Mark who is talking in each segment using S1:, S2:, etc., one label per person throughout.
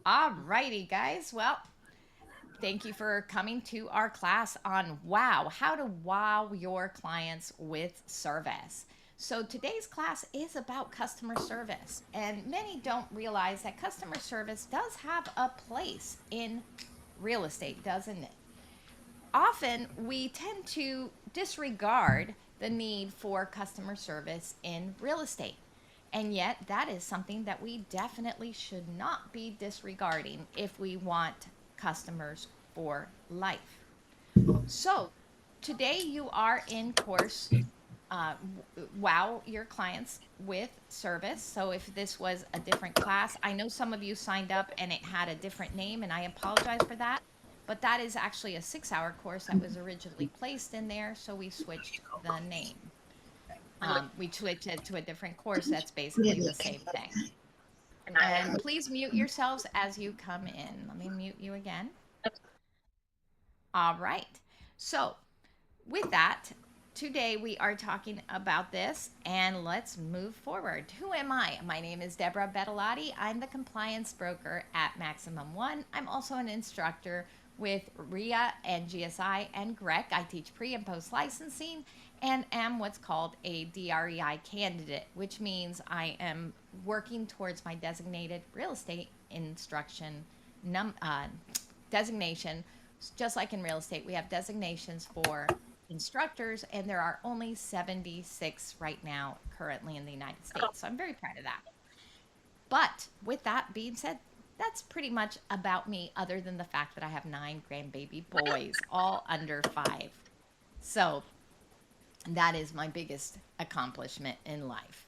S1: Alrighty, guys. Well, thank you for coming to our class on wow, how to wow your clients with service. So, today's class is about customer service, and many don't realize that customer service does have a place in real estate, doesn't it? Often we tend to disregard the need for customer service in real estate. And yet, that is something that we definitely should not be disregarding if we want customers for life. So, today you are in course wow your clients with service. So, if this was a different class, I know some of you signed up and it had a different name, and I apologize for that. But that is actually a 6 hour course that was originally placed in there. So, we switched the name. We switched it to a different course that's basically the same thing. And please mute yourselves as you come in. Let me mute you again. All right. So, with that, today we are talking about this and let's move forward. Who am I? My name is Deborah Bettolotti. I'm the compliance broker at Maximum One. I'm also an instructor with RIA and GSI and GREC. I teach pre and post licensing and am what's called a DREI candidate, which means I am working towards my designated real estate instruction designation. Just like in real estate, we have designations for instructors, and there are only 76 right now currently in the United States. So I'm very proud of that. But with that being said, that's pretty much about me, other than the fact that I have 9 grandbaby boys, all under 5. So that is my biggest accomplishment in life.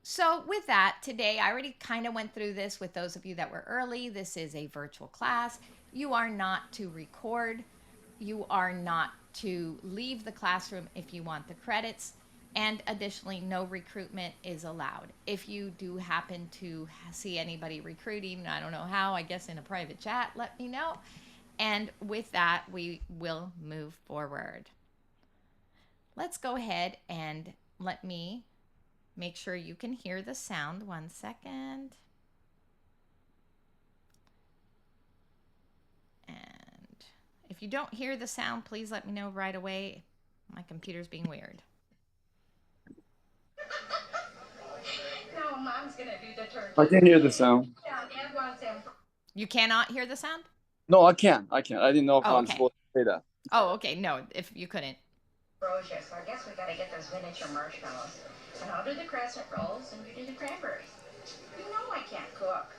S1: So, with that, today I already kind of went through this with those of you that were early. This is a virtual class. You are not to record, you are not to leave the classroom if you want the credits. And additionally, no recruitment is allowed. If you do happen to see anybody recruiting, I don't know how, I guess in a private chat, let me know. And with that, we will move forward. Let's go ahead and let me make sure you can hear the sound. 1 second. And if you don't hear the sound, please let me know right away. My computer's being weird.
S2: No, mom's gonna do the
S3: I
S2: turkey.
S3: can hear the sound.
S2: Yeah, Dad wants them.
S1: You cannot hear the sound?
S3: No, I can. I can. I didn't know if
S1: Oh,
S3: I'm
S1: okay.
S3: supposed to say that.
S1: Oh, okay. No, if you couldn't.
S2: Ambrosia, so I guess we gotta get those miniature marshmallows. And I'll do the crescent rolls and you do the cranberries. You know I can't cook.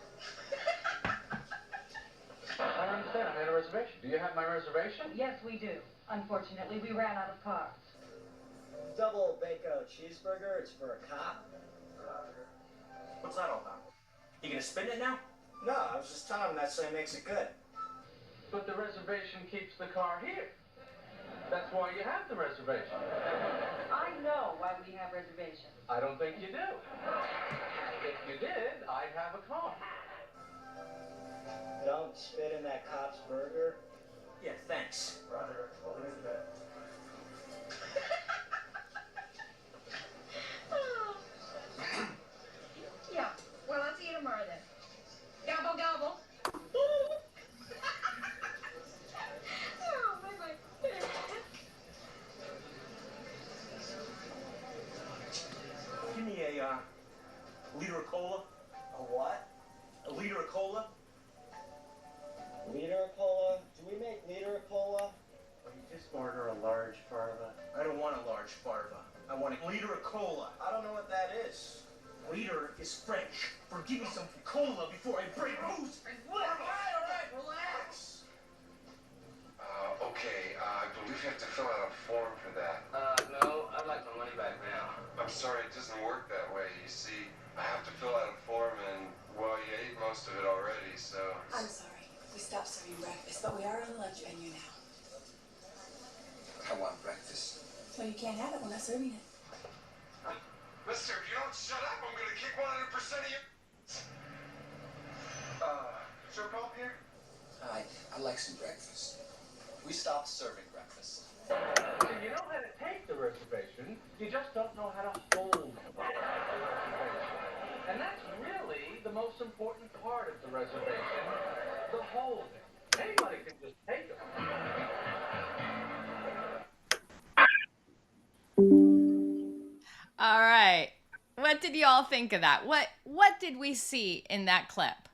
S4: I don't understand. I made a reservation. Do you have my reservation?
S5: Yes, we do. Unfortunately, we ran out of cars.
S6: Double bacon cheeseburger. It's for a cop.
S7: What's that all about? You gonna spin it now?
S6: No, I was just telling him that so he makes it good.
S4: But the reservation keeps the car here. That's why you have the reservation.
S5: I know why we have reservations.
S4: I don't think you do. If you did, I'd have a car.
S6: Don't spit in that cop's burger.
S7: Yeah, thanks.
S6: Roger. What is that?
S2: Yeah, well, let's see you tomorrow then. Gobble, gobble. Oh, bye-bye.
S7: Give me a liter of cola.
S6: A what?
S7: A liter of cola.
S6: Liter of cola? Do we make liter of cola?
S7: Or you just order a large farva. I don't want a large farva. I want a liter of cola.
S6: I don't know what that is.
S7: Liter is French for give me some cola before I break loose.
S6: All right, relax.
S8: Okay, I believe you have to fill out a form for that.
S4: No, I'd like my money back now.
S8: I'm sorry, it doesn't work that way. You see, I have to fill out a form and, well, you ate most of it already, so...
S9: I'm sorry. We stopped serving breakfast, but we are on the lunch menu now.
S8: I want breakfast.
S9: So you can't have it. We're not serving it.
S8: Mister, if you don't shut up, I'm gonna kick 100% of you. Sir Paul here?
S10: I'd like some breakfast. We stopped serving breakfast.
S4: See, you know how to take the reservation, you just don't know how to hold the reservation. And that's really the most important part of the reservation, the hold. Anybody can just take them.
S1: All right. What did y'all think of that? What did we see in that clip?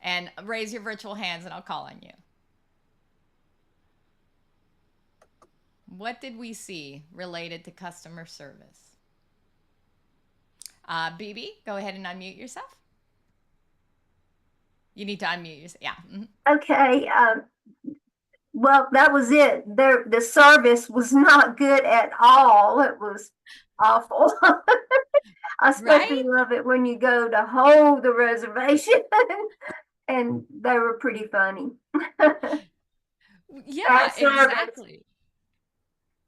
S1: And raise your virtual hands and I'll call on you. What did we see related to customer service? BB, go ahead and unmute yourself. You need to unmute yourself. Yeah. Mm-hmm.
S11: Okay. Well, that was it. The service was not good at all. It was awful. I especially love it when you go to hold the reservation, and they were pretty funny.
S1: Yeah, exactly.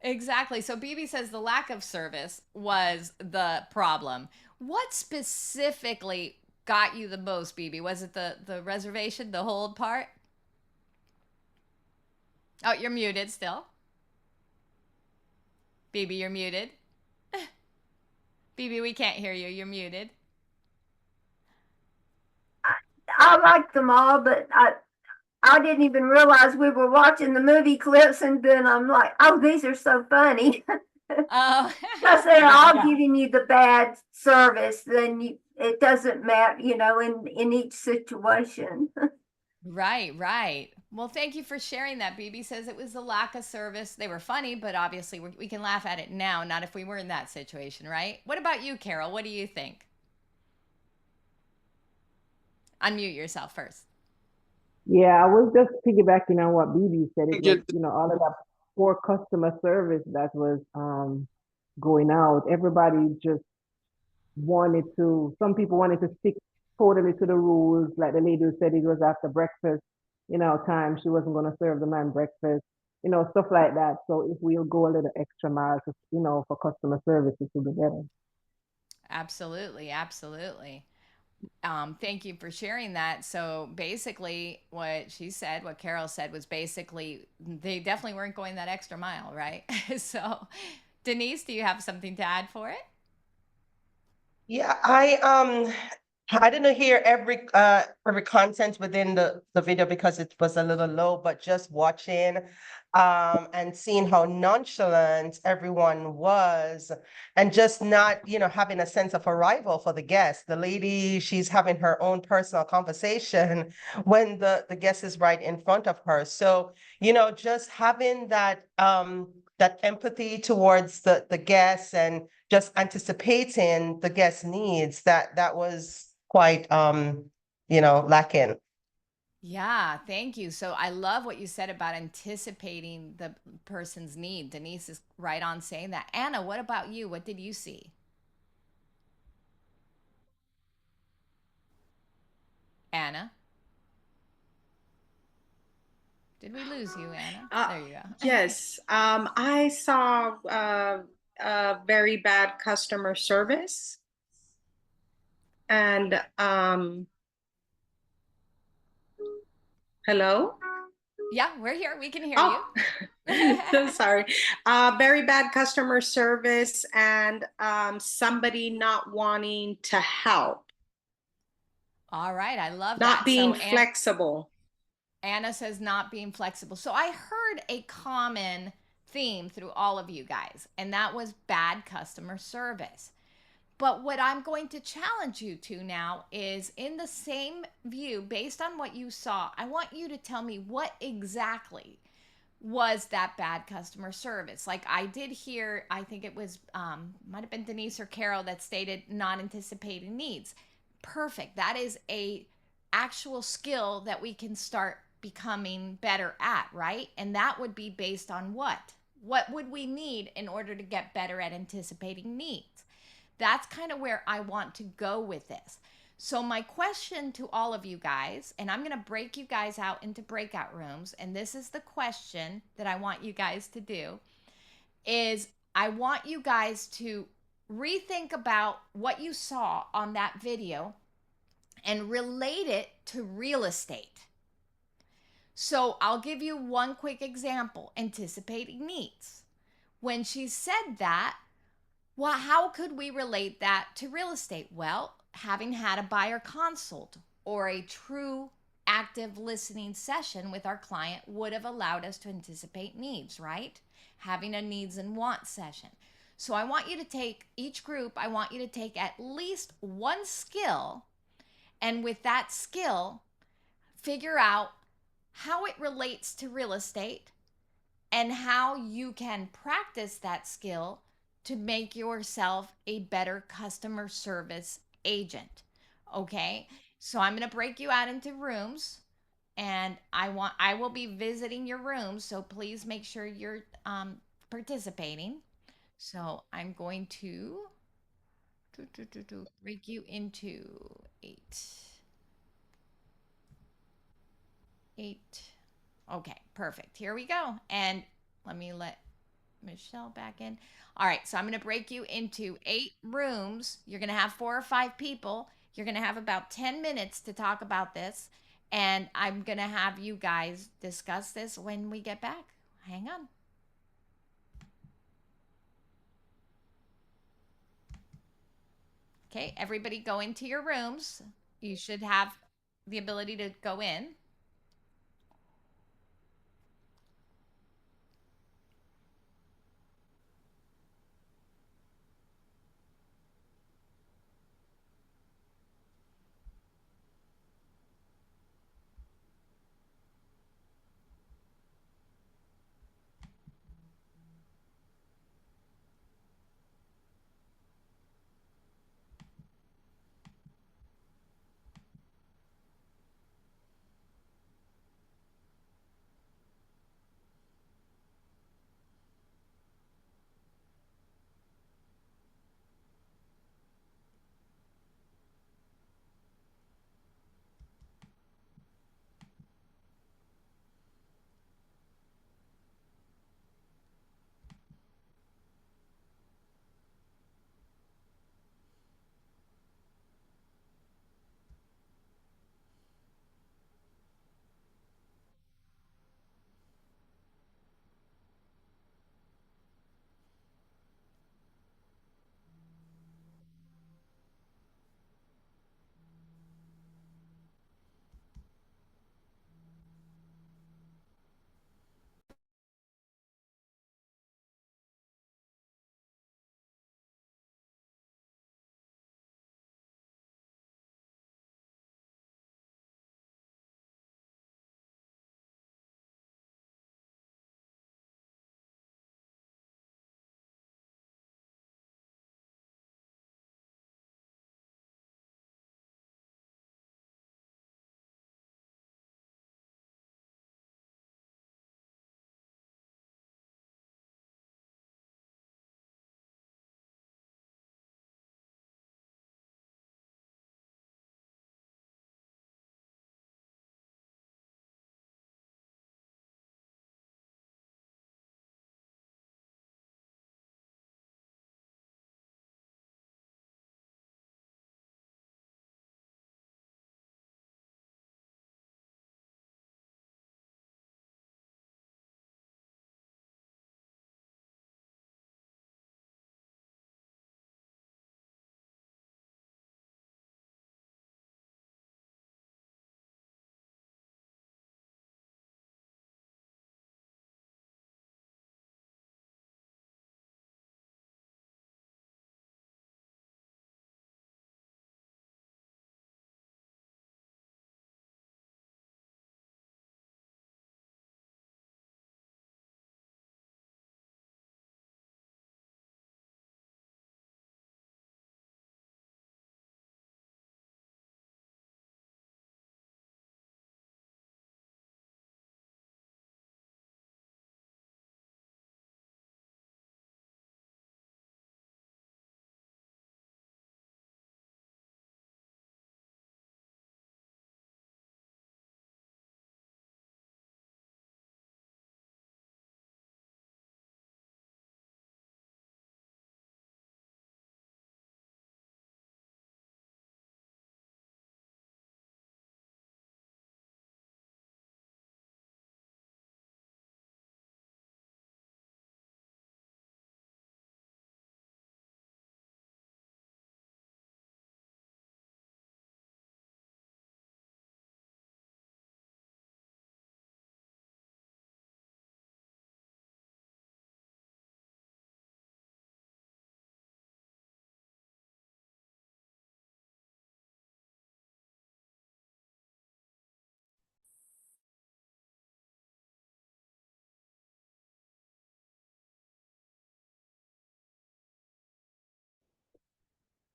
S1: Exactly. So BB says the lack of service was the problem. What specifically got you the most, BB? Was it the reservation, the hold part? Oh, you're muted still. BB, you're muted. BB, we can't hear you. You're muted.
S11: I liked them all, but I didn't even realize we were watching the movie clips, and then I'm like, oh, these are so funny.
S1: Oh.
S11: Because they're all giving you the bad service, then it doesn't matter, in each situation.
S1: Right. Well, thank you for sharing that. BB says it was the lack of service. They were funny, but obviously we can laugh at it now, not if we were in that situation, right? What about you, Carol? What do you think? Unmute yourself first.
S12: Yeah, I was just piggybacking on what BB said. It was, all of that poor customer service that was going out. Everybody just some people wanted to stick totally to the rules. Like the lady who said it was after breakfast, time. She wasn't going to serve the man breakfast, stuff like that. So if we'll go a little extra mile, for customer service, it will be better.
S1: Absolutely. Thank you for sharing that. So basically what Carol said was basically they definitely weren't going that extra mile, right? So Denise, do you have something to add for it?
S13: Yeah, I didn't hear every content within the video because it was a little low, but just watching and seeing how nonchalant everyone was, and just not, having a sense of arrival for the guest. The lady, she's having her own personal conversation when the guest is right in front of her. So, just having that empathy towards the guests and just anticipating the guest needs, that was quite lacking.
S1: Yeah, thank you. So I love what you said about anticipating the person's need. Denise is right on saying that. Anna, what about you? What did you see? Anna? Did we lose you, Anna? There you go.
S14: Yes, I saw very bad customer service, and hello?
S1: Yeah, we're here. We can hear you.
S14: So sorry. Very bad customer service, and somebody not wanting to help.
S1: All right, I love that.
S14: Not being flexible.
S1: Anna says not being flexible. So I heard a common theme through all of you guys, and that was bad customer service. But what I'm going to challenge you to now is, in the same view, based on what you saw, I want you to tell me what exactly was that bad customer service. Like I did hear, I think it was, might have been Denise or Carol that stated not anticipating needs. Perfect. That is a actual skill that we can start becoming better at, right? And that would be based on what? What would we need in order to get better at anticipating needs? That's kind of where I want to go with this. So my question to all of you guys, and I'm going to break you guys out into breakout rooms, and this is the question that I want you guys to do, is I want you guys to rethink about what you saw on that video and relate it to real estate. So I'll give you one quick example, anticipating needs. When she said that, well, how could we relate that to real estate? Well, having had a buyer consult or a true active listening session with our client would have allowed us to anticipate needs, right? Having a needs and wants session. So I want you to take each group, I want you to take at least one skill, and with that skill, figure out how it relates to real estate and how you can practice that skill to make yourself a better customer service agent. Okay? So I'm going to break you out into rooms, and I will be visiting your rooms, so please make sure you're participating. So I'm going to break you into eight. Okay, perfect. Here we go. And let me let Michelle back in. All right, so I'm going to break you into 8 rooms. You're going to have 4 or 5 people. You're going to have about 10 minutes to talk about this. And I'm going to have you guys discuss this when we get back. Hang on. Okay, everybody go into your rooms. You should have the ability to go in.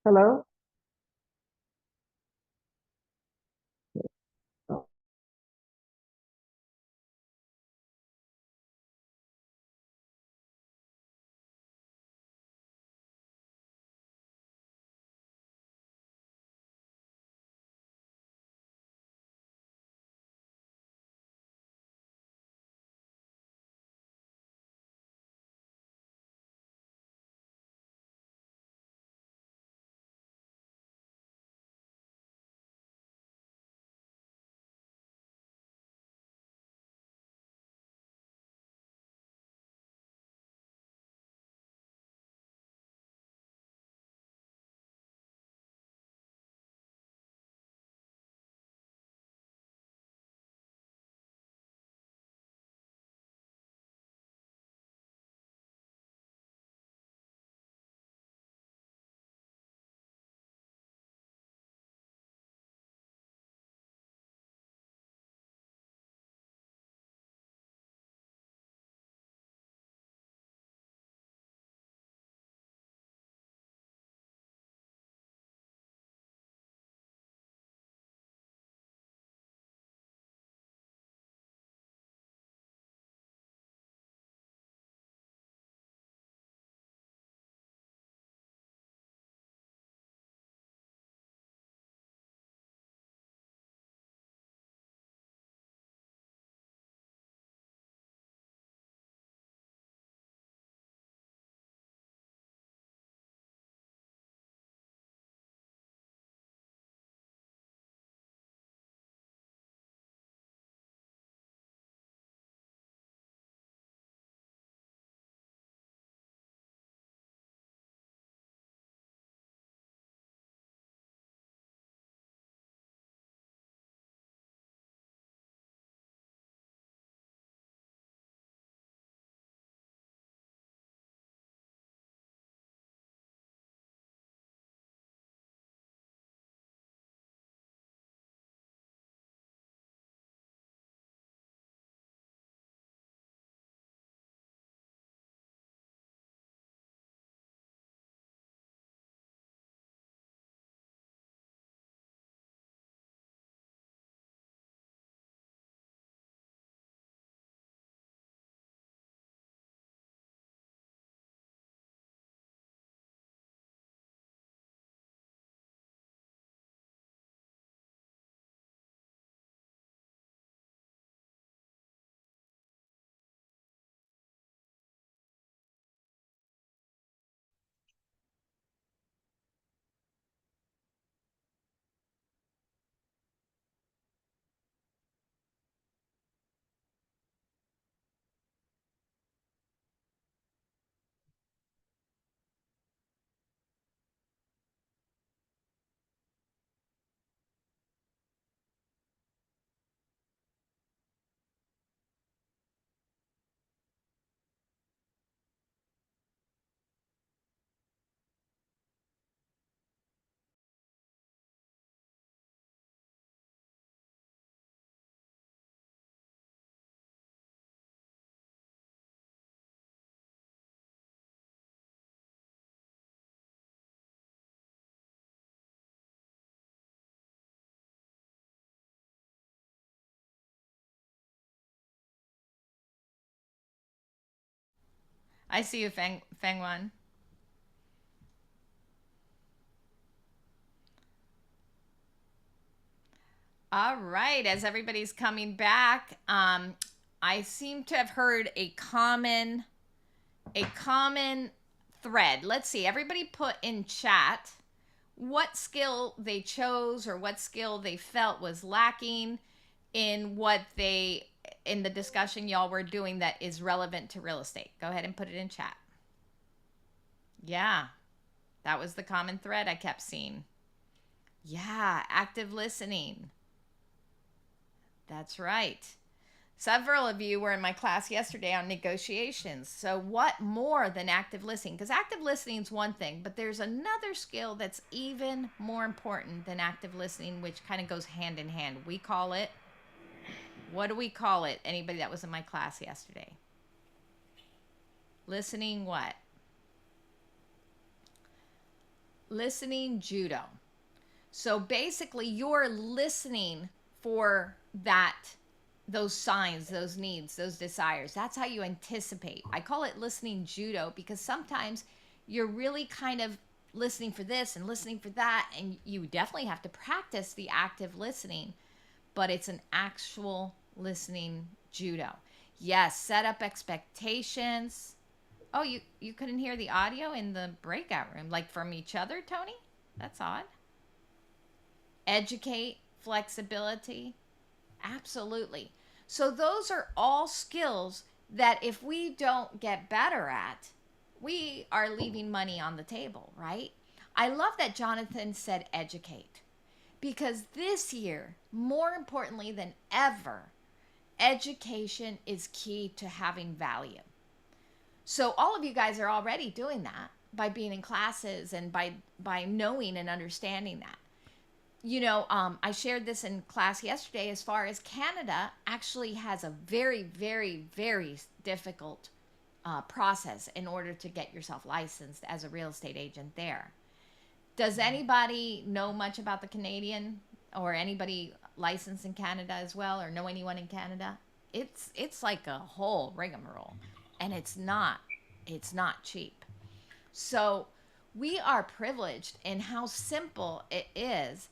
S12: Hello? Oh.
S1: I see you, Feng Wan. All right, as everybody's coming back, I seem to have heard a common thread. Let's see. Everybody put in chat what skill they chose or what skill they felt was lacking in the discussion y'all were doing that is relevant to real estate. Go ahead and put it in chat. Yeah. That was the common thread I kept seeing. Yeah, active listening. That's right. Several of you were in my class yesterday on negotiations. So, what more than active listening? Because active listening is one thing, but there's another skill that's even more important than active listening, which kind of goes hand in hand. We call it, what do we call it? Anybody that was in my class yesterday? Listening what? listening judo. So basically, you're listening for those signs, those needs, those desires. That's how you anticipate. I call it listening judo because sometimes you're really kind of listening for this and listening for that, and you definitely have to practice the active listening, but it's an actual listening judo. Yes, set up expectations. Oh, you couldn't hear the audio in the breakout room, like from each other, Tony? That's odd. Educate, flexibility. Absolutely. So those are all skills that if we don't get better at, we are leaving money on the table, right? I love that Jonathan said educate, because this year, more importantly than ever, education is key to having value. So all of you guys are already doing that by being in classes and by knowing and understanding that. I shared this in class yesterday as far as Canada actually has a very, very, very difficult process in order to get yourself licensed as a real estate agent there. Does anybody know much about the Canadian, or anybody licensed in Canada as well, or know anyone in Canada? It's like a whole rigmarole, and it's not cheap. So we are privileged in how simple it is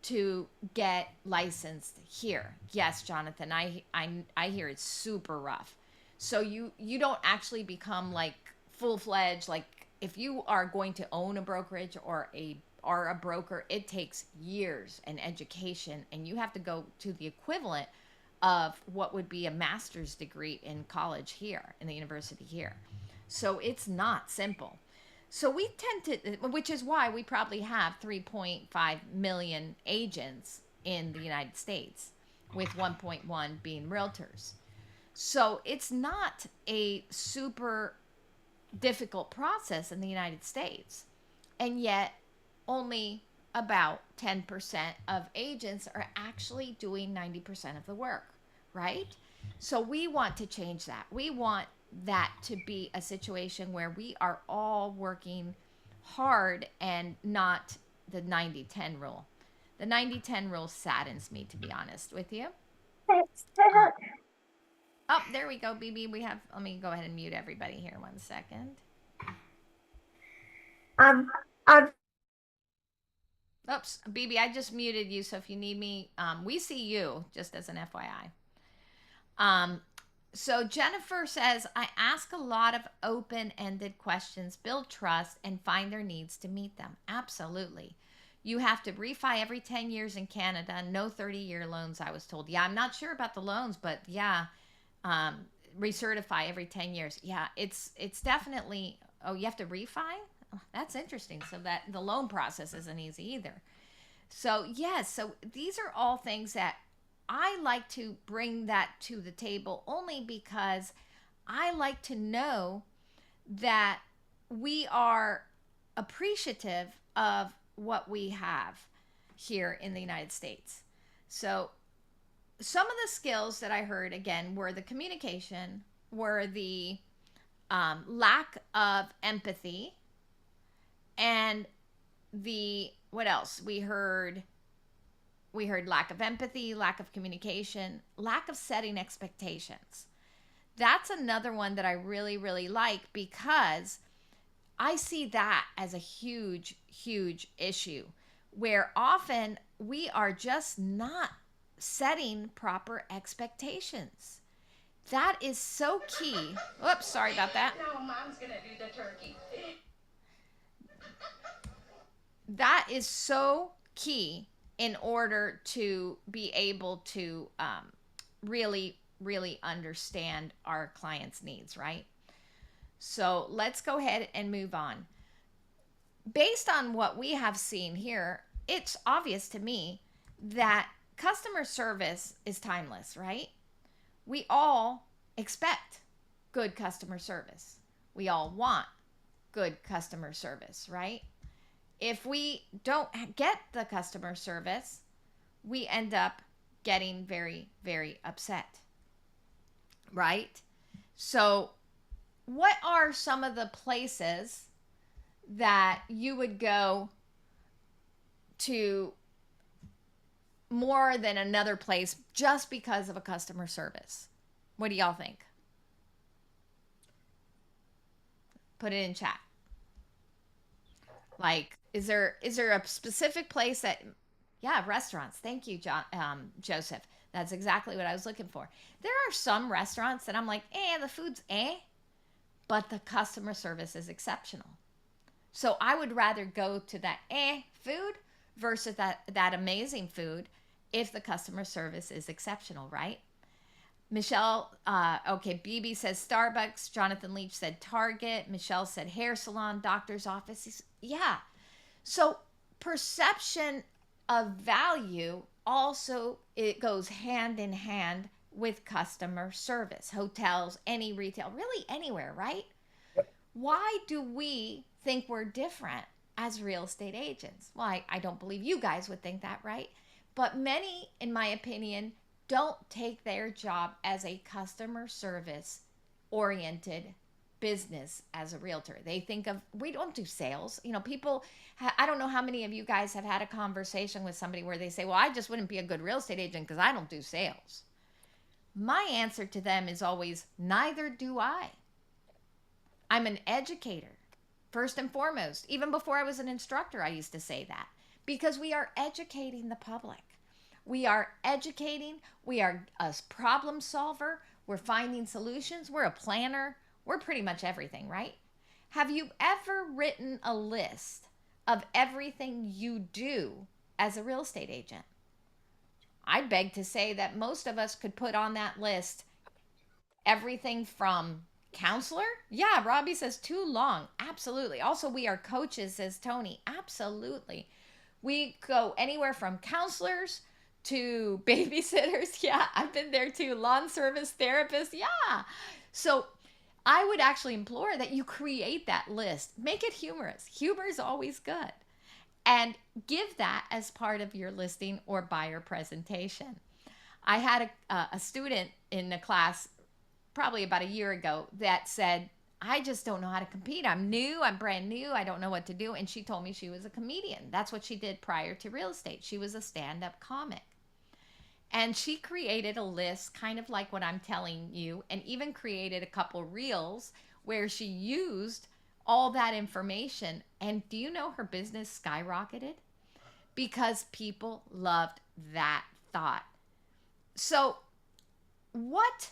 S1: to get licensed here. Yes, Jonathan, I hear it's super rough. So you don't actually become like full-fledged, like if you are going to own a brokerage or a broker, it takes years and education, and you have to go to the equivalent of what would be a master's degree in college here, in the university here. So it's not simple. So we tend to, which is why we probably have 3.5 million agents in the United States, with 1.1 being realtors. So it's not a super difficult process in the United States. And yet only about 10% of agents are actually doing 90% of the work, right? So we want to change that. We want that to be a situation where we are all working hard and not the 90-10 rule. The 90-10 rule saddens me, to be honest with you. Oh, there we go, BB. Let me go ahead and mute everybody here 1 second. Oops, BB, I just muted you, so if you need me, we see you, just as an FYI. So Jennifer says, I ask a lot of open-ended questions, build trust, and find their needs to meet them. Absolutely. You have to refi every 10 years in Canada, no 30-year loans, I was told. Yeah, I'm not sure about the loans, but yeah, recertify every 10 years. Yeah, it's definitely, you have to refi? Oh, that's interesting. So that the loan process isn't easy either. So yes, so these are all things that I like to bring that to the table, only because I like to know that we are appreciative of what we have here in the United States. So some of the skills that I heard, again, were the communication, were the lack of empathy, and what else? We heard lack of empathy, lack of communication, lack of setting expectations. That's another one that I really, really like, because I see that as a huge, huge issue, where often we are just not setting proper expectations. That is so key. Oops, sorry about that.
S2: No, Mom's gonna do the turkey.
S1: That is so key in order to be able to really, really understand our clients' needs, right? So let's go ahead and move on. Based on what we have seen here, it's obvious to me that customer service is timeless, right? We all expect good customer service. We all want good customer service, right? If we don't get the customer service, we end up getting very, very upset, right? So what are some of the places that you would go to more than another place just because of a customer service. What do y'all think? Put it in chat. Like, is there a specific place that, yeah, restaurants. Thank you, Joseph. That's exactly what I was looking for. There are some restaurants that I'm like, the food's but the customer service is exceptional. So I would rather go to that food versus that amazing food if the customer service is exceptional, right? Michelle, okay, BB says Starbucks. Jonathan Leach said Target. Michelle said hair salon, doctor's office. Yeah. So perception of value also, it goes hand in hand with customer service. Hotels, any retail, really anywhere, right? Why do we think we're different as real estate agents? Well, I don't believe you guys would think that, right? But many, in my opinion, don't take their job as a customer service oriented business as a realtor. They think of, we don't do sales. You know, people, I don't know how many of you guys have had a conversation with somebody where they say, well, I just wouldn't be a good real estate agent because I don't do sales. My answer to them is always, neither do I. I'm an educator, first and foremost. Even before I was an instructor, I used to say that, because we are educating the public. We are educating. We are a problem solver. We're finding solutions. We're a planner. We're pretty much everything, right? Have you ever written a list of everything you do as a real estate agent? I beg to say that most of us could put on that list everything from counselor. Yeah, Robbie says too long. Absolutely. Also, we are coaches, says Tony. Absolutely. We go anywhere from counselors to babysitters. Yeah, I've been there too. Lawn service therapists. Yeah. So I would actually implore that you create that list. Make it humorous. Humor is always good. And give that as part of your listing or buyer presentation. I had a student in the class probably about a year ago that said, I just don't know how to compete. I'm new. I'm brand new. I don't know what to do. And she told me she was a comedian. That's what she did prior to real estate. She was a stand-up comic. And she created a list kind of like what I'm telling you, and even created a couple reels where she used all that information. And do you know her business skyrocketed? Because people loved that thought. So what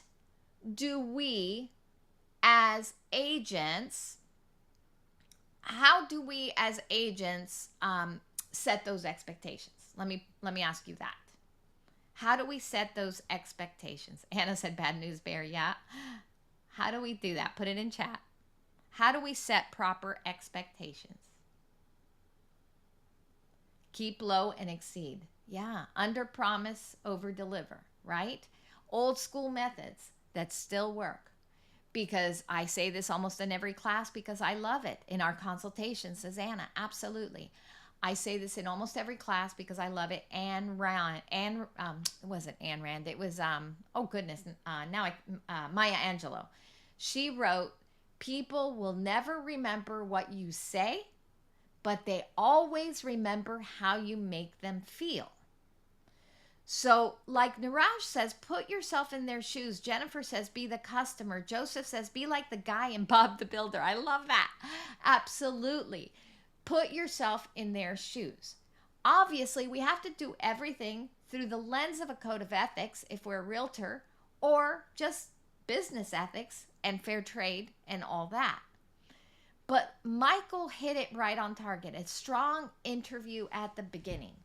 S1: do we as agents, how do we as agents set those expectations? Let me ask you that. How do we set those expectations? Anna said bad news bear. Yeah. How do we do that? Put it in chat. How do we set proper expectations? Keep low and exceed. Yeah. Under promise, over deliver, right? Old school methods that still work. Because I say this almost in every class because I love it. In our consultation, says Anna. Absolutely. I say this in almost every class because I love it. It wasn't Anne Rand. It was, oh goodness, Maya Angelou. She wrote, people will never remember what you say, but they always remember how you make them feel. So like Niraj says, put yourself in their shoes. Jennifer says, be the customer. Joseph says, be like the guy in Bob the Builder. I love that. Absolutely. Put yourself in their shoes. Obviously, we have to do everything through the lens of a code of ethics if we're a realtor, or just business ethics and fair trade and all that. But Michael hit it right on target. A strong interview at the beginning.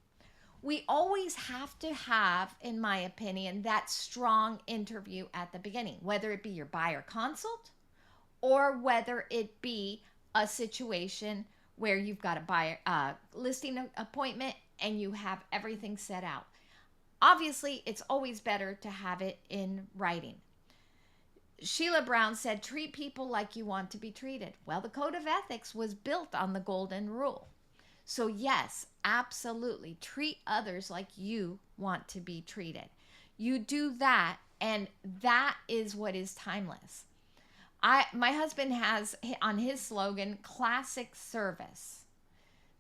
S1: We always have to have, in my opinion, that strong interview at the beginning, whether it be your buyer consult or whether it be a situation where you've got a buyer listing appointment and you have everything set out. Obviously, it's always better to have it in writing. Sheila Brown said, treat people like you want to be treated. Well, the code of ethics was built on the golden rule. So yes, absolutely, treat others like you want to be treated. You do that, and that is what is timeless. My husband has on his slogan, classic service.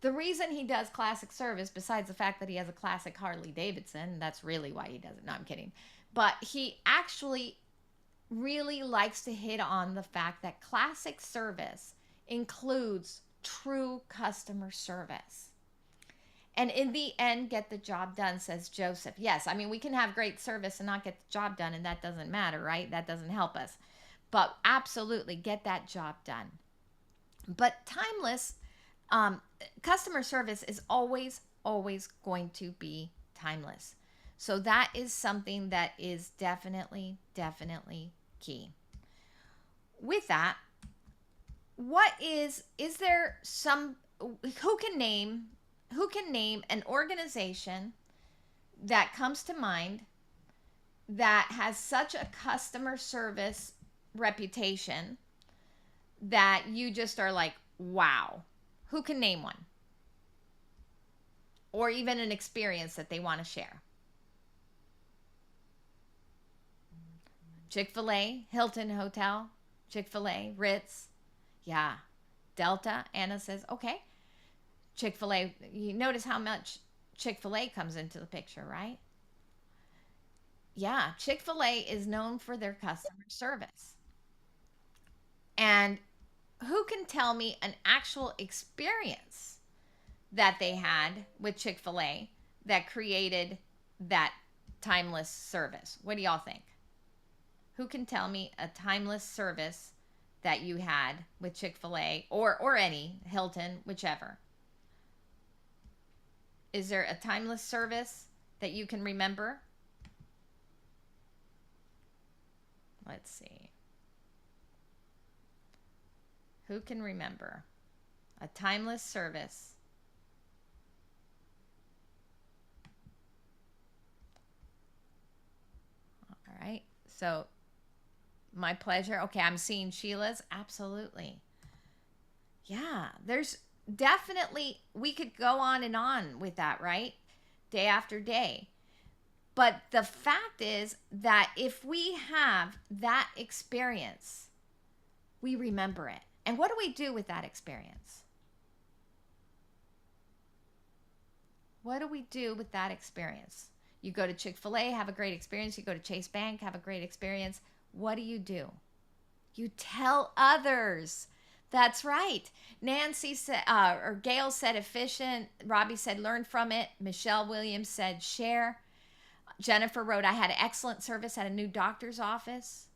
S1: The reason he does classic service, besides the fact that he has a classic Harley Davidson, that's really why he does it. No, I'm kidding. But he actually really likes to hit on the fact that classic service includes true customer service. And in the end, get the job done, says Joseph. Yes, I mean, we can have great service and not get the job done, and that doesn't matter, right? That doesn't help us. But absolutely, get that job done. But timeless customer service is always going to be timeless. So that is something that is definitely key. With that, is there some, who can name an organization that comes to mind that has such a customer service reputation that you just are like, wow? Who can name one? Or even an experience that they want to share? Chick-fil-A, Hilton Hotel, Chick-fil-A, Ritz. Yeah. Delta, Anna says, okay. Chick-fil-A, you notice how much Chick-fil-A comes into the picture, right? Yeah, Chick-fil-A is known for their customer service. And who can tell me an actual experience that they had with Chick-fil-A that created that timeless service? What do y'all think? Who can tell me a timeless service that you had with Chick-fil-A or any, Hilton, whichever? Is there a timeless service that you can remember? Let's see. Who can remember a timeless service? All right. So, my pleasure. Okay, I'm seeing Sheila's. Absolutely. Yeah, there's definitely, we could go on and on with that, right? Day after day. But the fact is that if we have that experience, we remember it. And what do we do with that experience? What do we do with that experience? You go to Chick-fil-A, have a great experience. You go to Chase Bank, have a great experience. What do? You tell others. That's right. Nancy said, or Gail said efficient. Robbie said learn from it. Michelle Williams said share. Jennifer wrote, I had excellent service at a new doctor's office.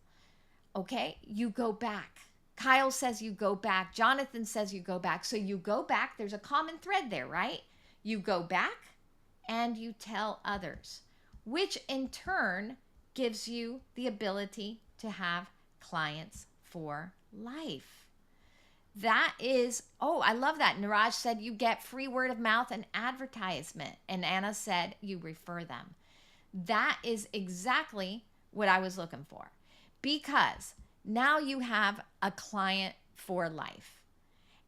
S1: Okay, you go back. Kyle says you go back. Jonathan says you go back. So you go back. There's a common thread there, right? You go back and you tell others, which in turn gives you the ability to have clients for life. That is, oh, I love that. Niraj said you get free word of mouth and advertisement. And Anna said you refer them. That is exactly what I was looking for, because now you have a client for life.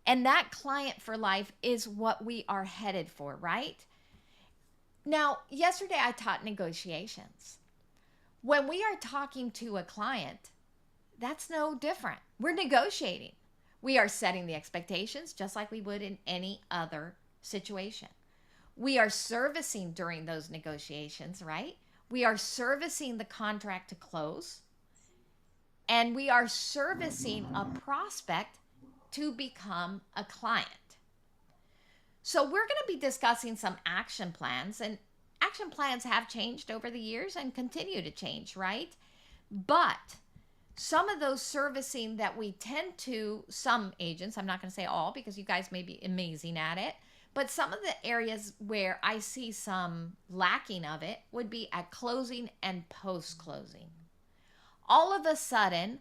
S1: And that client for life is what we are headed for, right? Now, yesterday I taught negotiations. When we are talking to a client, that's no different. We're negotiating. We are setting the expectations just like we would in any other situation. We are servicing during those negotiations, right? We are servicing the contract to close. And we are servicing a prospect to become a client. So we're going to be discussing some action plans, and action plans have changed over the years and continue to change, right? But some of those servicing that we tend to, some agents, I'm not going to say all because you guys may be amazing at it, but some of the areas where I see some lacking of it would be at closing and post-closing. All of a sudden,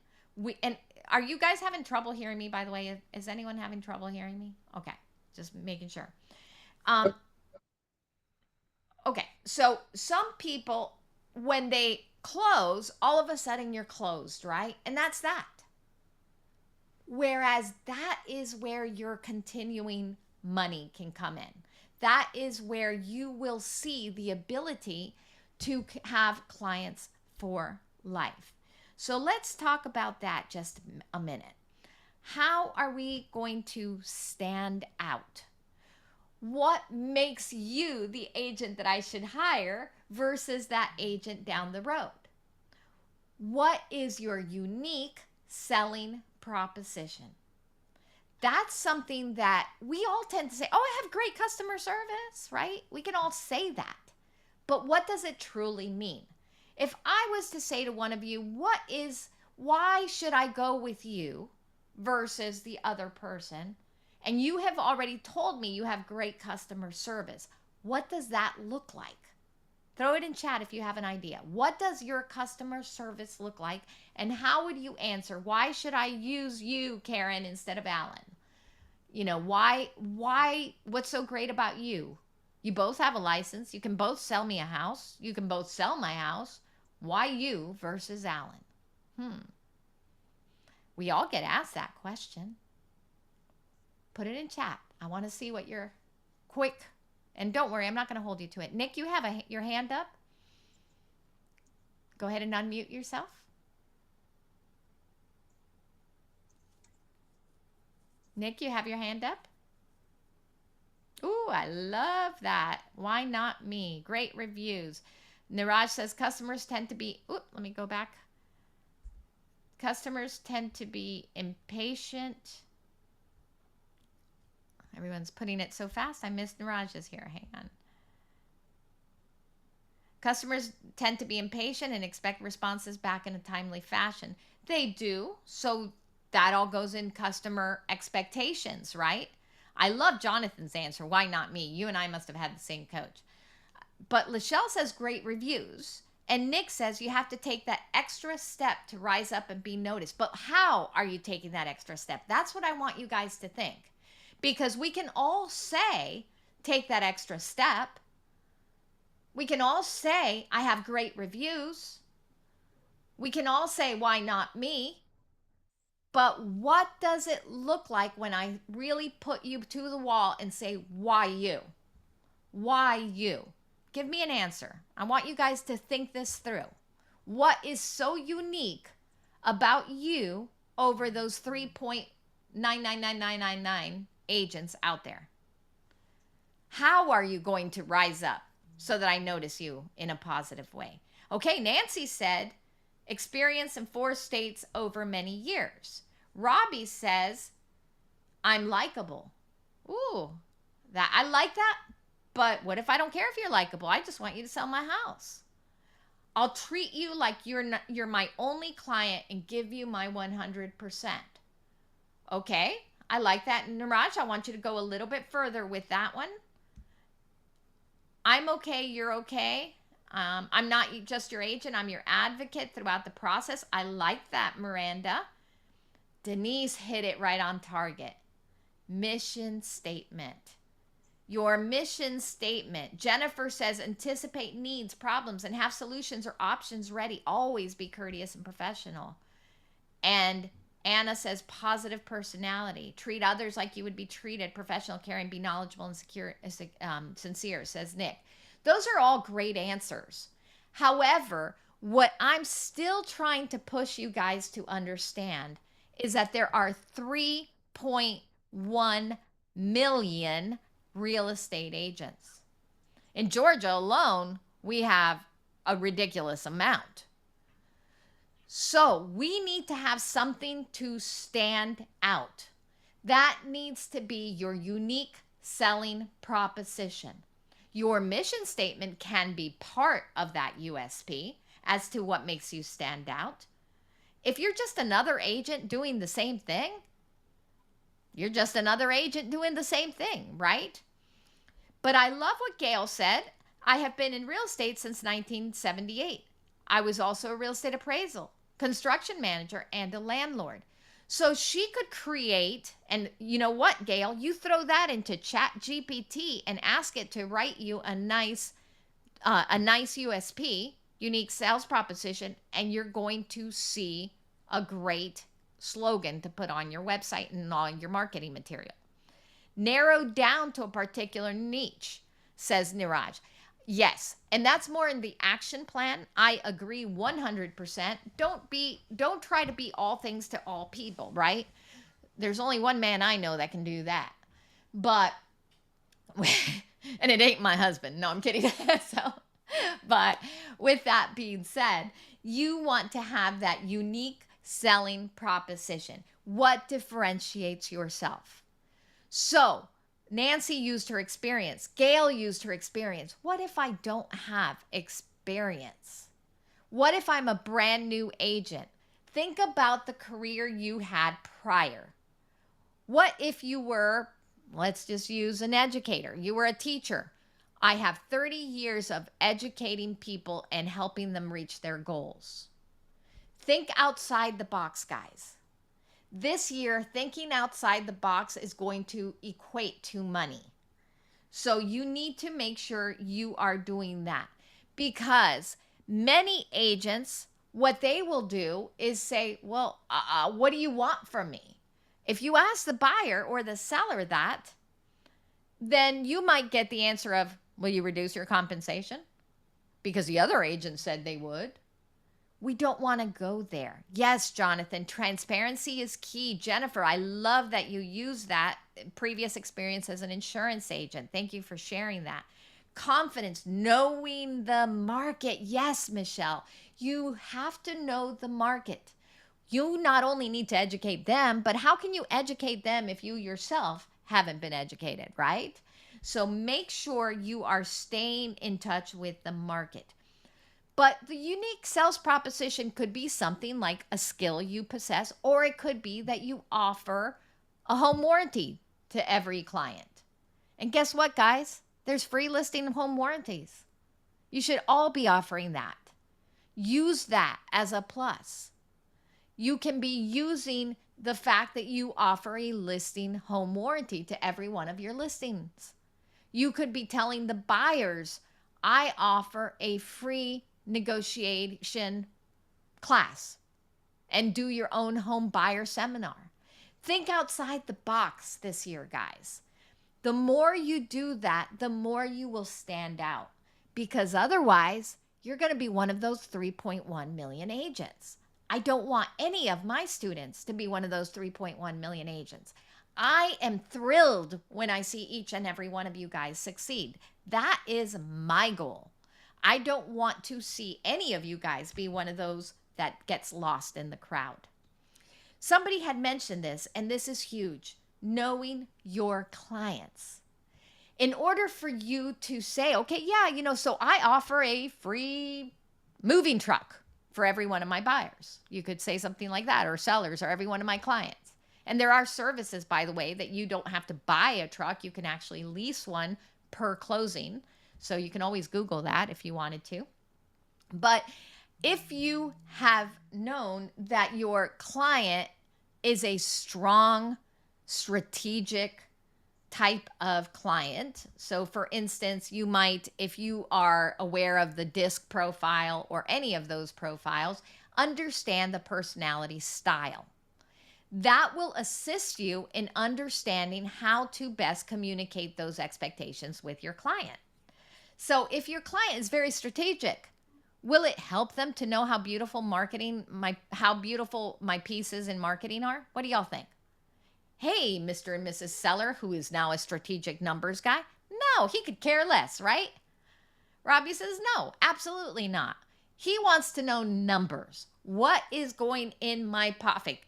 S1: and are you guys having trouble hearing me, by the way? Is anyone having trouble hearing me? Okay, just making sure. Okay, so some people, when they close, all of a sudden you're closed, right? And that's that. Whereas that is where your continuing money can come in. That is where you will see the ability to have clients for life. So let's talk about that just a minute. How are we going to stand out? What makes you the agent that I should hire versus that agent down the road? What is your unique selling proposition? That's something that we all tend to say, oh, I have great customer service, right? We can all say that. But what does it truly mean? If I was to say to one of you, why should I go with you versus the other person? And you have already told me you have great customer service. What does that look like? Throw it in chat if you have an idea. What does your customer service look like? And how would you answer? Why should I use you, Karen, instead of Alan? You know, why, what's so great about you? You both have a license. You can both sell me a house. You can both sell my house. Why you versus Alan? We all get asked that question. Put it in chat. I want to see what your quick, and don't worry, I'm not going to hold you to it. Nick, you have your hand up. Go ahead and unmute yourself. Nick, you have your hand up. Ooh, I love that. Why not me? Great reviews. Niraj says customers tend to be, let me go back. Customers tend to be impatient. Everyone's putting it so fast. I missed Niraj's here. Hang on. Customers tend to be impatient and expect responses back in a timely fashion. They do. So that all goes in customer expectations, right? I love Jonathan's answer. Why not me? You and I must have had the same coach. But Lachelle says great reviews. And Nick says you have to take that extra step to rise up and be noticed. But how are you taking that extra step? That's what I want you guys to think. Because we can all say, take that extra step. We can all say, I have great reviews. We can all say, why not me? But what does it look like when I really put you to the wall and say, why you? Why you? Give me an answer. I want you guys to think this through. What is so unique about you over those 3.999999 agents out there? How are you going to rise up so that I notice you in a positive way? Okay, Nancy said, experience in 4 states over many years. Robbie says, I'm likable. Ooh, I like that. But what if I don't care if you're likable? I just want you to sell my house. I'll treat you like you're my only client and give you my 100%. Okay, I like that. Niraj, I want you to go a little bit further with that one. I'm okay, you're okay. I'm not just your agent, I'm your advocate throughout the process. I like that, Miranda. Denise hit it right on target. Mission statement. Your mission statement. Jennifer says, anticipate needs, problems, and have solutions or options ready. Always be courteous and professional. And Anna says, positive personality. Treat others like you would be treated. Professional, caring, be knowledgeable and sincere, says Nick. Those are all great answers. However, what I'm still trying to push you guys to understand is that there are 3.1 million real estate agents. In Georgia alone, we have a ridiculous amount. So we need to have something to stand out. That needs to be your unique selling proposition. Your mission statement can be part of that USP as to what makes you stand out. If you're just another agent doing the same thing, you're just another agent doing the same thing, right? But I love what Gail said. I have been in real estate since 1978. I was also a real estate appraisal, construction manager, and a landlord. So she could create, and you know what, Gail? You throw that into ChatGPT and ask it to write you a nice USP, unique sales proposition, and you're going to see a great slogan to put on your website and all your marketing material. Narrow down to a particular niche, says Niraj. Yes, and that's more in the action plan. I agree 100%. Don't try to be all things to all people, right? There's only one man I know that can do that. But And it ain't my husband. No, I'm kidding. So, but with that being said, you want to have that unique selling proposition. What differentiates yourself? So, Nancy used her experience. Gail used her experience. What if I don't have experience? What if I'm a brand new agent? Think about the career you had prior. What if you were, let's just use an educator, you were a teacher. I have 30 years of educating people and helping them reach their goals. Think outside the box, guys. This year, thinking outside the box is going to equate to money. So you need to make sure you are doing that, because many agents, what they will do is say, well, what do you want from me? If you ask the buyer or the seller that, then you might get the answer of, will you reduce your compensation? Because the other agent said they would. We don't want to go there. Yes, Jonathan, transparency is key. Jennifer, I love that you use that previous experience as an insurance agent. Thank you for sharing that. Confidence, knowing the market. Yes, Michelle, you have to know the market. You not only need to educate them, but how can you educate them if you yourself haven't been educated, right? So make sure you are staying in touch with the market. But the unique sales proposition could be something like a skill you possess, or it could be that you offer a home warranty to every client. And guess what, guys? There's free listing home warranties. You should all be offering that. Use that as a plus. You can be using the fact that you offer a listing home warranty to every one of your listings. You could be telling the buyers, I offer a free negotiation class, and do your own home buyer seminar. Think outside the box this year, guys. The more you do that, the more you will stand out, because otherwise you're going to be one of those 3.1 million agents. I don't want any of my students to be one of those 3.1 million agents. I am thrilled when I see each and every one of you guys succeed. That is my goal. I don't want to see any of you guys be one of those that gets lost in the crowd. Somebody had mentioned this, and this is huge: knowing your clients. In order for you to say, okay, yeah, so I offer a free moving truck for every one of my buyers. You could say something like that, or sellers, or every one of my clients. And there are services, by the way, that you don't have to buy a truck. You can actually lease one per closing. So you can always Google that if you wanted to. But if you have known that your client is a strong, strategic type of client. So for instance, you might, if you are aware of the DISC profile or any of those profiles, understand the personality style. That will assist you in understanding how to best communicate those expectations with your client. So if your client is very strategic, will it help them to know how beautiful my pieces in marketing are? What do y'all think? Hey, Mr. and Mrs. Seller, who is now a strategic numbers guy. No, he could care less, right? Robbie says, no, absolutely not. He wants to know numbers. What is going in my pocket?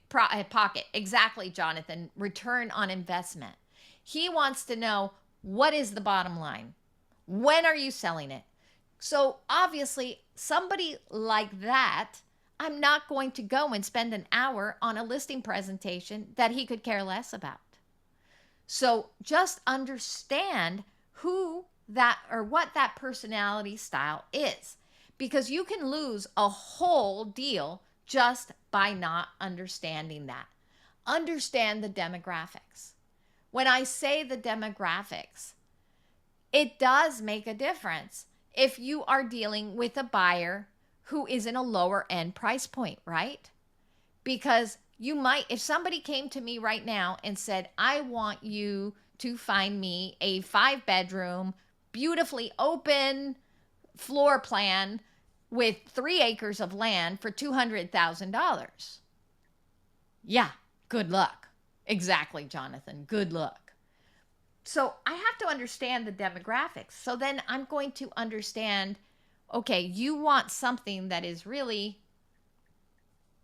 S1: Exactly, Jonathan. Return on investment. He wants to know, what is the bottom line? When are you selling it? So obviously, somebody like that, I'm not going to go and spend an hour on a listing presentation that he could care less about. So just understand who that or what that personality style is, because you can lose a whole deal just by not understanding that. Understand the demographics. When I say the demographics, it does make a difference if you are dealing with a buyer who is in a lower end price point, right? Because you might, if somebody came to me right now and said, I want you to find me a 5-bedroom, beautifully open floor plan with 3 acres of land for $200,000. Yeah, good luck. Exactly, Jonathan. Good luck. So I have to understand the demographics. So then I'm going to understand, okay, you want something that is really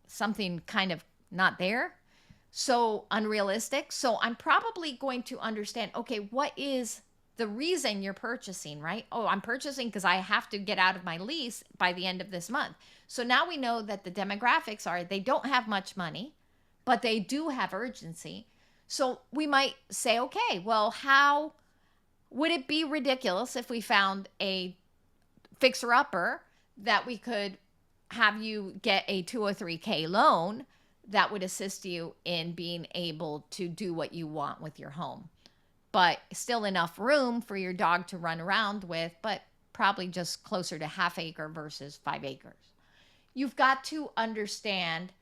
S1: something kind of not there, so unrealistic. So I'm probably going to understand, okay, what is the reason you're purchasing, right? Oh, I'm purchasing because I have to get out of my lease by the end of this month. So now we know that the demographics are they don't have much money, but they do have urgency. So we might say, okay, well, how would it be ridiculous if we found a fixer upper that we could have you get a 203K loan that would assist you in being able to do what you want with your home, but still enough room for your dog to run around with, but probably just closer to half acre versus 5 acres. You've got to understand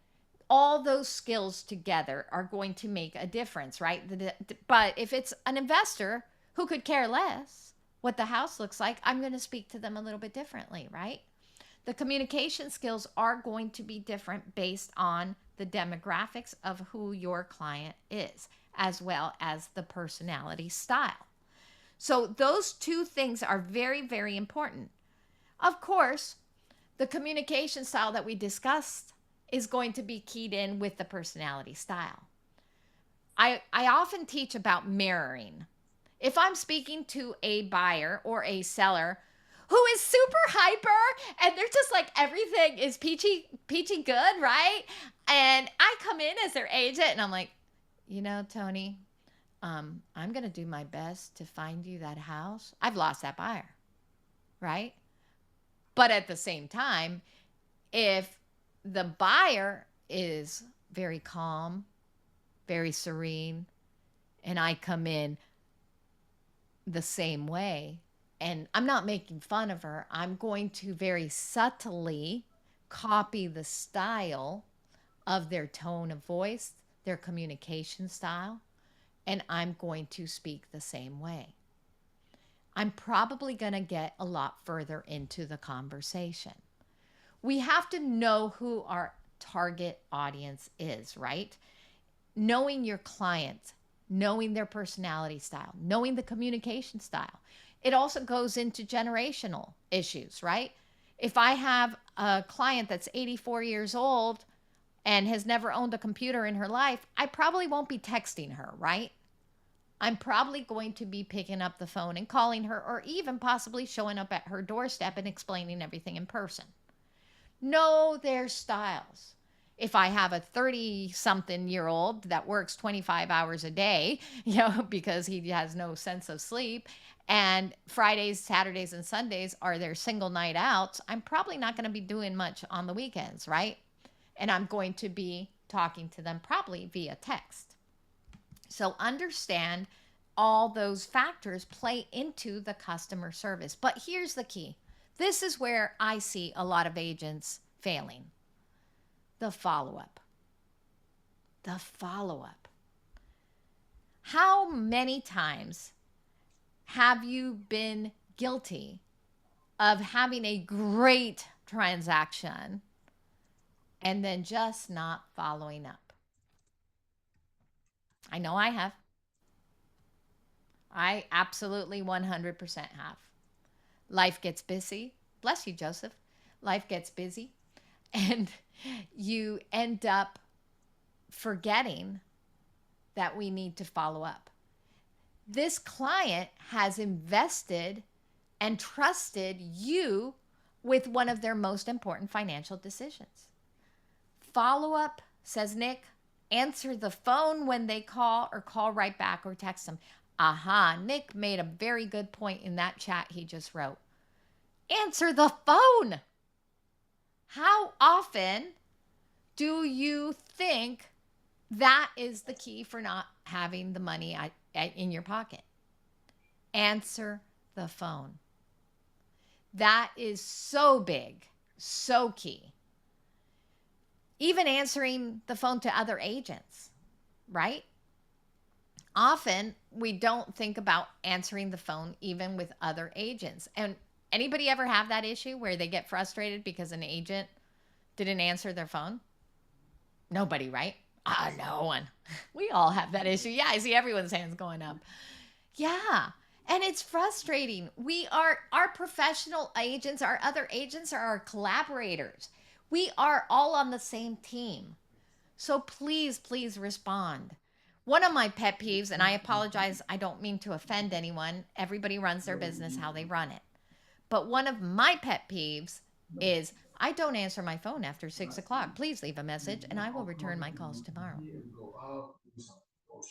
S1: all those skills together are going to make a difference, right? But if it's an investor who could care less what the house looks like, I'm going to speak to them a little bit differently, right? The communication skills are going to be different based on the demographics of who your client is, as well as the personality style. So those two things are very, very important. Of course, the communication style that we discussed is going to be keyed in with the personality style. I often teach about mirroring. If I'm speaking to a buyer or a seller who is super hyper and they're just like everything is peachy good, right? And I come in as their agent and I'm like, you know, Tony, I'm going to do my best to find you that house. I've lost that buyer, right? But at the same time, if the buyer is very calm, very serene, and I come in the same way, and I'm not making fun of her, I'm going to very subtly copy the style of their tone of voice, their communication style, and I'm going to speak the same way. I'm probably going to get a lot further into the conversation. We have to know who our target audience is, right? Knowing your client, knowing their personality style, knowing the communication style. It also goes into generational issues, right? If I have a client that's 84 years old and has never owned a computer in her life, I probably won't be texting her, right? I'm probably going to be picking up the phone and calling her, or even possibly showing up at her doorstep and explaining everything in person. Know their styles. If I have a 30-something-year-old that works 25 hours a day, because he has no sense of sleep, and Fridays, Saturdays, and Sundays are their single night outs, I'm probably not going to be doing much on the weekends, right? And I'm going to be talking to them probably via text. So understand all those factors play into the customer service. But here's the key. This is where I see a lot of agents failing. The follow-up. The follow-up. How many times have you been guilty of having a great transaction and then just not following up? I know I have. I absolutely 100% have. Life gets busy. Bless you, Joseph. Life gets busy. And you end up forgetting that we need to follow up. This client has invested and trusted you with one of their most important financial decisions. Follow up, says Nick, answer the phone when they call, or call right back, or text them. Aha, Nick made a very good point in that chat he just wrote. Answer the phone. How often do you think that is the key for not having the money in your pocket? Answer the phone. That is so big, so key. Even answering the phone to other agents, right? Often we don't think about answering the phone even with other agents. And anybody ever have that issue where they get frustrated because an agent didn't answer their phone? Nobody, right? No one. We all have that issue. Yeah, I see everyone's hands going up. Yeah. And it's frustrating. We are our professional agents, our other agents are our collaborators. We are all on the same team. So please, please respond. One of my pet peeves, and I apologize, I don't mean to offend anyone. Everybody runs their business how they run it. But one of my pet peeves is I don't answer my phone after 6 o'clock. Please leave a message and I will return my calls tomorrow.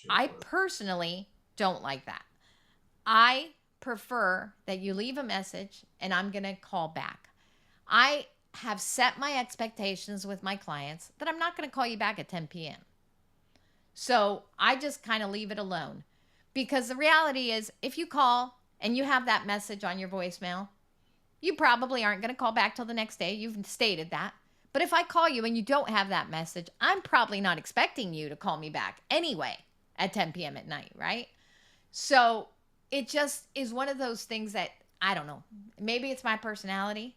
S1: I personally don't like that. I prefer that you leave a message and I'm going to call back. I have set my expectations with my clients that I'm not going to call you back at 10 p.m. So I just kind of leave it alone because the reality is if you call and you have that message on your voicemail, you probably aren't going to call back till the next day. You've stated that. But if I call you and you don't have that message, I'm probably not expecting you to call me back anyway at 10 p.m. at night, right? So it just is one of those things that I don't know. Maybe it's my personality.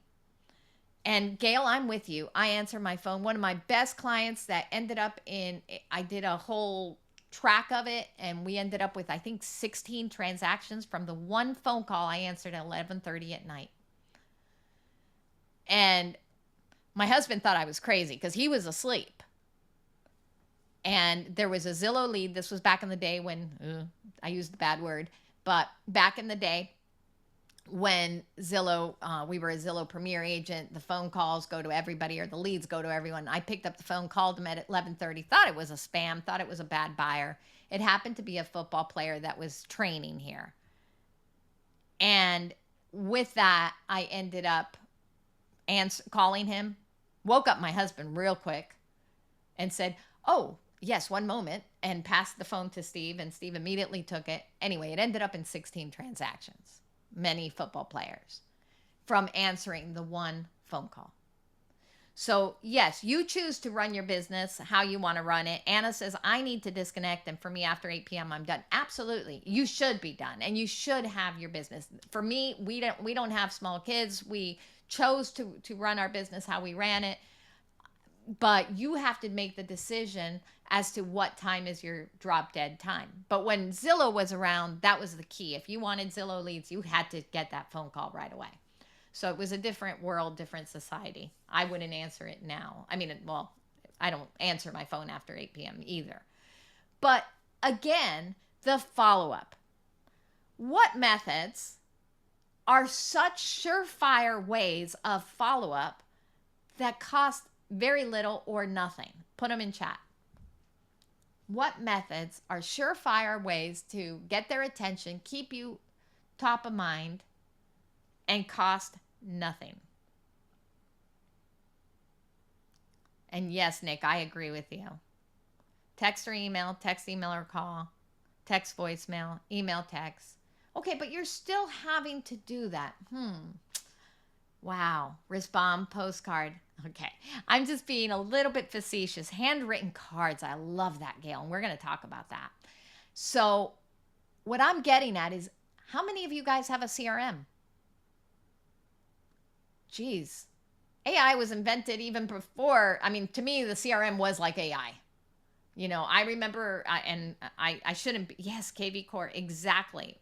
S1: And Gail, I'm with you. I answer my phone. One of my best clients that ended up I did a whole track of it, and we ended up with, I think, 16 transactions from the one phone call I answered at 11:30 at night. And my husband thought I was crazy because he was asleep. And there was a Zillow lead. This was back in the day when, I used the bad word, but back in the day when Zillow, we were a Zillow Premier agent, the phone calls go to everybody or the leads go to everyone. I picked up the phone, called them at 11:30, thought it was a spam, thought it was a bad buyer. It happened to be a football player that was training here. And with that, I ended up calling him, woke up my husband real quick and said, "Oh, yes, one moment," and passed the phone to Steve, and Steve immediately took it. Anyway, it ended up in 16 transactions, many football players, from answering the one phone call. So yes, you choose to run your business how you want to run it. Anna says, I need to disconnect, and for me, after 8 p.m., I'm done. Absolutely. You should be done, and you should have your business. For me, we don't have small kids. We chose to run our business how we ran it. But you have to make the decision as to what time is your drop dead time. But when Zillow was around, that was the key. If you wanted Zillow leads, you had to get that phone call right away. So it was a different world, different society. I wouldn't answer it now. I mean, well, I don't answer my phone after 8 p.m. either. But again, the follow-up. What methods are such surefire ways of follow-up that cost very little or nothing? Put them in chat. What methods are surefire ways to get their attention, keep you top of mind, and cost nothing? And yes, Nick, I agree with you. Text or email, text, email, or call, text, voicemail, email, text. Okay, but you're still having to do that. Wow. Respond, postcard. Okay. I'm just being a little bit facetious. Handwritten cards. I love that, Gail. And we're going to talk about that. So what I'm getting at is, how many of you guys have a CRM? Geez. AI was invented even before. I mean, to me, the CRM was like AI. You know, I remember, I shouldn't be. Yes, KV Core. Exactly.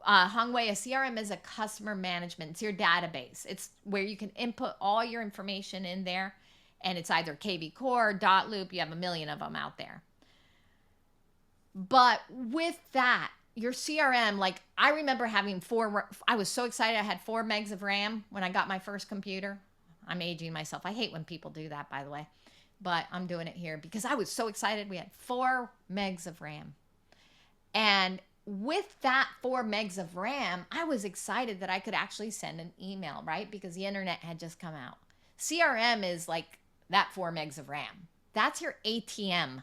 S1: Hung Wei, a CRM is a customer management. It's your database. It's where you can input all your information in there. And it's either KV Core, Dotloop. You have a million of them out there. But with that, your CRM, like I remember having I was so excited. I had 4 megs of RAM when I got my first computer. I'm aging myself. I hate when people do that, by the way. But I'm doing it here because I was so excited. We had 4 megs of RAM. And with that 4 megs of RAM, I was excited that I could actually send an email, right? Because the internet had just come out. CRM is like that 4 megs of RAM. That's your ATM.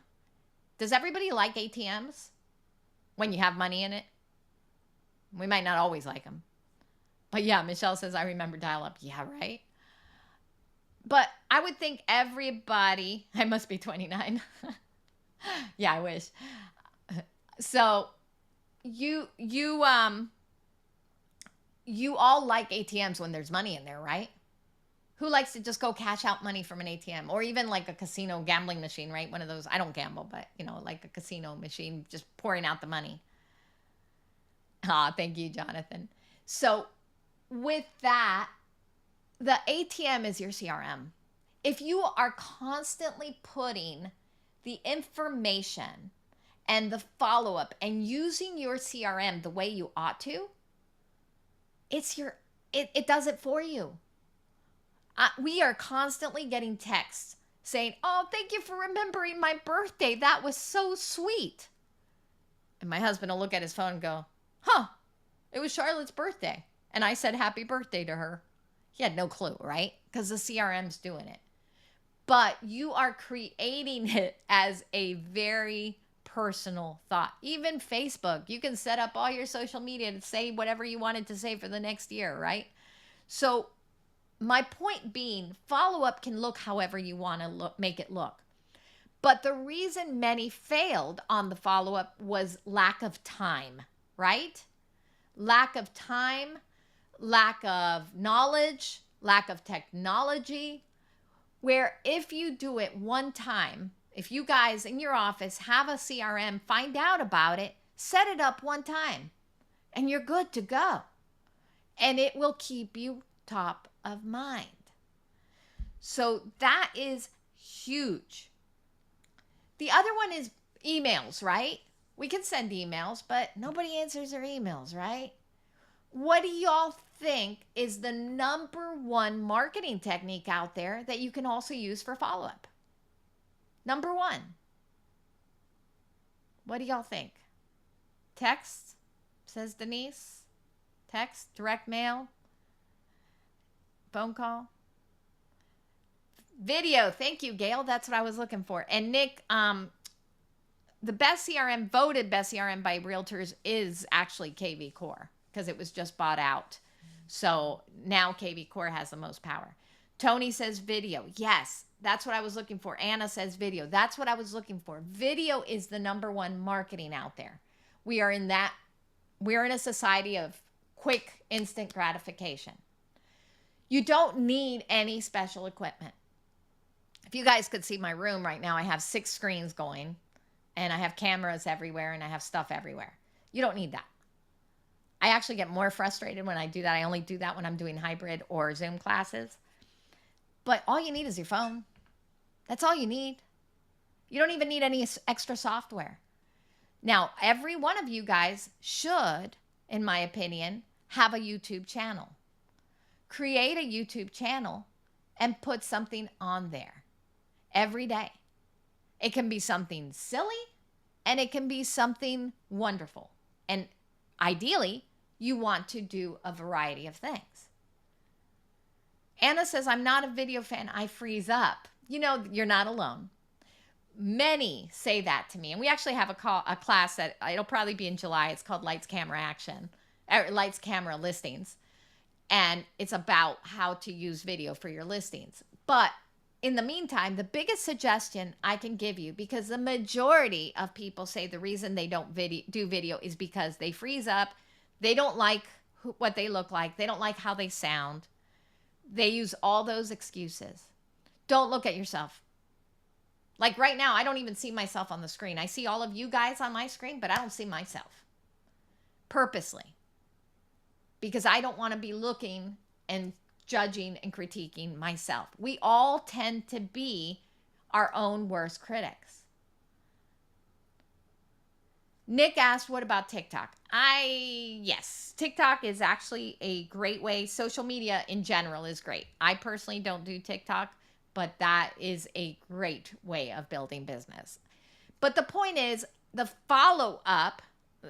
S1: Does everybody like ATMs when you have money in it? We might not always like them. But yeah, Michelle says, I remember dial-up. Yeah, right? But I would think everybody, I must be 29. Yeah, I wish. So you all like ATMs when there's money in there, right? Who likes to just go cash out money from an ATM, or even like a casino gambling machine, right? One of those, I don't gamble, but you know, like a casino machine, just pouring out the money. Ah, thank you, Jonathan. So with that, the ATM is your CRM. If you are constantly putting the information and the follow-up and using your CRM the way you ought to, it does it for you. We are constantly getting texts saying, "Oh, thank you for remembering my birthday. That was so sweet." And my husband will look at his phone and go, "Huh, it was Charlotte's birthday." And I said happy birthday to her. He had no clue, right? Because the CRM's doing it. But you are creating it as a very personal thought. Even Facebook, you can set up all your social media to say whatever you wanted to say for the next year, right? So my point being, follow-up can look however you want to make it look. But the reason many failed on the follow-up was lack of time, right? Lack of time, lack of knowledge, lack of technology, where if you do it one time, if you guys in your office have a CRM, find out about it, set it up one time, and you're good to go. And it will keep you top of mind. So that is huge. The other one is emails, right? We can send emails, but nobody answers their emails, right? What do y'all think is the number one marketing technique out there that you can also use for follow-up? Number one. What do y'all think? Text, says Denise. Text, direct mail, phone call. Video, thank you, Gail. That's what I was looking for. And Nick, the best CRM, voted best CRM by realtors is actually KV Core because it was just bought out. So now KV Core has the most power. Tony says video. Yes, that's what I was looking for. Anna says video. That's what I was looking for. Video is the number one marketing out there. We're in a society of quick, instant gratification. You don't need any special equipment. If you guys could see my room right now, I have 6 screens going and I have cameras everywhere and I have stuff everywhere. You don't need that. I actually get more frustrated when I do that. I only do that when I'm doing hybrid or Zoom classes. But all you need is your phone. That's all you need. You don't even need any extra software. Now, every one of you guys should, in my opinion, have a YouTube channel. Create a YouTube channel and put something on there every day. It can be something silly and it can be something wonderful. And ideally, you want to do a variety of things. Anna says, I'm not a video fan. I freeze up. You know, you're not alone. Many say that to me. And we actually have a class that it'll probably be in July. It's called Lights, Camera, Action. Lights, Camera, Listings. And it's about how to use video for your listings. But in the meantime, the biggest suggestion I can give you, because the majority of people say the reason they don't do video is because they freeze up. They don't like what they look like. They don't like how they sound. They use all those excuses. Don't look at yourself. Like right now, I don't even see myself on the screen. I see all of you guys on my screen, but I don't see myself. Purposely. Because I don't want to be looking and judging and critiquing myself. We all tend to be our own worst critics. Nick asked, what about TikTok? Yes, TikTok is actually a great way. Social media in general is great. I personally don't do TikTok, but that is a great way of building business. But the point is the follow-up.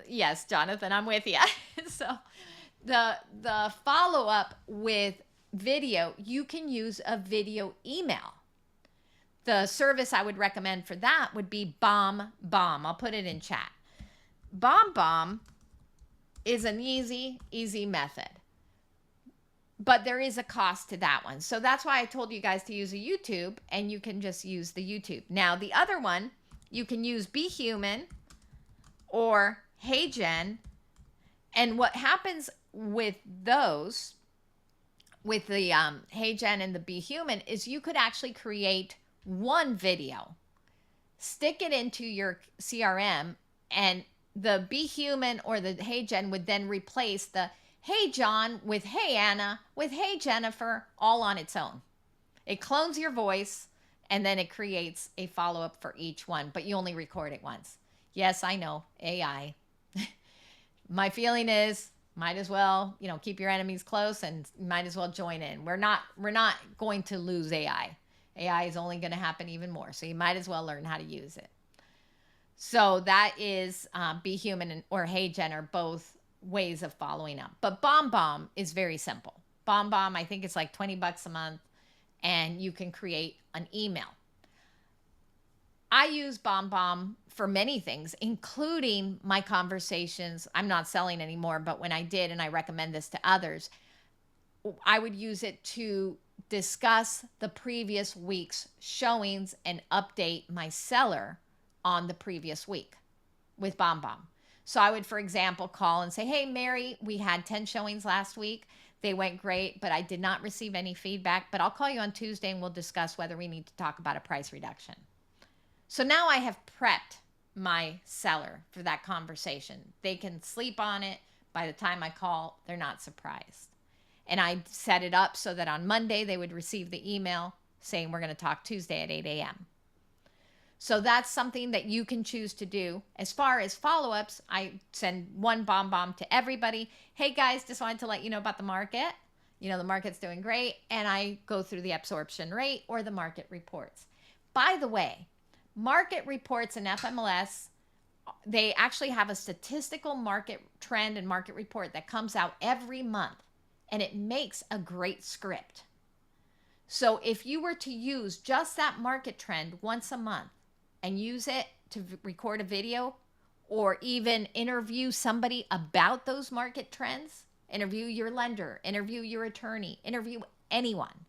S1: Yes, Jonathan, I'm with you. So the follow-up with video, you can use a video email. The service I would recommend for that would be BombBomb. I'll put it in chat. BombBomb is an easy method. But there is a cost to that one. So that's why I told you guys to use a YouTube, and you can just use the YouTube. Now, the other one, you can use Be Human or HeyGen. And what happens with those, with the HeyGen and the Be Human, is you could actually create one video, stick it into your CRM, and the Be Human or the Hey Jen would then replace the Hey John with Hey Anna with Hey Jennifer, all on its own. It clones your voice and then it creates a follow-up for each one, but you only record it once. Yes, I know, AI. My feeling is might as well, keep your enemies close and might as well join in. We're not going to lose AI. AI is only going to happen even more. So you might as well learn how to use it. So that is Be Human or Hey Jen are both ways of following up. But BombBomb is very simple. BombBomb, I think it's like $20 a month, and you can create an email. I use BombBomb for many things, including my conversations. I'm not selling anymore, but when I did, and I recommend this to others, I would use it to discuss the previous week's showings and update my seller on the previous week with BombBomb. So I would, for example, call and say, hey, Mary, we had 10 showings last week. They went great, but I did not receive any feedback. But I'll call you on Tuesday and we'll discuss whether we need to talk about a price reduction. So now I have prepped my seller for that conversation. They can sleep on it. By the time I call, they're not surprised. And I set it up so that on Monday they would receive the email saying we're going to talk Tuesday at 8 a.m. So that's something that you can choose to do. As far as follow-ups, I send one BombBomb to everybody. Hey guys, just wanted to let you know about the market. The market's doing great. And I go through the absorption rate or the market reports. By the way, market reports in FMLS, they actually have a statistical market trend and market report that comes out every month. And it makes a great script. So if you were to use just that market trend once a month and use it to record a video or even interview somebody about those market trends, interview your lender, interview your attorney, interview anyone,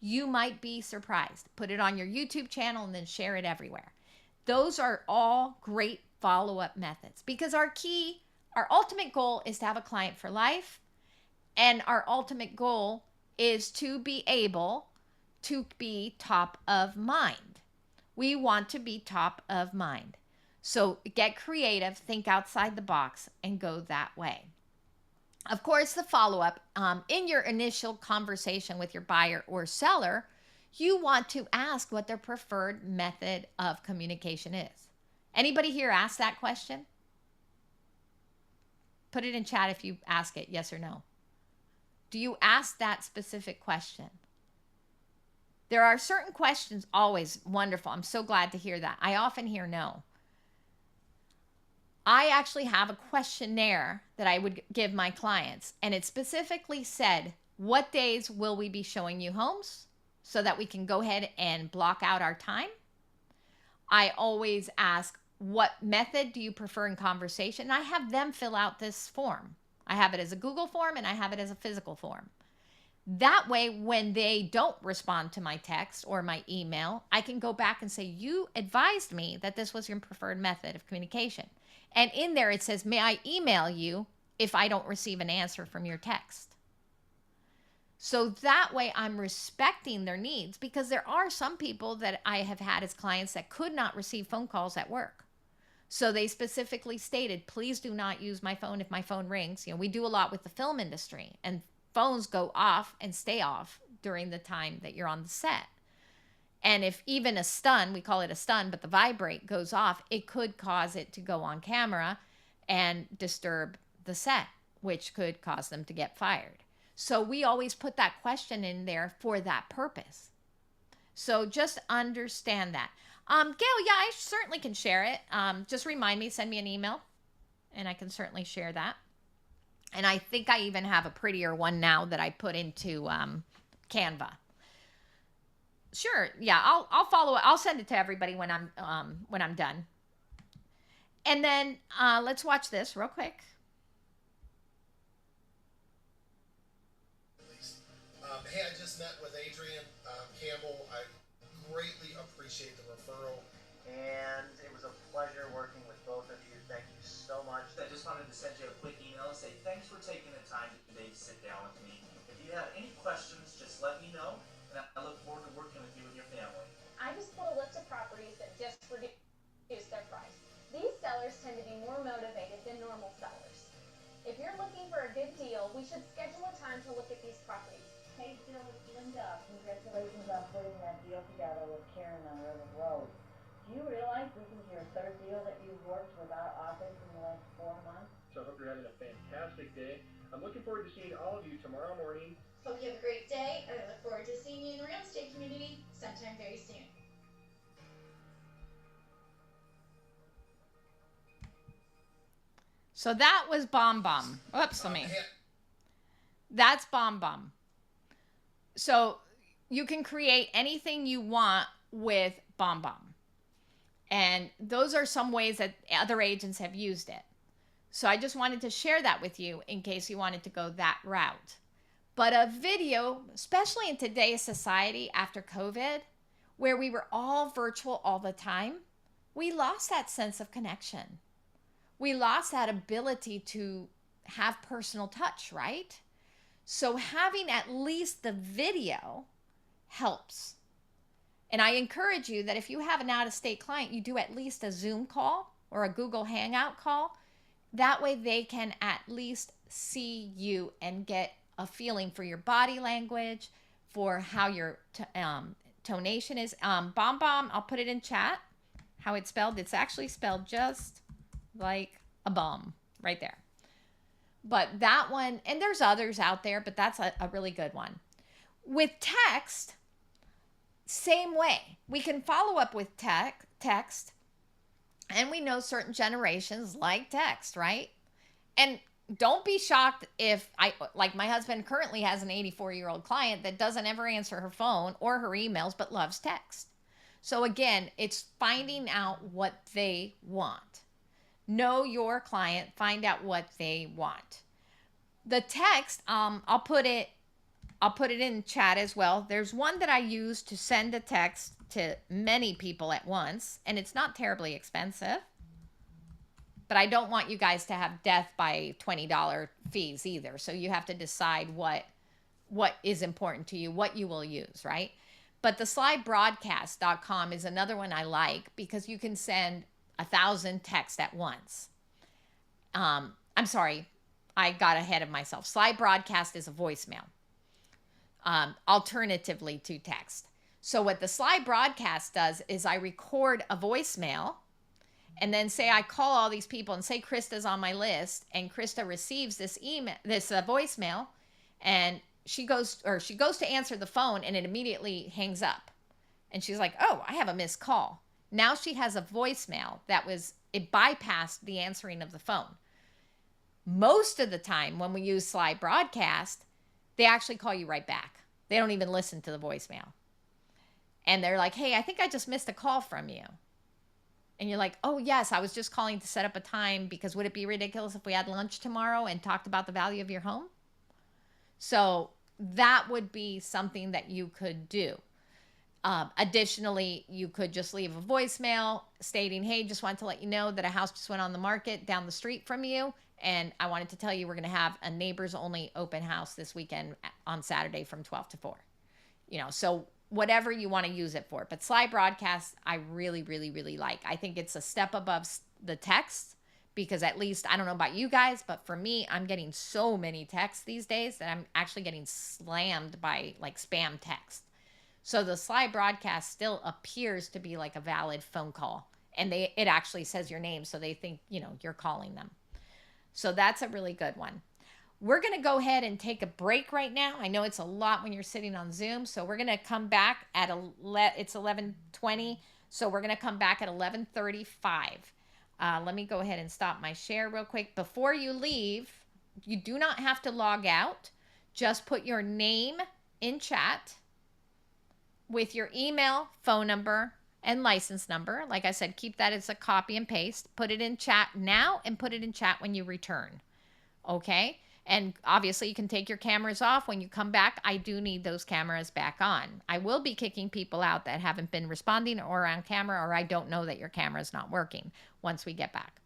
S1: you might be surprised. Put it on your YouTube channel and then share it everywhere. Those are all great follow-up methods because our ultimate goal is to have a client for life. And our ultimate goal is to be able to be top of mind. We want to be top of mind. So get creative, think outside the box, and go that way. Of course, the follow-up, in your initial conversation with your buyer or seller, you want to ask what their preferred method of communication is. Anybody here ask that question? Put it in chat if you ask it, yes or no. Do you ask that specific question? There are certain questions always wonderful. I'm so glad to hear that. I often hear no. I actually have a questionnaire that I would give my clients, and it specifically said, what days will we be showing you homes so that we can go ahead and block out our time? I always ask, what method do you prefer in conversation? And I have them fill out this form. I have it as a Google form and I have it as a physical form. That way, when they don't respond to my text or my email, I can go back and say, you advised me that this was your preferred method of communication. And in there, it says, may I email you if I don't receive an answer from your text? So that way I'm respecting their needs because there are some people that I have had as clients that could not receive phone calls at work. So they specifically stated, please do not use my phone if my phone rings. We do a lot with the film industry and phones go off and stay off during the time that you're on the set. And if even a stun, we call it a stun, but the vibrate goes off, it could cause it to go on camera and disturb the set, which could cause them to get fired. So we always put that question in there for that purpose. So just understand that. Gail, yeah, I certainly can share it. Just remind me, send me an email, and I can certainly share that. And I think I even have a prettier one now that I put into Canva. Sure, yeah, I'll follow it. I'll send it to everybody when I'm done. And then let's watch this real quick.
S15: Hey, I just met with Adrian Campbell. I greatly appreciate the referral.
S6: And it was a pleasure working with both of you. Thank you so much. I just wanted to send you a quick email and say thanks for taking the time today to sit down with me. If you have any questions, just let me know, and I look forward to working with you and your family.
S16: I just pulled a list of properties that just reduced their price. These sellers tend to be more motivated Congratulations on putting that deal together with Karen on River Road. Do you realize this is your third deal that you've worked with our office in the last 4 months?
S4: So I hope you're having a fantastic day. I'm looking forward to seeing all of you tomorrow morning.
S2: Hope you have a great day, and I look forward to seeing you in the real estate community sometime very soon.
S1: So that was Bomb Bomb. Oops, That's Bomb Bomb. So you can create anything you want with Bomb Bomb. And those are some ways that other agents have used it. So I just wanted to share that with you in case you wanted to go that route. But a video, especially in today's society after COVID, where we were all virtual all the time, we lost that sense of connection. We lost that ability to have personal touch, right? So having at least the video helps. And I encourage you that if you have an out-of-state client, you do at least a Zoom call or a Google Hangout call. That way they can at least see you and get a feeling for your body language, for how your tonation is. Bomb Bomb, I'll put it in chat, how it's spelled. It's actually spelled just like a bomb right there. But that one, and there's others out there, but that's a really good one. With text, same way. We can follow up with text, and we know certain generations like text, right? And don't be shocked if like my husband currently has an 84-year-old client that doesn't ever answer her phone or her emails, but loves text. So again, it's finding out what they want. Know your client, find out what they want. The text, I'll put it in chat as well. There's one that I use to send a text to many people at once, and it's not terribly expensive. But I don't want you guys to have death by $20 fees either. So you have to decide what is important to you, what you will use, right? But the slybroadcast.com is another one I like because you can send 1,000 texts at once. I'm sorry, I got ahead of myself. Slybroadcast is a voicemail, alternatively to text. So what the Slybroadcast does is I record a voicemail, and then say I call all these people and say Krista's on my list, and Krista receives this voicemail, and she goes to answer the phone, and it immediately hangs up. And she's like, "Oh, I have a missed call." Now she has a voicemail it bypassed the answering of the phone. Most of the time when we use Slybroadcast, they actually call you right back. They don't even listen to the voicemail. And they're like, "Hey, I think I just missed a call from you." And you're like, "Oh, yes, I was just calling to set up a time because would it be ridiculous if we had lunch tomorrow and talked about the value of your home?" So that would be something that you could do. Additionally, you could just leave a voicemail stating, "Hey, just wanted to let you know that a house just went on the market down the street from you. And I wanted to tell you we're going to have a neighbors only open house this weekend on Saturday from 12 to 4. So whatever you want to use it for. But Slybroadcast, I really, really, really like. I think it's a step above the text because at least, I don't know about you guys, but for me, I'm getting so many texts these days that I'm actually getting slammed by like spam text. So the Slybroadcast still appears to be like a valid phone call. And it actually says your name, so they think, you're calling them. So that's a really good one. We're going to go ahead and take a break right now. I know it's a lot when you're sitting on Zoom. So we're going to come back at it's 11:20. So we're going to come back at 11:35. Let me go ahead and stop my share real quick. Before you leave, you do not have to log out. Just put your name in chat with your email, phone number, and license number. Like I said, keep that as a copy and paste. Put it in chat now and put it in chat when you return. Okay? And obviously you can take your cameras off. When you come back, I do need those cameras back on. I will be kicking people out that haven't been responding or on camera, or I don't know that your camera is not working once we get back.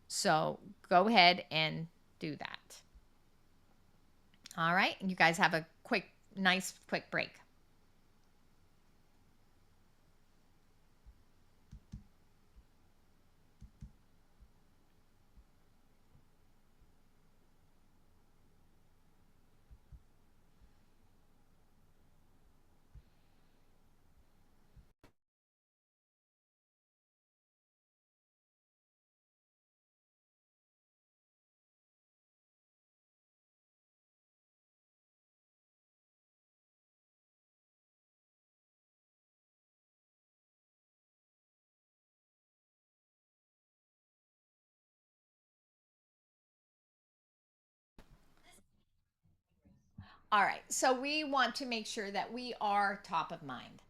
S1: So go ahead and do that. All right. You guys have a nice quick break. All right. So we want to make sure that we are top of mind.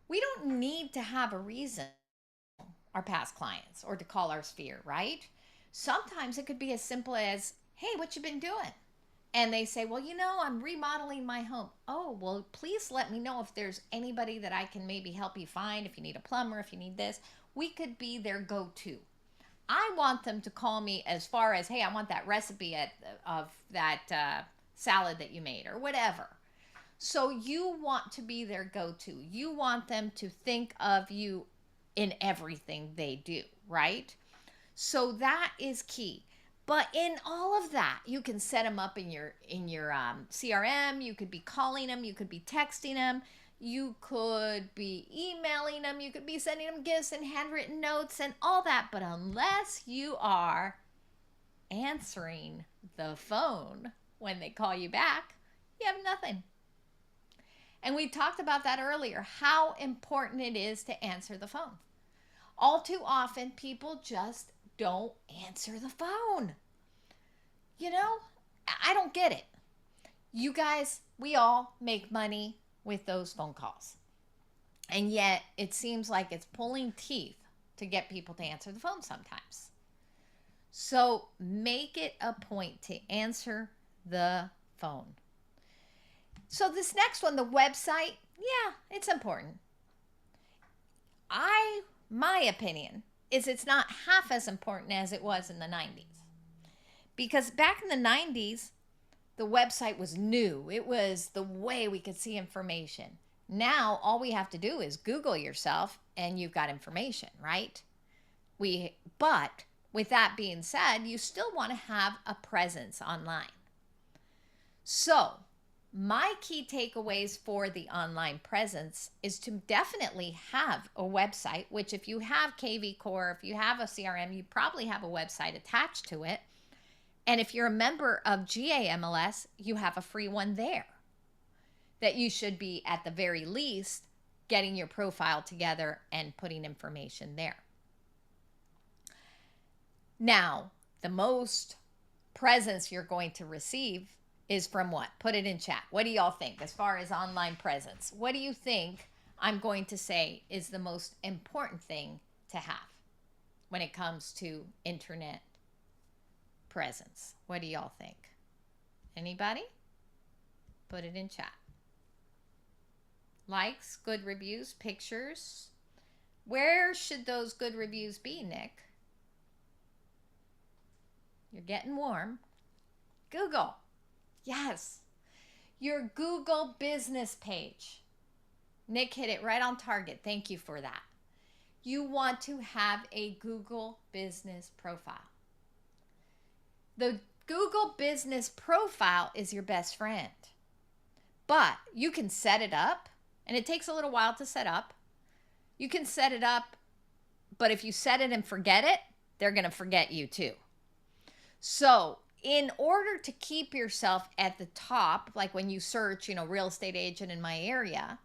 S1: We don't need to have a reason our past clients or to call our sphere, right? Sometimes it could be as simple as, hey, what you been doing? And they say, well, I'm remodeling my home. Oh, well, please let me know if there's anybody that I can maybe help you find. If you need a plumber, if you need this, we could be their go-to. I want them to call me as far as, hey, I want that recipe of that salad that you made or whatever. So you want to be their go-to. You want them to think of you in everything they do, right? So that is key. But in all of that, you can set them up in your CRM. You could be calling them. You could be texting them. You could be emailing them. You could be sending them gifts and handwritten notes and all that. But unless you are answering the phone when they call you back, you have nothing. And we talked about that earlier, how important it is to answer the phone. All too often, people just don't answer the phone. I don't get it. You guys, we all make money with those phone calls. And yet, it seems like it's pulling teeth to get people to answer the phone sometimes. So make it a point to answer the phone. So this next one, the website, yeah, it's important. My opinion is it's not half as important as it was in the 90s. Because back in the 90s, the website was new. It was the way we could see information. Now, all we have to do is Google yourself and you've got information, right? But with that being said, you still want to have a presence online. So, my key takeaways for the online presence is to definitely have a website, which if you have KV Core, if you have a CRM, you probably have a website attached to it. And if you're a member of GAMLS, you have a free one there that you should be, at the very least, getting your profile together and putting information there. Now, the most presence you're going to receive is from what? Put it in chat. What do y'all think as far as online presence? What do you think I'm going to say is the most important thing to have when it comes to internet presence? What do y'all think? Anybody? Put it in chat. Likes, good reviews, pictures. Where should those good reviews be, Nick? You're getting warm. Google. Yes. Your Google business page. Nick hit it right on target. Thank you for that. You want to have a Google business profile. The Google business profile is your best friend. But you can set it up, and it takes a little while to set up. You can set it up, but if you set it and forget it, they're going to forget you too. So in order to keep yourself at the top, like when you search, real estate agent in my area,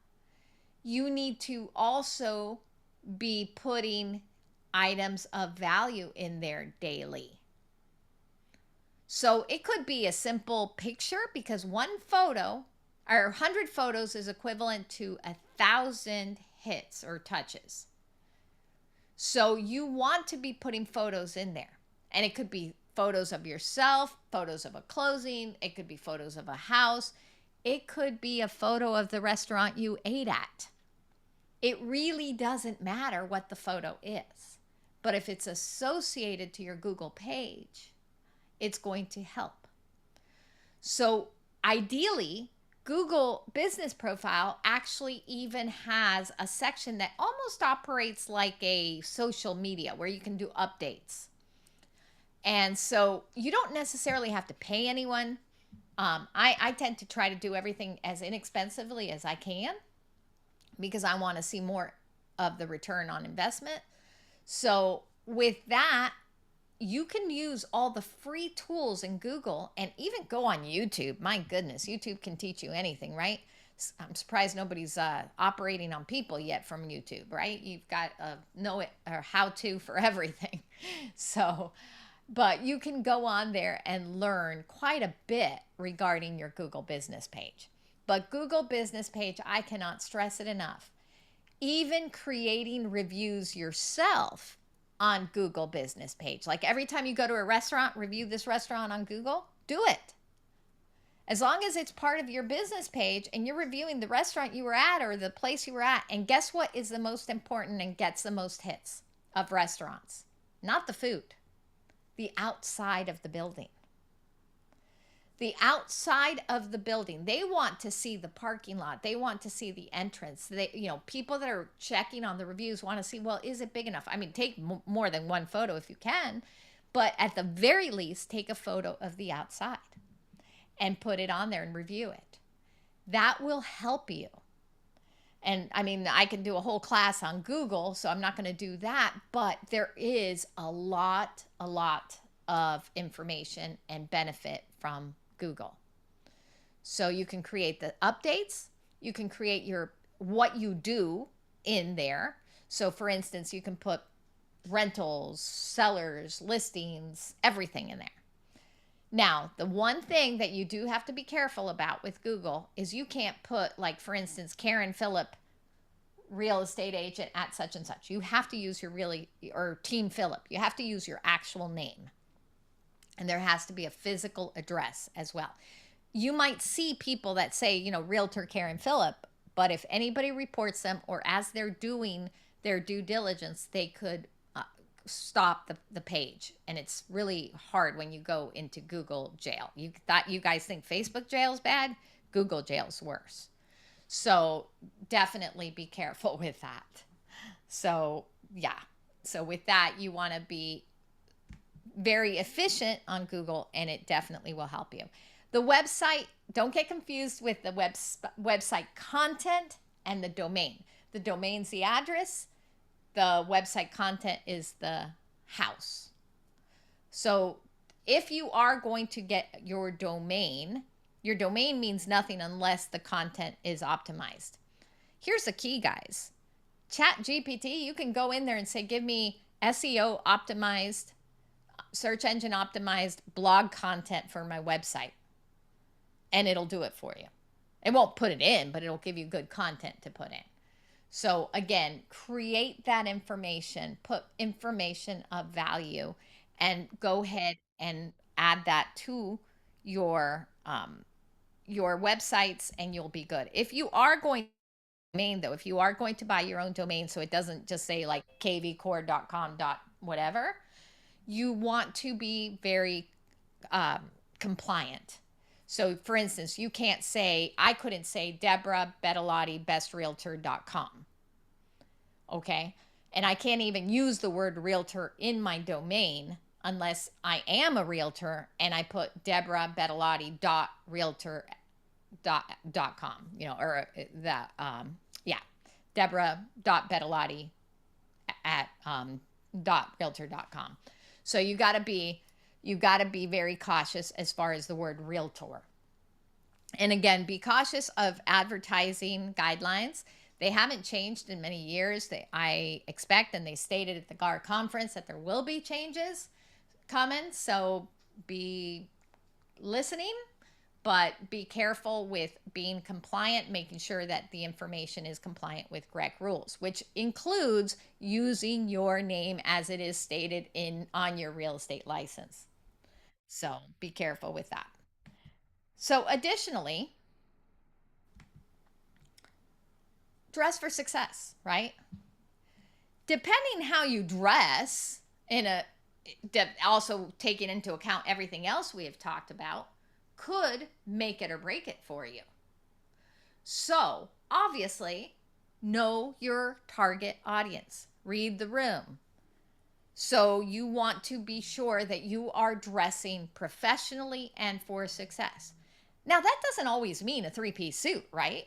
S1: you need to also be putting items of value in there daily. So it could be a simple picture, because one photo or 100 photos is equivalent to 1,000 hits or touches. So you want to be putting photos in there. And it could be photos of yourself, photos of a closing. It could be photos of a house. It could be a photo of the restaurant you ate at. It really doesn't matter what the photo is. But if it's associated to your Google page, it's going to help. So ideally, Google Business Profile actually even has a section that almost operates like a social media where you can do updates. And so you don't necessarily have to pay anyone. I tend to try to do everything as inexpensively as I can because I want to see more of the return on investment. So with that, you can use all the free tools in Google and even go on YouTube. My goodness, YouTube can teach you anything, right? I'm surprised nobody's operating on people yet from YouTube, right? You've got know it or how to for everything. So But you can go on there and learn quite a bit regarding your Google business page. But Google business page, I cannot stress it enough. Even creating reviews yourself on Google business page. Like every time you go to a restaurant, review this restaurant on Google, do it. As long as it's part of your business page and you're reviewing the restaurant you were at or the place you were at. And guess what is the most important and gets the most hits of restaurants? Not the food, the outside of the building. The outside of the building. They want to see the parking lot. They want to see the entrance. They, people that are checking on the reviews want to see, well, is it big enough? I mean, take more than one photo if you can, but at the very least, take a photo of the outside and put it on there and review it. That will help you. And I mean, I can do a whole class on Google, so I'm not going to do that, but there is a lot of information and benefit from Google. So you can create the updates, you can create what you do in there. So for instance, you can put rentals, sellers, listings, everything in there. Now, the one thing that you do have to be careful about with Google is you can't put, like, for instance, Karen Phillip, real estate agent at such and such. You have to use or Team Phillip. You have to use your actual name. And there has to be a physical address as well. You might see people that say, Realtor Karen Phillip, but if anybody reports them or as they're doing their due diligence, they could stop the page. And it's really hard when you go into Google jail. You guys think Facebook jail is bad? Google jail is worse. So definitely be careful with that. So yeah. So with that, you want to be very efficient on Google, and it definitely will help you. The website, don't get confused with the website content and the domain. The domain's the address. The website content is the house. So if you are going to get your domain means nothing unless the content is optimized. Here's the key, guys. ChatGPT, you can go in there and say, give me SEO optimized, search engine optimized blog content for my website. And it'll do it for you. It won't put it in, but it'll give you good content to put in. So again, create that information, put information of value, and go ahead and add that to your websites, and you'll be good. If you are going to buy your own domain, so it doesn't just say like kvcore.com whatever, you want to be very compliant. So for instance, I couldn't say Deborah Bettolotti bestrealtor.com. Okay. And I can't even use the word realtor in my domain unless I am a realtor and I put Deborah Bettolotti.realtor.com, Deborah.Bettolotti at .realtor.com. So you got to be very cautious as far as the word realtor. And again, be cautious of advertising guidelines. They haven't changed in many years. I expect, and they stated at the GAR conference, that there will be changes coming. So be listening, but be careful with being compliant, making sure that the information is compliant with GREC rules, which includes using your name as it is stated on your real estate license. So be careful with that. So additionally, dress for success, right? Depending how you dress, also taking into account everything else we have talked about, could make it or break it for you. So obviously, know your target audience. Read the room. So you want to be sure that you are dressing professionally and for success. Now, that doesn't always mean a three-piece suit, right?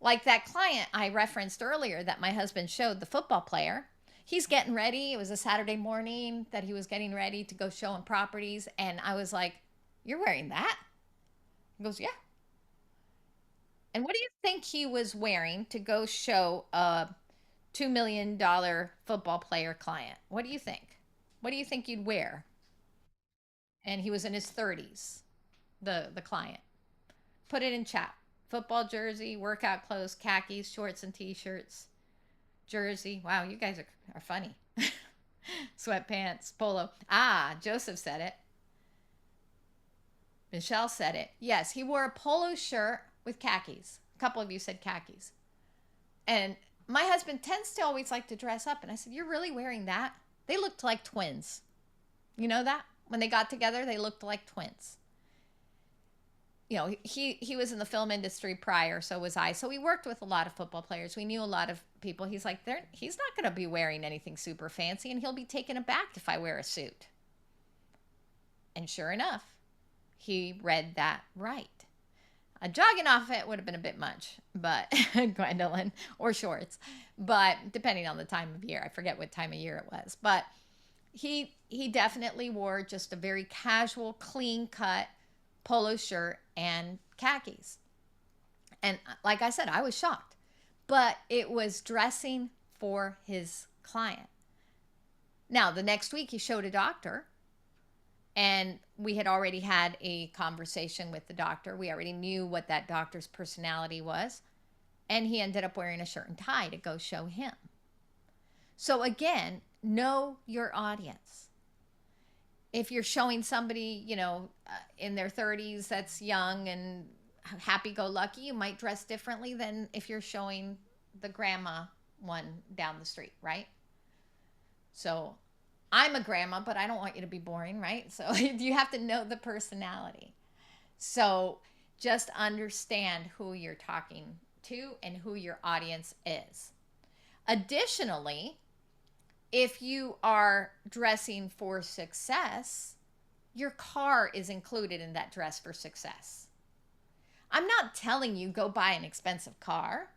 S1: Like that client I referenced earlier that my husband showed, the football player. He's getting ready. It was a Saturday morning that he was getting ready to go show him properties. And I was like, "You're wearing that?" He goes, "Yeah." And what do you think he was wearing to go show a $2 million football player client? What do you think? What do you think you'd wear? and he was in his 30s, the client. Put it in chat. Football jersey, workout clothes, khakis, shorts and t-shirts, jersey. Wow, you guys are funny. Sweatpants, polo. Ah, Joseph said it. Michelle said it. Yes, he wore a polo shirt with khakis. A couple of you said khakis. And my husband tends to always like to dress up. And I said, you're really wearing that? They looked like twins. You know that? When they got together, they looked like twins. You know, he was in the film industry prior, so was I. So we worked with a lot of football players. We knew a lot of people. He's like, he's not going to be wearing anything super fancy, and he'll be taken aback if I wear a suit. And sure enough, he read that right. A jogging outfit would have been a bit much, but Gwendolyn, or shorts, but depending on the time of year. I forget what time of year it was, but he definitely wore just a very casual, clean cut polo shirt and khakis. And like I said, I was shocked, but it was dressing for his client. Now, the next week he showed a doctor, and we had already had a conversation with the doctor. We already knew what that doctor's personality was, and he ended up wearing a shirt and tie to go show him. So again, know your audience. If you're showing somebody, you know, in their 30s that's young and happy-go-lucky, you might dress differently than if you're showing the grandma one down the street, right? So I'm a grandma, but I don't want you to be boring, right? So you have to know the personality. So just understand who you're talking to and who your audience is. Additionally, if you are dressing for success, your car is included in that dress for success. I'm not telling you go buy an expensive car,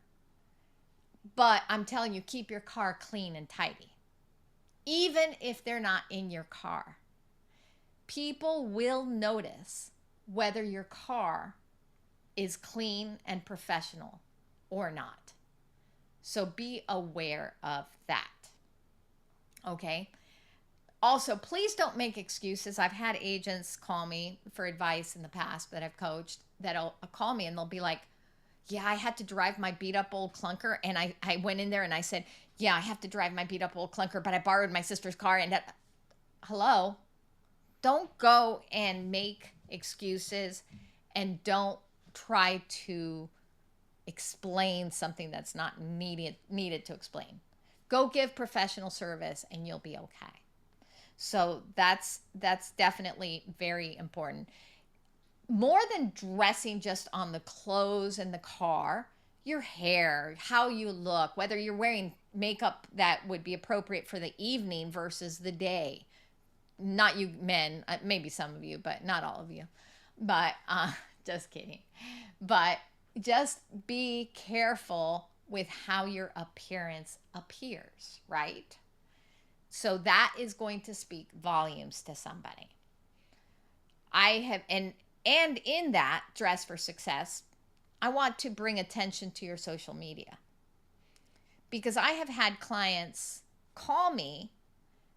S1: but I'm telling you keep your car clean and tidy. Even if they're not in your car, people will notice whether your car is clean and professional or not. So be aware of that. Okay. Also, please don't make excuses. I've had agents call me for advice in the past that I've coached that'll call me and they'll be like, yeah, I had to drive my beat up old clunker. And I went in there and I said, yeah, I have to drive my beat up old clunker, but I borrowed my sister's car. And hello, don't go and make excuses and don't try to explain something that's not needed to explain. Go give professional service and you'll be okay. So that's definitely very important. More than dressing just on the clothes and the car, your hair, how you look, whether you're wearing makeup that would be appropriate for the evening versus the day. Not you men, maybe some of you, but not all of you. But just kidding. But just be careful with how your appearance appears, right? So that is going to speak volumes to somebody. I have, and in that dress for success, I want to bring attention to your social media. Because I have had clients call me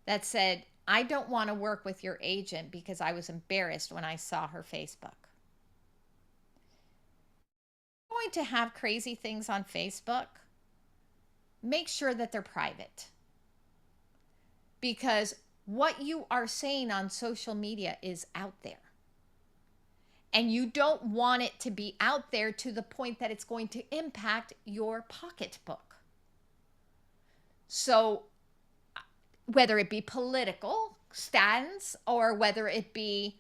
S1: that said, I don't want to work with your agent because I was embarrassed when I saw her Facebook. Going to have crazy things on Facebook, make sure that they're private. Because what you are saying on social media is out there. And you don't want it to be out there to the point that it's going to impact your pocketbook. So whether it be political stands or whether it be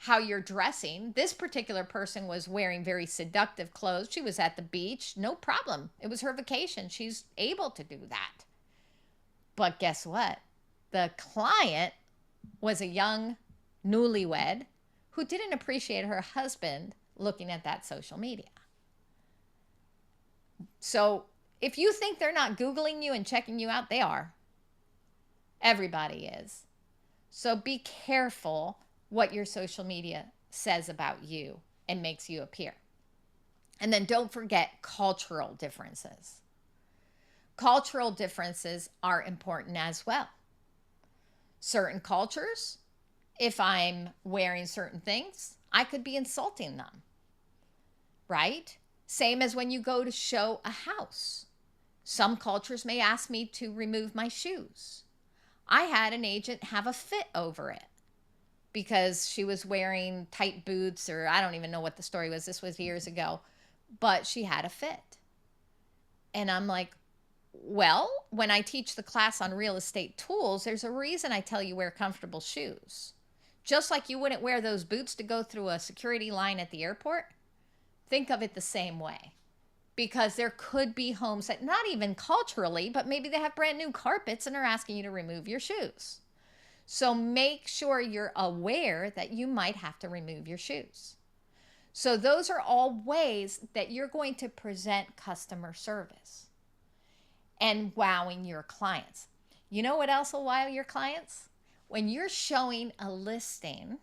S1: how you're dressing, this particular person was wearing very seductive clothes. She was at the beach, no problem. It was her vacation. She's able to do that. But guess what? The client was a young newlywed who didn't appreciate her husband looking at that social media. So if you think they're not Googling you and checking you out, they are. Everybody is. So be careful what your social media says about you and makes you appear. And then don't forget cultural differences. Cultural differences are important as well. Certain cultures, if I'm wearing certain things, I could be insulting them, right? Same as when you go to show a house. Some cultures may ask me to remove my shoes. I had an agent have a fit over it because she was wearing tight boots, or I don't even know what the story was. This was years ago, but she had a fit. And I'm like, well, when I teach the class on real estate tools, there's a reason I tell you wear comfortable shoes. Just like you wouldn't wear those boots to go through a security line at the airport, think of it the same way. Because there could be homes that, not even culturally, but maybe they have brand new carpets and are asking you to remove your shoes. So make sure you're aware that you might have to remove your shoes. So those are all ways that you're going to present customer service and wowing your clients. You know what else will wow your clients? When you're showing a listing,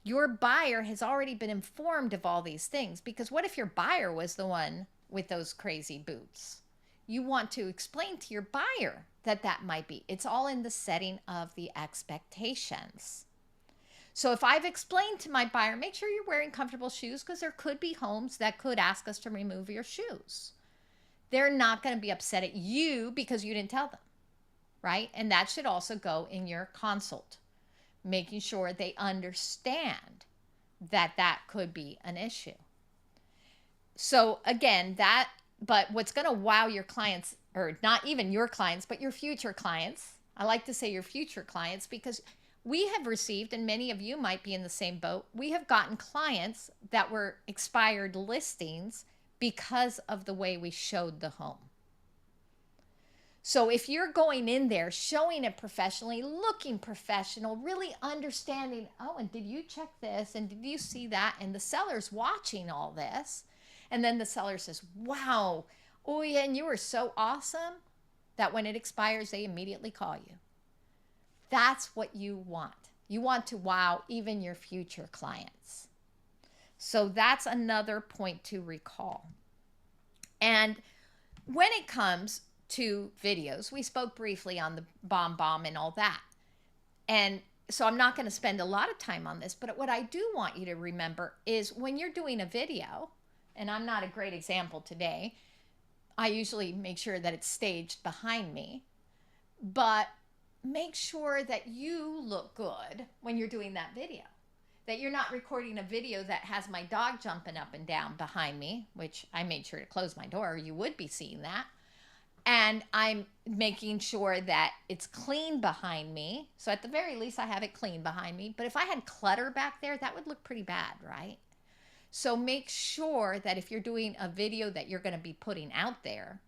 S1: your buyer has already been informed of all these things, because what if your buyer was the one with those crazy boots? You want to explain to your buyer that that might be. It's all in the setting of the expectations. So if I've explained to my buyer, make sure you're wearing comfortable shoes, because there could be homes that could ask us to remove your shoes. They're not going to be upset at you because you didn't tell them, right? And that should also go in your consult, making sure they understand that that could be an issue. So again, but what's going to wow your clients, or not even your clients, but your future clients. I like to say your future clients, because we have received, and many of you might be in the same boat, we have gotten clients that were expired listings because of the way we showed the home. So if you're going in there, showing it professionally, looking professional, really understanding, oh, and did you check this? And did you see that? And the seller's watching all this. And then the seller says, wow, oh yeah, and you were so awesome, that when it expires, they immediately call you. That's what you want. You want to wow even your future clients. So that's another point to recall. And when it comes to videos, we spoke briefly on the BombBomb and all that. And so I'm not going to spend a lot of time on this, but what I do want you to remember is when you're doing a video, and I'm not a great example today, I usually make sure that it's staged behind me, but make sure that you look good when you're doing that video. That you're not recording a video that has my dog jumping up and down behind me, which I made sure to close my door, or you would be seeing that. And I'm making sure that it's clean behind me. So at the very least, I have it clean behind me. But if I had clutter back there, that would look pretty bad, right? So make sure that if you're doing a video that you're going to be putting out there,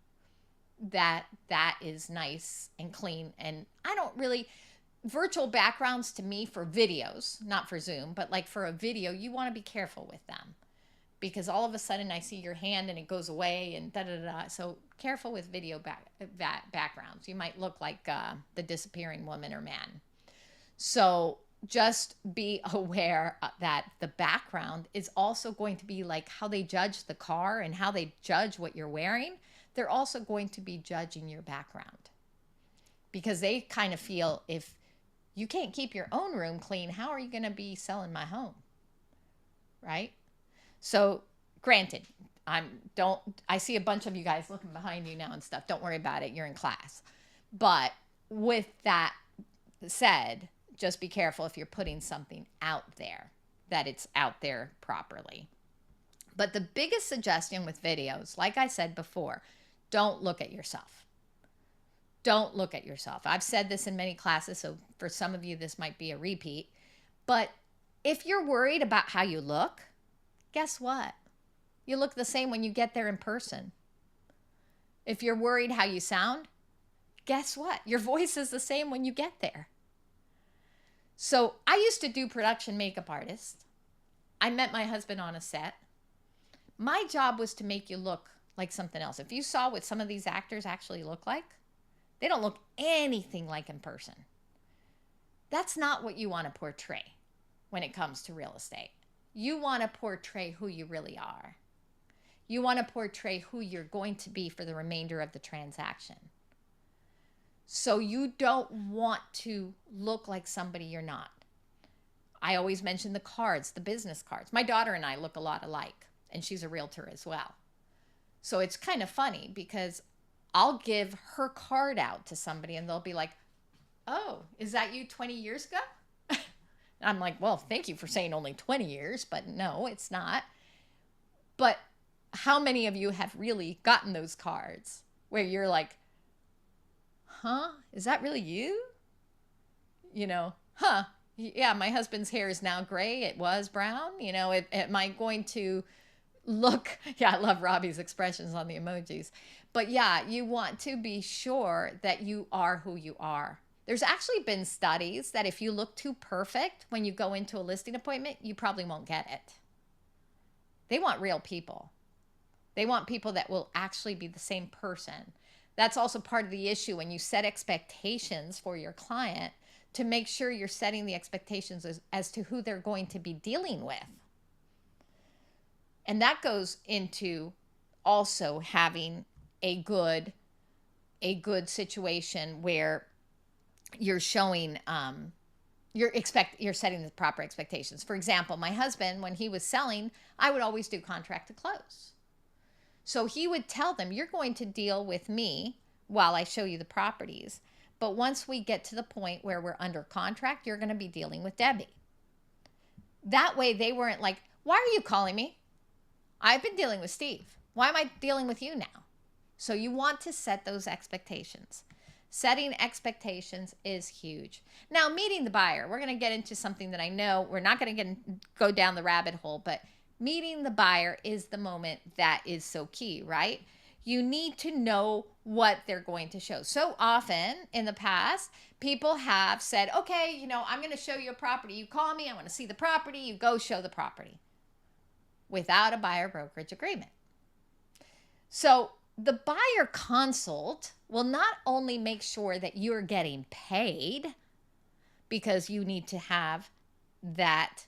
S1: that is nice and clean. And I don't really... virtual backgrounds to me for videos, not for Zoom, but like for a video, you want to be careful with them, because all of a sudden I see your hand and it goes away and da-da-da-da. So careful with video backgrounds. You might look like the disappearing woman or man. So just be aware that the background is also going to be like how they judge the car and how they judge what you're wearing. They're also going to be judging your background, because they kind of feel, if you can't keep your own room clean, how are you going to be selling my home? Right? So granted, I see a bunch of you guys looking behind you now and stuff. Don't worry about it. You're in class. But with that said, just be careful if you're putting something out there, that it's out there properly. But the biggest suggestion with videos, like I said before, don't look at yourself. Don't look at yourself. I've said this in many classes, so for some of you, this might be a repeat. But if you're worried about how you look, guess what? You look the same when you get there in person. If you're worried how you sound, guess what? Your voice is the same when you get there. So I used to do production makeup artist. I met my husband on a set. My job was to make you look like something else. If you saw what some of these actors actually look like, they don't look anything like in person. That's not what you want to portray when it comes to real estate. You want to portray who you really are. You want to portray who you're going to be for the remainder of the transaction. So you don't want to look like somebody you're not. I always mention the cards, the business cards. My daughter and I look a lot alike, and she's a realtor as well. So it's kind of funny because I'll give her card out to somebody and they'll be like, oh, is that you 20 years ago? And I'm like, well, thank you for saying only 20 years, but no, it's not. But how many of you have really gotten those cards where you're like, huh, is that really you? You know, huh, yeah, my husband's hair is now gray. It was brown. You know, am I going to look? Yeah, I love Robbie's expressions on the emojis. But yeah, you want to be sure that you are who you are. There's actually been studies that if you look too perfect when you go into a listing appointment, you probably won't get it. They want real people. They want people that will actually be the same person. That's also part of the issue when you set expectations for your client, to make sure you're setting the expectations as to who they're going to be dealing with. And that goes into also having a good situation where you're showing you're setting the proper expectations. For example, my husband, when he was selling, I would always do contract to close. So he would tell them, you're going to deal with me while I show you the properties. But once we get to the point where we're under contract, you're going to be dealing with Debbie. That way they weren't like, why are you calling me? I've been dealing with Steve. Why am I dealing with you now? So you want to set those expectations. Setting expectations is huge. Now, meeting the buyer, we're going to get into something that I know we're not going to go down the rabbit hole, but meeting the buyer is the moment that is so key, right? You need to know what they're going to show. So often in the past, people have said, okay, you know, I'm going to show you a property. You call me, I want to see the property. You go show the property without a buyer brokerage agreement. So the buyer consult will not only make sure that you're getting paid, because you need to have that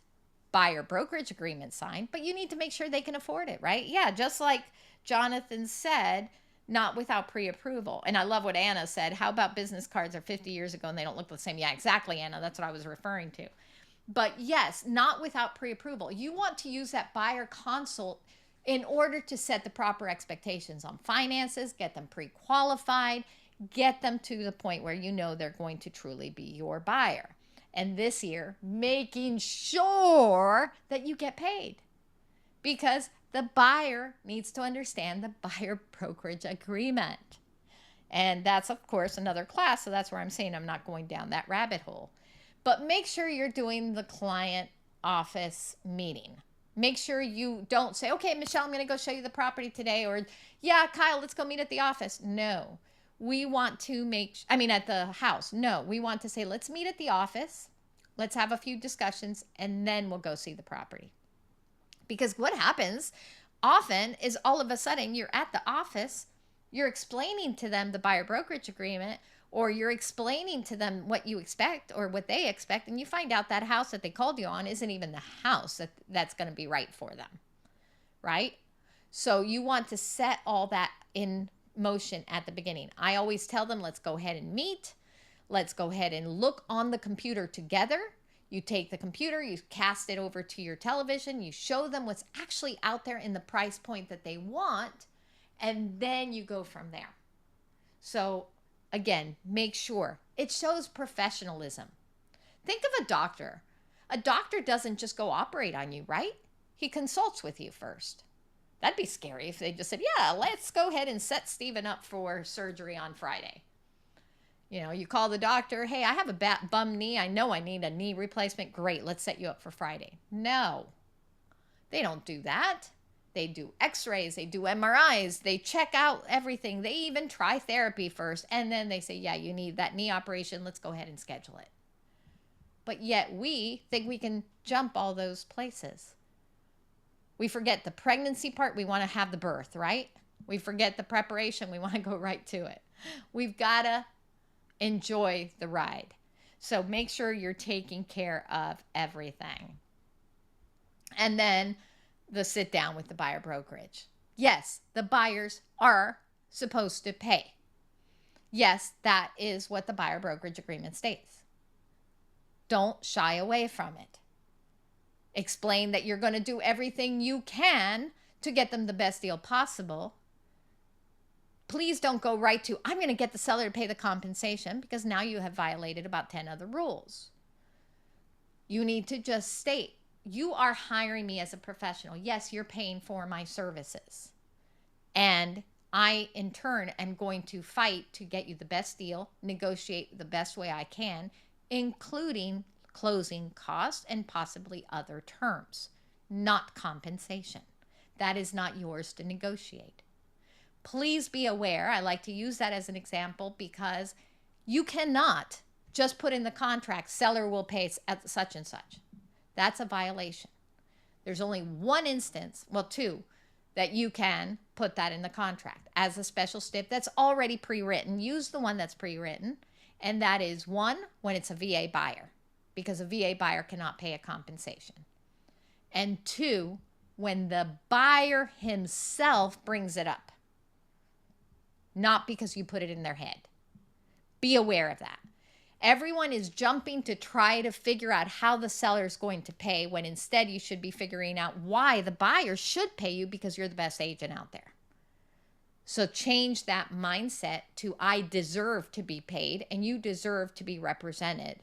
S1: buyer brokerage agreement signed, but you need to make sure they can afford it, right? Yeah, just like Jonathan said, not without pre-approval. And I love what Anna said. How about business cards are 50 years ago and they don't look the same? Yeah, exactly, Anna. That's what I was referring to. But yes, not without pre-approval. You want to use that buyer consult in order to set the proper expectations on finances, get them pre-qualified, get them to the point where you know they're going to truly be your buyer. And this year, making sure that you get paid, because the buyer needs to understand the buyer brokerage agreement. And that's, of course, another class. So that's where I'm saying I'm not going down that rabbit hole. But make sure you're doing the client office meeting. Make sure you don't say, okay, Michelle, I'm going to go show you the property today. Or, yeah, Kyle, let's go meet at the office. No, we want to at the house. No, we want to say, let's meet at the office. Let's have a few discussions, and then we'll go see the property. Because what happens often is all of a sudden you're at the office, you're explaining to them the buyer brokerage agreement, or you're explaining to them what you expect or what they expect, and you find out that house that they called you on isn't even the house that's going to be right for them, right? So you want to set all that in motion at the beginning. I always tell them, let's go ahead and meet. Let's go ahead and look on the computer together. You take the computer, you cast it over to your television, you show them what's actually out there in the price point that they want, and then you go from there. So again, make sure it shows professionalism. Think of a doctor. A doctor doesn't just go operate on you, right? He consults with you first. That'd be scary if they just said, yeah, let's go ahead and set Steven up for surgery on Friday. You know, you call the doctor, hey, I have a bum knee. I know I need a knee replacement. Great, let's set you up for Friday. No, they don't do that. They do x-rays, they do MRIs, they check out everything. They even try therapy first. And then they say, yeah, you need that knee operation. Let's go ahead and schedule it. But yet we think we can jump all those places. We forget the pregnancy part. We want to have the birth, right? We forget the preparation. We want to go right to it. We've got to enjoy the ride. So make sure you're taking care of everything. And then the sit down with the buyer brokerage. Yes, the buyers are supposed to pay. Yes, that is what the buyer brokerage agreement states. Don't shy away from it. Explain that you're going to do everything you can to get them the best deal possible. Please don't go right to, I'm going to get the seller to pay the compensation, because now you have violated about 10 other rules. You need to just state, you are hiring me as a professional. Yes, you're paying for my services. And I, in turn, am going to fight to get you the best deal, negotiate the best way I can, including closing costs and possibly other terms, not compensation. That is not yours to negotiate. Please be aware, I like to use that as an example, because you cannot just put in the contract, seller will pay at such and such. That's a violation. There's only one instance, well, two, that you can put that in the contract as a special stip that's already pre-written. Use the one that's pre-written, and that is one, when it's a VA buyer, because a VA buyer cannot pay a compensation. And two, when the buyer himself brings it up, not because you put it in their head. Be aware of that. Everyone is jumping to try to figure out how the seller is going to pay, when instead you should be figuring out why the buyer should pay you, because you're the best agent out there. So change that mindset to, I deserve to be paid and you deserve to be represented.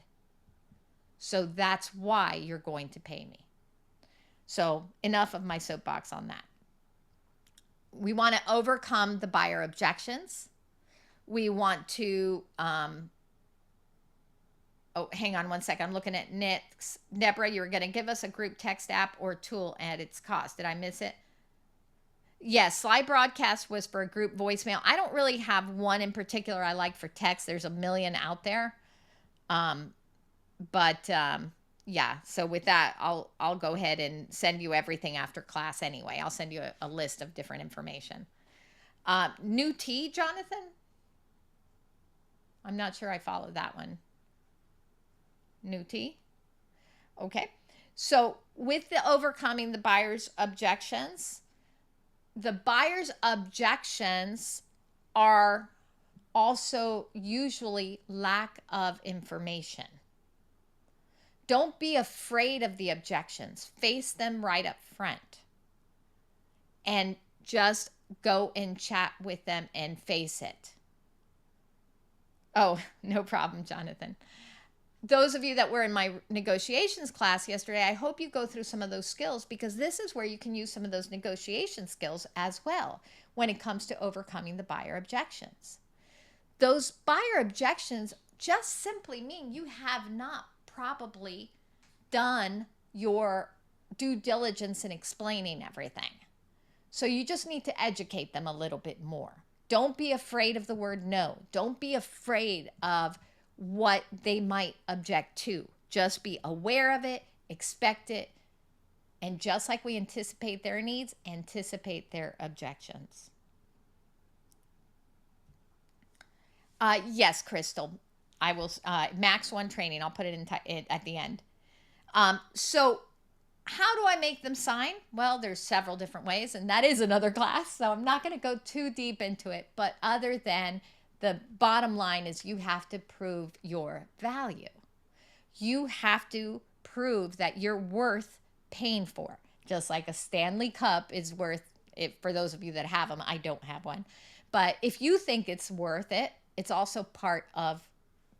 S1: So that's why you're going to pay me. So enough of my soapbox on that. We want to overcome the buyer objections. We want to, oh, hang on one second. I'm looking at Nick's. Deborah, you were going to give us a group text app or tool at its cost. Did I miss it? Yes, Sly Broadcast was for a group voicemail. I don't really have one in particular I like for text. There's a million out there. Yeah, so with that, I'll go ahead and send you everything after class anyway. I'll send you a list of different information. New T, Jonathan? I'm not sure I followed that one. New T? Okay. So with the overcoming the buyer's objections, the buyer's objections are also usually lack of information. Don't be afraid of the objections. Face them right up front. And just go and chat with them and face it. Oh, no problem, Jonathan. Those of you that were in my negotiations class yesterday, I hope you go through some of those skills, because this is where you can use some of those negotiation skills as well when it comes to overcoming the buyer objections. Those buyer objections just simply mean you have not probably done your due diligence in explaining everything. So you just need to educate them a little bit more. Don't be afraid of the word no. Don't be afraid of what they might object to. Just be aware of it, expect it, and just like we anticipate their needs, anticipate their objections. Yes, Crystal. I will, Max 1 training, I'll put it in at the end. So how do I make them sign? Well, there's several different ways, and that is another class, so I'm not going to go too deep into it. But other than the bottom line is, you have to prove your value. You have to prove that you're worth paying for. Just like a Stanley Cup is worth it. For those of you that have them, I don't have one. But if you think it's worth it, it's also part of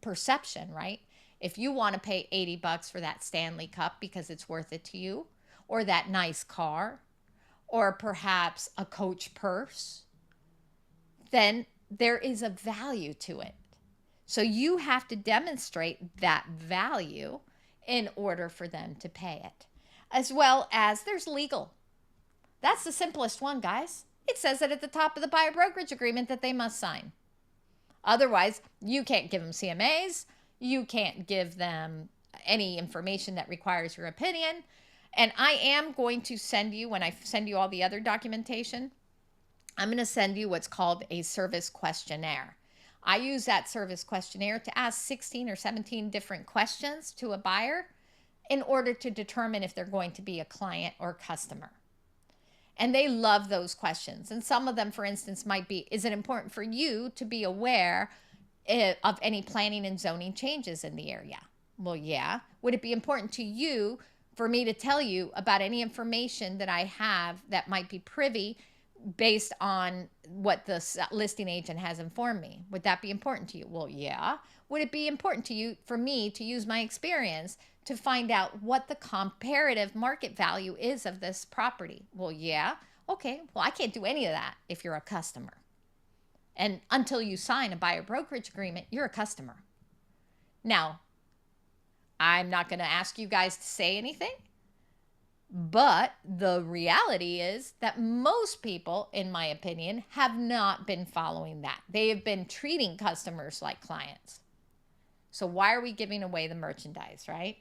S1: perception, right? If you want to pay $80 for that Stanley Cup because it's worth it to you, or that nice car, or perhaps a Coach purse, then there is a value to it. So you have to demonstrate that value in order for them to pay it. As well as there's legal. That's the simplest one, guys. It says it at the top of the buyer brokerage agreement that they must sign. Otherwise, you can't give them CMAs. You can't give them any information that requires your opinion. And I am going to send you, when I send you all the other documentation, I'm going to send you what's called a service questionnaire. I use that service questionnaire to ask 16 or 17 different questions to a buyer in order to determine if they're going to be a client or customer. And they love those questions. And some of them, for instance, might be, is it important for you to be aware of any planning and zoning changes in the area? Well, yeah. Would it be important to you for me to tell you about any information that I have that might be privy based on what the listing agent has informed me. Would that be important to you? Well, yeah. Would it be important to you for me to use my experience to find out what the comparative market value is of this property? Well, yeah. Okay. Well, I can't do any of that if you're a customer. And until you sign a buyer brokerage agreement, you're a customer. Now, I'm not going to ask you guys to say anything, but the reality is that most people, in my opinion, have not been following that. They have been treating customers like clients. So why are we giving away the merchandise, right?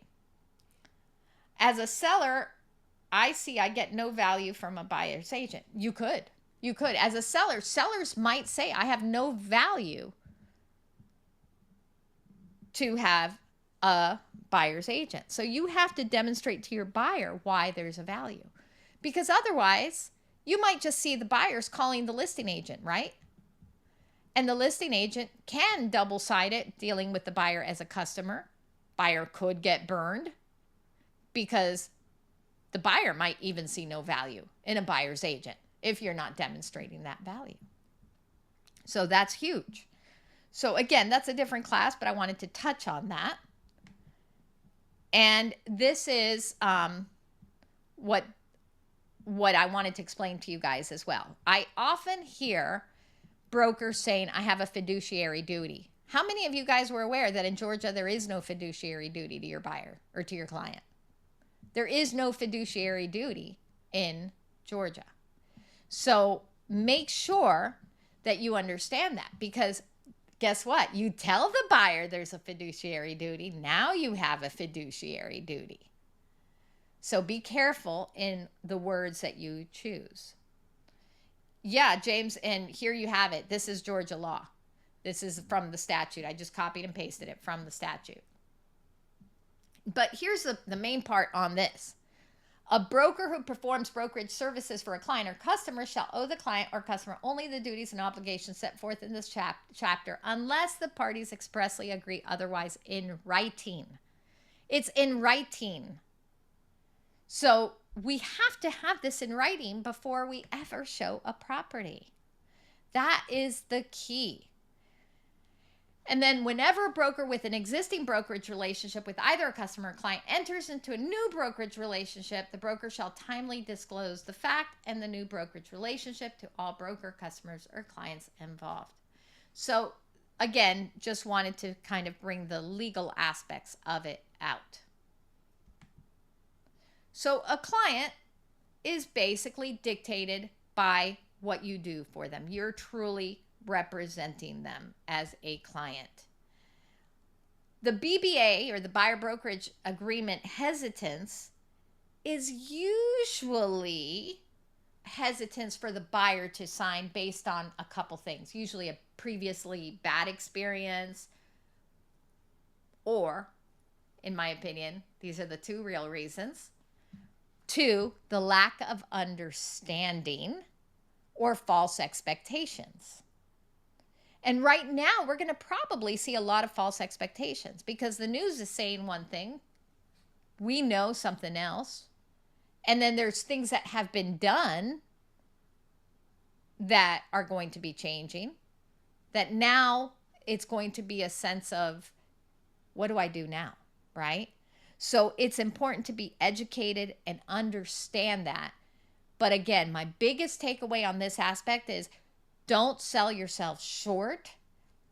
S1: As a seller, I get no value from a buyer's agent. You could. As a seller, sellers might say, I have no value to have a buyer's agent. So you have to demonstrate to your buyer why there's a value. Because otherwise, you might just see the buyers calling the listing agent, right? And the listing agent can double-side it, dealing with the buyer as a customer. Buyer could get burned because the buyer might even see no value in a buyer's agent if you're not demonstrating that value. So that's huge. So again, that's a different class, but I wanted to touch on that. And this is what I wanted to explain to you guys as well. I often hear brokers saying, I have a fiduciary duty. How many of you guys were aware that in Georgia, there is no fiduciary duty to your buyer or to your client? There is no fiduciary duty in Georgia. So make sure that you understand that, because guess what? You tell the buyer there's a fiduciary duty. Now you have a fiduciary duty. So be careful in the words that you choose. Yeah, James, and here you have it. This is Georgia law. This is from the statute. I just copied and pasted it from the statute. But here's the main part on this. A broker who performs brokerage services for a client or customer shall owe the client or customer only the duties and obligations set forth in this chapter unless the parties expressly agree otherwise in writing. It's in writing. So we have to have this in writing before we ever show a property. That is the key. And then whenever a broker with an existing brokerage relationship with either a customer or client enters into a new brokerage relationship, the broker shall timely disclose the fact and the new brokerage relationship to all broker customers or clients involved. So again, just wanted to kind of bring the legal aspects of it out. So a client is basically dictated by what you do for them. You're truly representing them as a client. The BBA, or the buyer brokerage agreement, hesitance is usually hesitance for the buyer to sign based on a couple things, usually a previously bad experience, or, in my opinion, these are the two real reasons. 2, the lack of understanding or false expectations. And right now, we're going to probably see a lot of false expectations because the news is saying one thing, we know something else, and then there's things that have been done that are going to be changing, that now it's going to be a sense of, what do I do now, right? So it's important to be educated and understand that. But again, my biggest takeaway on this aspect is don't sell yourself short.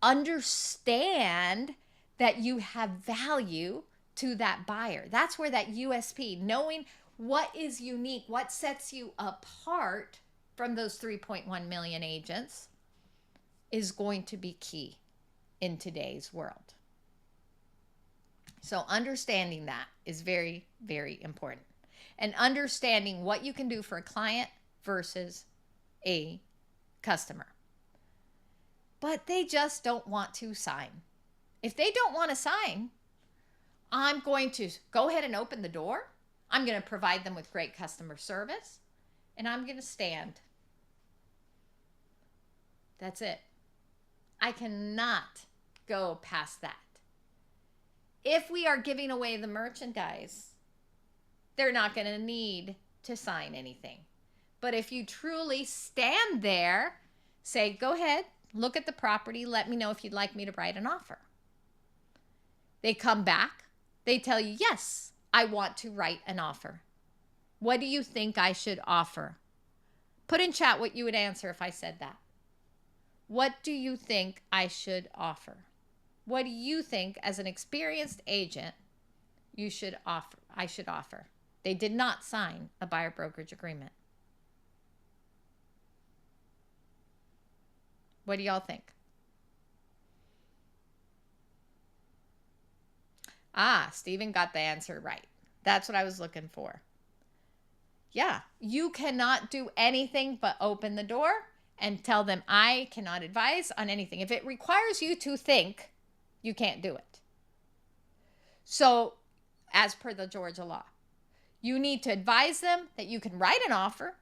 S1: Understand that you have value to that buyer. That's where that USP, knowing what is unique, what sets you apart from those 3.1 million agents, is going to be key in today's world. So understanding that is very, very important. And understanding what you can do for a client versus a customer. But they just don't want to sign. If they don't want to sign, I'm going to go ahead and open the door. I'm going to provide them with great customer service, and I'm going to stand. That's it. I cannot go past that. If we are giving away the merchandise, they're not going to need to sign anything. But if you truly stand there, say, go ahead, look at the property, let me know if you'd like me to write an offer. They come back, they tell you, yes, I want to write an offer. What do you think I should offer? Put in chat what you would answer if I said that. What do you think I should offer? What do you think, as an experienced agent, you should offer? I should offer. They did not sign a buyer brokerage agreement. What do y'all think? Ah, Stephen got the answer right. That's what I was looking for. Yeah, you cannot do anything but open the door and tell them, I cannot advise on anything. If it requires you to think, you can't do it. So, as per the Georgia law, you need to advise them that you can write an offer,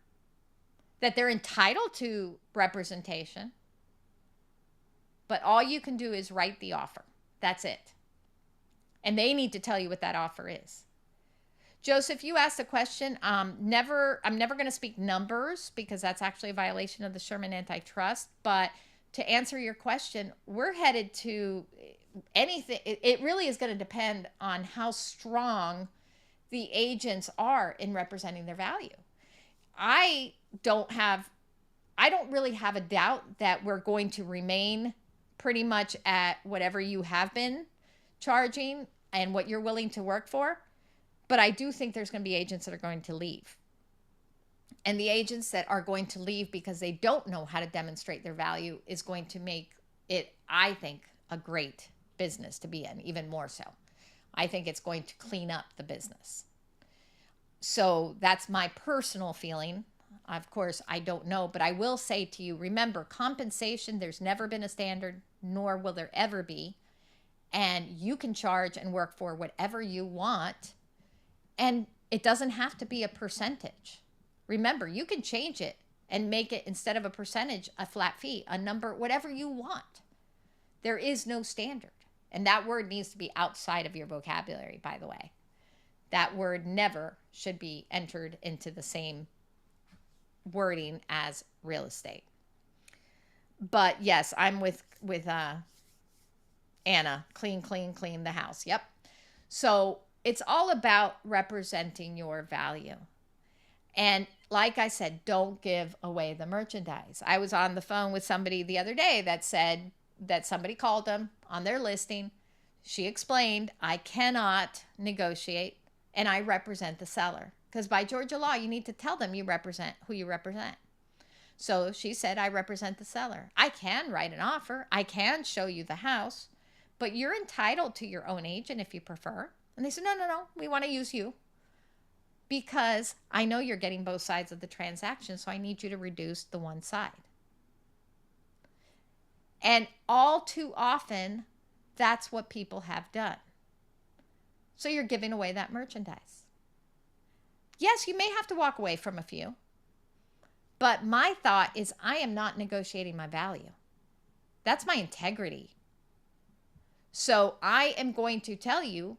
S1: that they're entitled to representation, but all you can do is write the offer. That's it. And they need to tell you what that offer is. Joseph, you asked a question. I'm never going to speak numbers because that's actually a violation of the Sherman Antitrust. But to answer your question, we're headed to anything. It really is going to depend on how strong the agents are in representing their value. I don't really have a doubt that we're going to remain pretty much at whatever you have been charging and what you're willing to work for. But I do think there's going to be agents that are going to leave. And the agents that are going to leave because they don't know how to demonstrate their value is going to make it, I think, a great business to be in, even more so. I think it's going to clean up the business. So that's my personal feeling. Of course, I don't know, but I will say to you, remember, compensation, there's never been a standard, nor will there ever be. And you can charge and work for whatever you want. And it doesn't have to be a percentage. Remember, you can change it and make it, instead of a percentage, a flat fee, a number, whatever you want. There is no standard. And that word needs to be outside of your vocabulary, by the way. That word never should be entered into the same wording as real estate. But yes, I'm with Anna. Clean the house. Yep. So it's all about representing your value. And like I said, don't give away the merchandise. I was on the phone with somebody the other day that said that somebody called them on their listing. She explained, I cannot negotiate and I represent the seller. Because by Georgia law, you need to tell them you represent who you represent. So she said, I represent the seller. I can write an offer. I can show you the house. But you're entitled to your own agent if you prefer. And they said, no, we want to use you. Because I know you're getting both sides of the transaction, so I need you to reduce the one side. And all too often, that's what people have done. So you're giving away that merchandise. Yes, you may have to walk away from a few. But my thought is I am not negotiating my value. That's my integrity. So I am going to tell you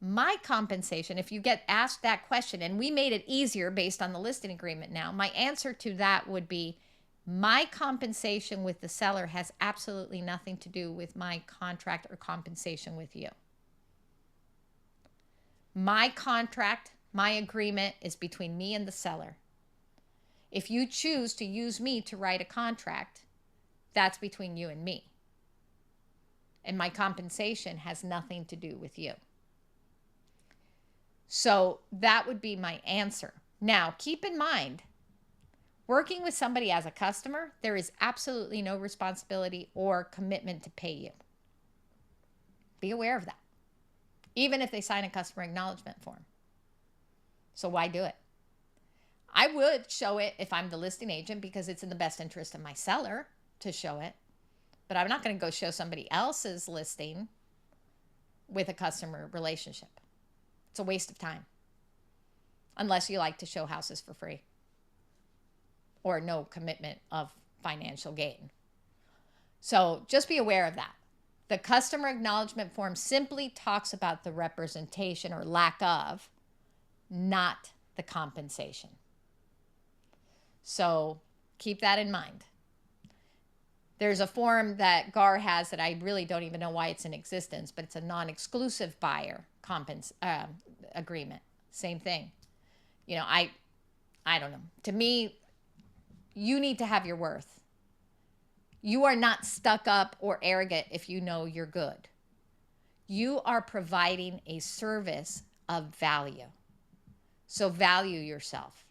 S1: my compensation, if you get asked that question, and we made it easier based on the listing agreement now, my answer to that would be my compensation with the seller has absolutely nothing to do with my contract or compensation with you. My contract, my agreement is between me and the seller. If you choose to use me to write a contract, that's between you and me. And my compensation has nothing to do with you. So that would be my answer. Now, keep in mind, working with somebody as a customer, there is absolutely no responsibility or commitment to pay you. Be aware of that. Even if they sign a customer acknowledgement form. So why do it? I would show it if I'm the listing agent because it's in the best interest of my seller to show it. But I'm not going to go show somebody else's listing with a customer relationship. It's a waste of time. Unless you like to show houses for free. Or no commitment of financial gain. So just be aware of that. The customer acknowledgement form simply talks about the representation or lack of not the compensation. So keep that in mind. There's a form that GAR has that I really don't even know why it's in existence, but it's a non-exclusive buyer agreement. Same thing. You know, I don't know. To me, you need to have your worth. You are not stuck up or arrogant if you know you're good. You are providing a service of value. So value yourself.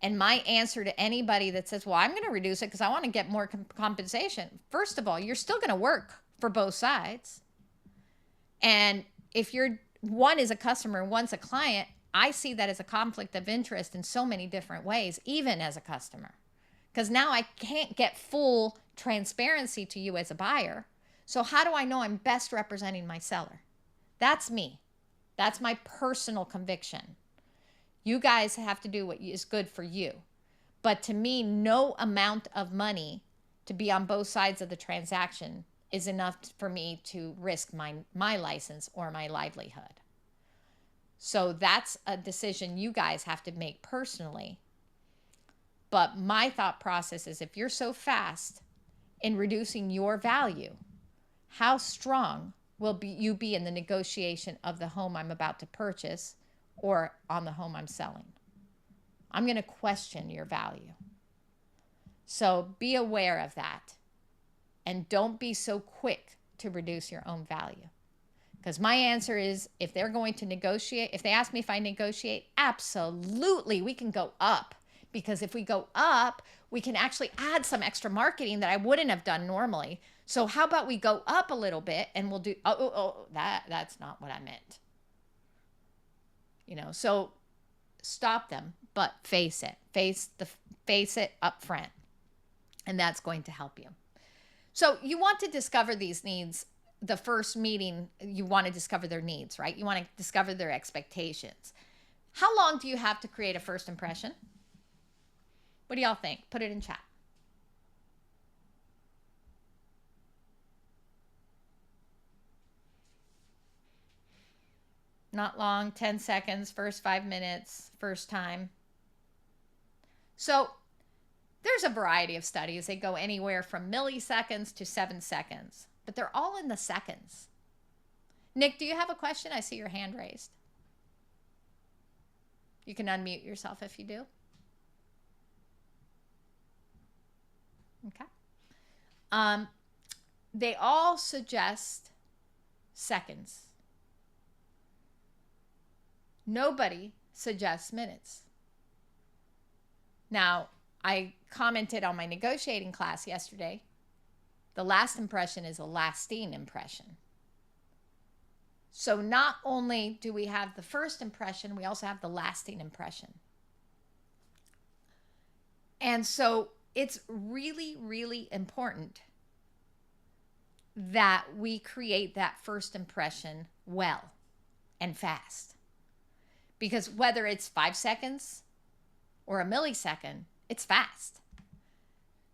S1: And my answer to anybody that says, well, I'm going to reduce it because I want to get more compensation. First of all, you're still going to work for both sides. And if one is a customer and one's a client, I see that as a conflict of interest in so many different ways, even as a customer. Because now I can't get full transparency to you as a buyer. So how do I know I'm best representing my seller? That's me. That's my personal conviction. You guys have to do what is good for you. But to me, no amount of money to be on both sides of the transaction is enough for me to risk my license or my livelihood. So that's a decision you guys have to make personally. But my thought process is, if you're so fast in reducing your value, how strong will you be in the negotiation of the home I'm about to purchase or on the home I'm selling? I'm going to question your value. So be aware of that. And don't be so quick to reduce your own value. Because my answer is, if they're going to negotiate, if they ask me if I negotiate, absolutely, we can go up. Because if we go up, we can actually add some extra marketing that I wouldn't have done normally. So how about we go up a little bit and we'll do, that's not what I meant. You know, so stop them, but face it. Face it up front. And that's going to help you. So you want to discover these needs. The first meeting, you want to discover their needs, right? You want to discover their expectations. How long do you have to create a first impression? What do y'all think? Put it in chat. Not long, 10 seconds, first 5 minutes, first time. So there's a variety of studies. They go anywhere from milliseconds to 7 seconds, but they're all in the seconds. Nick, do you have a question? I see your hand raised. You can unmute yourself if you do. Okay. They all suggest seconds. Nobody suggests minutes. Now, I commented on my negotiating class yesterday. The last impression is a lasting impression. So not only do we have the first impression, we also have the lasting impression. And so it's really, really important that we create that first impression well and fast. Because whether it's 5 seconds or a millisecond, it's fast.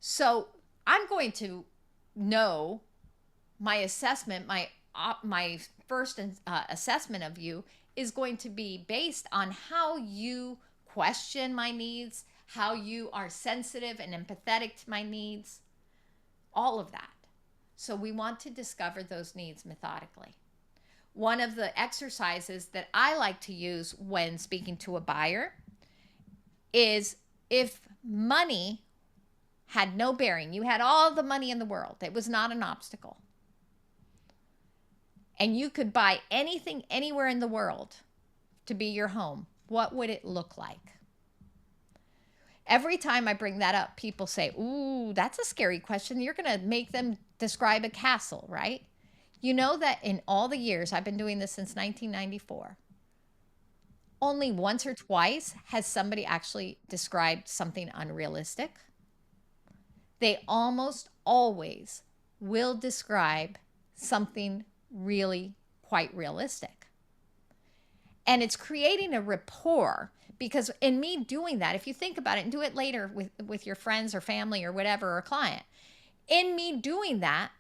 S1: So I'm going to know my assessment, my first assessment of you is going to be based on how you question my needs, how you are sensitive and empathetic to my needs, all of that. So we want to discover those needs methodically. One of the exercises that I like to use when speaking to a buyer is, if money had no bearing, you had all the money in the world, it was not an obstacle, and you could buy anything anywhere in the world to be your home, what would it look like? Every time I bring that up, people say, ooh, that's a scary question. You're going to make them describe a castle, right? You know that in all the years, I've been doing this since 1994, only once or twice has somebody actually described something unrealistic. They almost always will describe something really quite realistic. And it's creating a rapport, because in me doing that, if you think about it and do it later with your friends or family or whatever, or a client, in me doing that,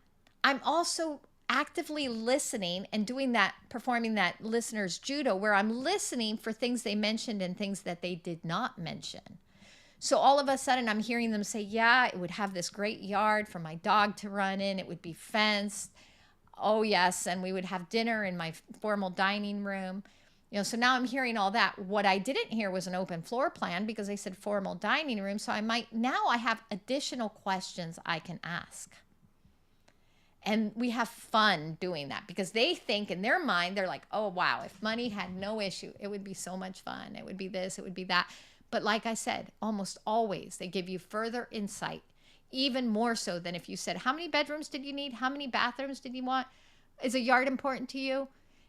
S1: I'm also actively listening and doing that, performing that listener's judo, where I'm listening for things they mentioned and things that they did not mention. So all of a sudden I'm hearing them say, yeah, it would have this great yard for my dog to run in. It would be fenced. Oh yes. And we would have dinner in my formal dining room. You know, so now I'm hearing all that. What I didn't hear was an open floor plan because they said formal dining room. So now I have additional questions I can ask. And we have fun doing that because they think in their mind, they're like, oh, wow, if money had no issue, it would be so much fun. It would be this, it would be that. But like I said, almost always they give you further insight, even more so than if you said, how many bedrooms did you need? How many bathrooms did you want? Is a yard important to you?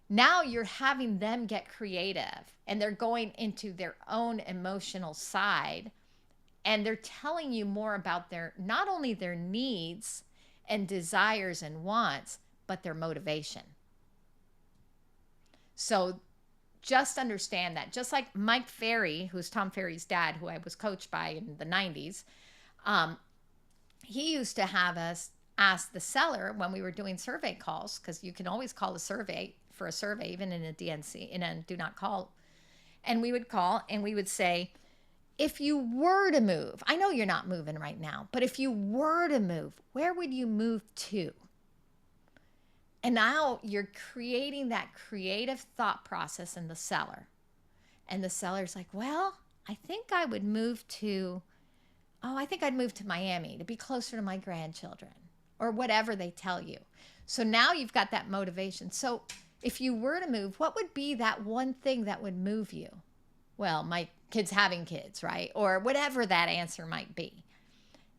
S1: Now you're having them get creative and they're going into their own emotional side and they're telling you more about not only their needs and desires and wants, but their motivation. So just understand that. Just like Mike Ferry, who's Tom Ferry's dad, who I was coached by in the 90s, he used to have us ask the seller when we were doing survey calls, because you can always call a survey for a survey, even in a DNC, in a do not call. And we would call and we would say, if you were to move, I know you're not moving right now, but if you were to move, where would you move to? And now you're creating that creative thought process in the seller. And the seller's like, well, I think I would move to, I think I'd move to Miami to be closer to my grandchildren or whatever they tell you. So now you've got that motivation. So if you were to move, what would be that one thing that would move you? Well, my kids having kids, right? Or whatever that answer might be.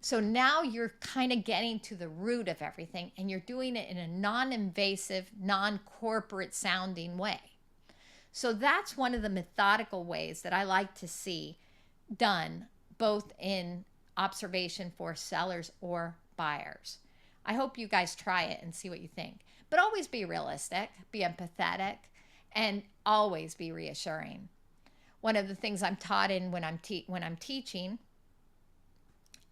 S1: So now you're kind of getting to the root of everything and you're doing it in a non-invasive, non-corporate sounding way. So that's one of the methodical ways that I like to see done, both in observation for sellers or buyers. I hope you guys try it and see what you think. But always be realistic, be empathetic, and always be reassuring. One of the things I'm taught in when I'm teaching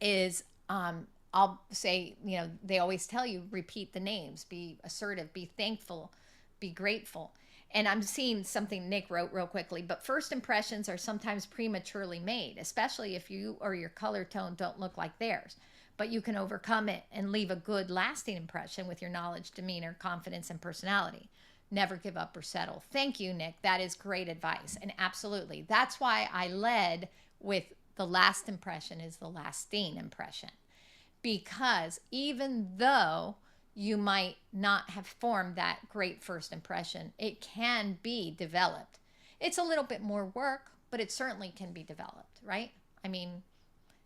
S1: is I'll say, you know, they always tell you, repeat the names, be assertive, be thankful, be grateful. And I'm seeing something Nick wrote real quickly, but first impressions are sometimes prematurely made, especially if you or your color tone don't look like theirs. But you can overcome it and leave a good lasting impression with your knowledge, demeanor, confidence, and personality. Never give up or settle. Thank you, Nick. That is great advice. And absolutely, that's why I led with the last impression is the lasting impression. Because even though you might not have formed that great first impression, it can be developed. It's a little bit more work, but it certainly can be developed, right? I mean,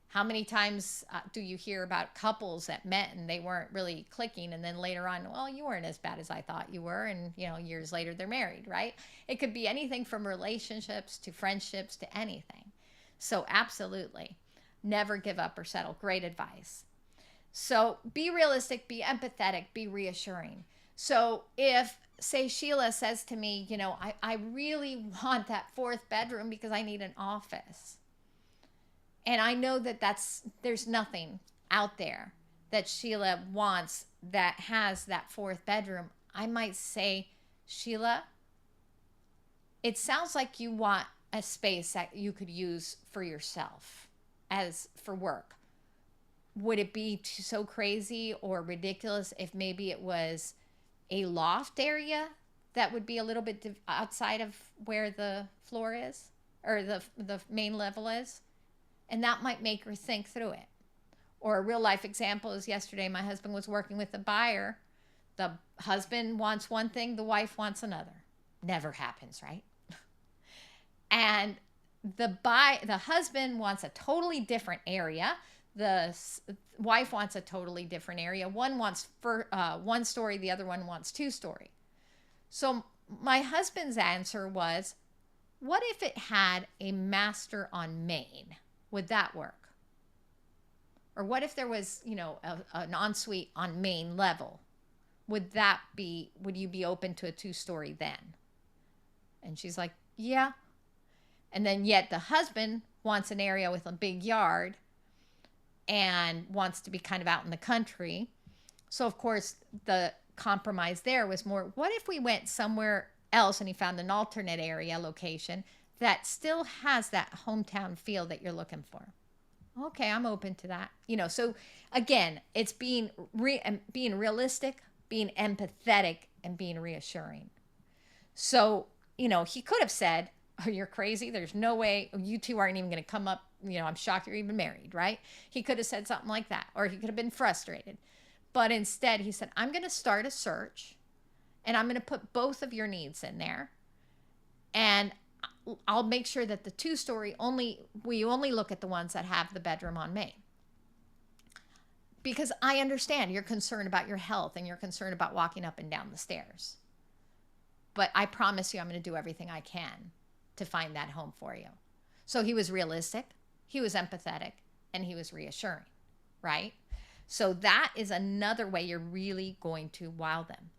S1: how many times do you hear about couples that met and they weren't really clicking, and then later on, well, you weren't as bad as I thought you were, and you know, years later they're married, right? It could be anything from relationships to friendships to anything. So absolutely, never give up or settle. Great advice. So be realistic, be empathetic, be reassuring. So if, say, Sheila says to me, you know, I really want that fourth bedroom because I need an office. And I know that there's nothing out there that Sheila wants that has that fourth bedroom. I might say, Sheila, it sounds like you want a space that you could use for yourself as for work. Would it be so crazy or ridiculous if maybe it was a loft area that would be a little bit outside of where the floor is or the main level is? And that might make her think through it. Or a real life example is yesterday, my husband was working with a buyer. The husband wants one thing, the wife wants another. Never happens, right? And the husband wants a totally different area. The wife wants a totally different area. One wants one story, the other one wants 2 story. So my husband's answer was, what if it had a master on main? Would that work? Or what if there was, you know, an ensuite on main level? Would you be open to a 2-story then? And she's like, yeah. And then yet the husband wants an area with a big yard and wants to be kind of out in the country. So of course the compromise there was more, what if we went somewhere else and he found an alternate area location that still has that hometown feel that you're looking for? Okay, I'm open to that. So again, it's being realistic, being empathetic, and being reassuring. So, he could have said, oh, you're crazy. There's no way you two aren't even going to come up. I'm shocked you're even married, right? He could have said something like that, or he could have been frustrated. But instead, he said, I'm going to start a search, and I'm going to put both of your needs in there. And I'll make sure that the 2-story we only look at the ones that have the bedroom on main. Because I understand you're concerned about your health and you're concerned about walking up and down the stairs. But I promise you, I'm going to do everything I can to find that home for you. So he was realistic, he was empathetic, and he was reassuring, right? So that is another way you're really going to wow them.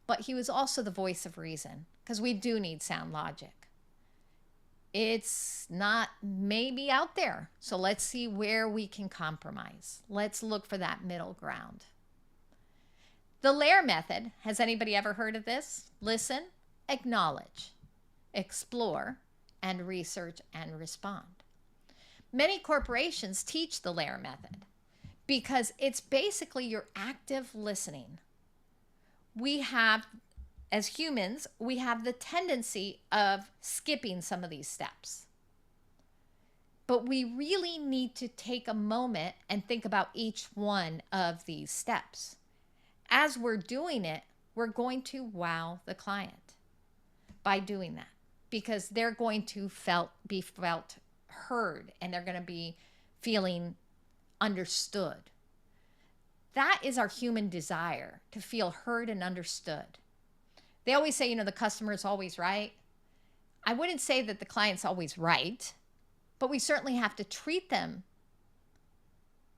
S1: But he was also the voice of reason, because we do need sound logic. It's not maybe out there. So let's see where we can compromise. Let's look for that middle ground. The LAIR method, has anybody ever heard of this? Listen, acknowledge, explore, and research and respond. Many corporations teach the LAIR method because it's basically your active listening. As humans, we have the tendency of skipping some of these steps. But we really need to take a moment and think about each one of these steps. As we're doing it, we're going to wow the client by doing that, because they're going to be felt heard, and they're going to be feeling understood. That is our human desire, to feel heard and understood. They always say, the customer is always right. I wouldn't say that the client's always right, but we certainly have to treat them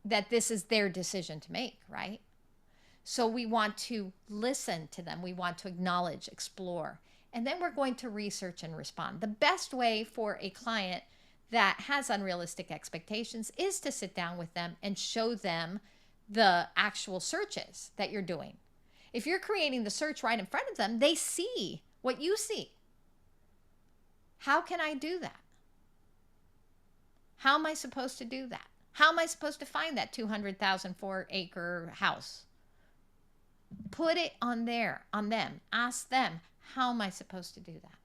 S1: that this is their decision to make, right? So we want to listen to them. We want to acknowledge, explore, and then we're going to research and respond. The best way for a client that has unrealistic expectations is to sit down with them and show them the actual searches that you're doing. If you're creating the search right in front of them, they see what you see. How can I do that? How am I supposed to do that? How am I supposed to find that 200,000 4-acre house? Put it on them. Ask them, how am I supposed to do that?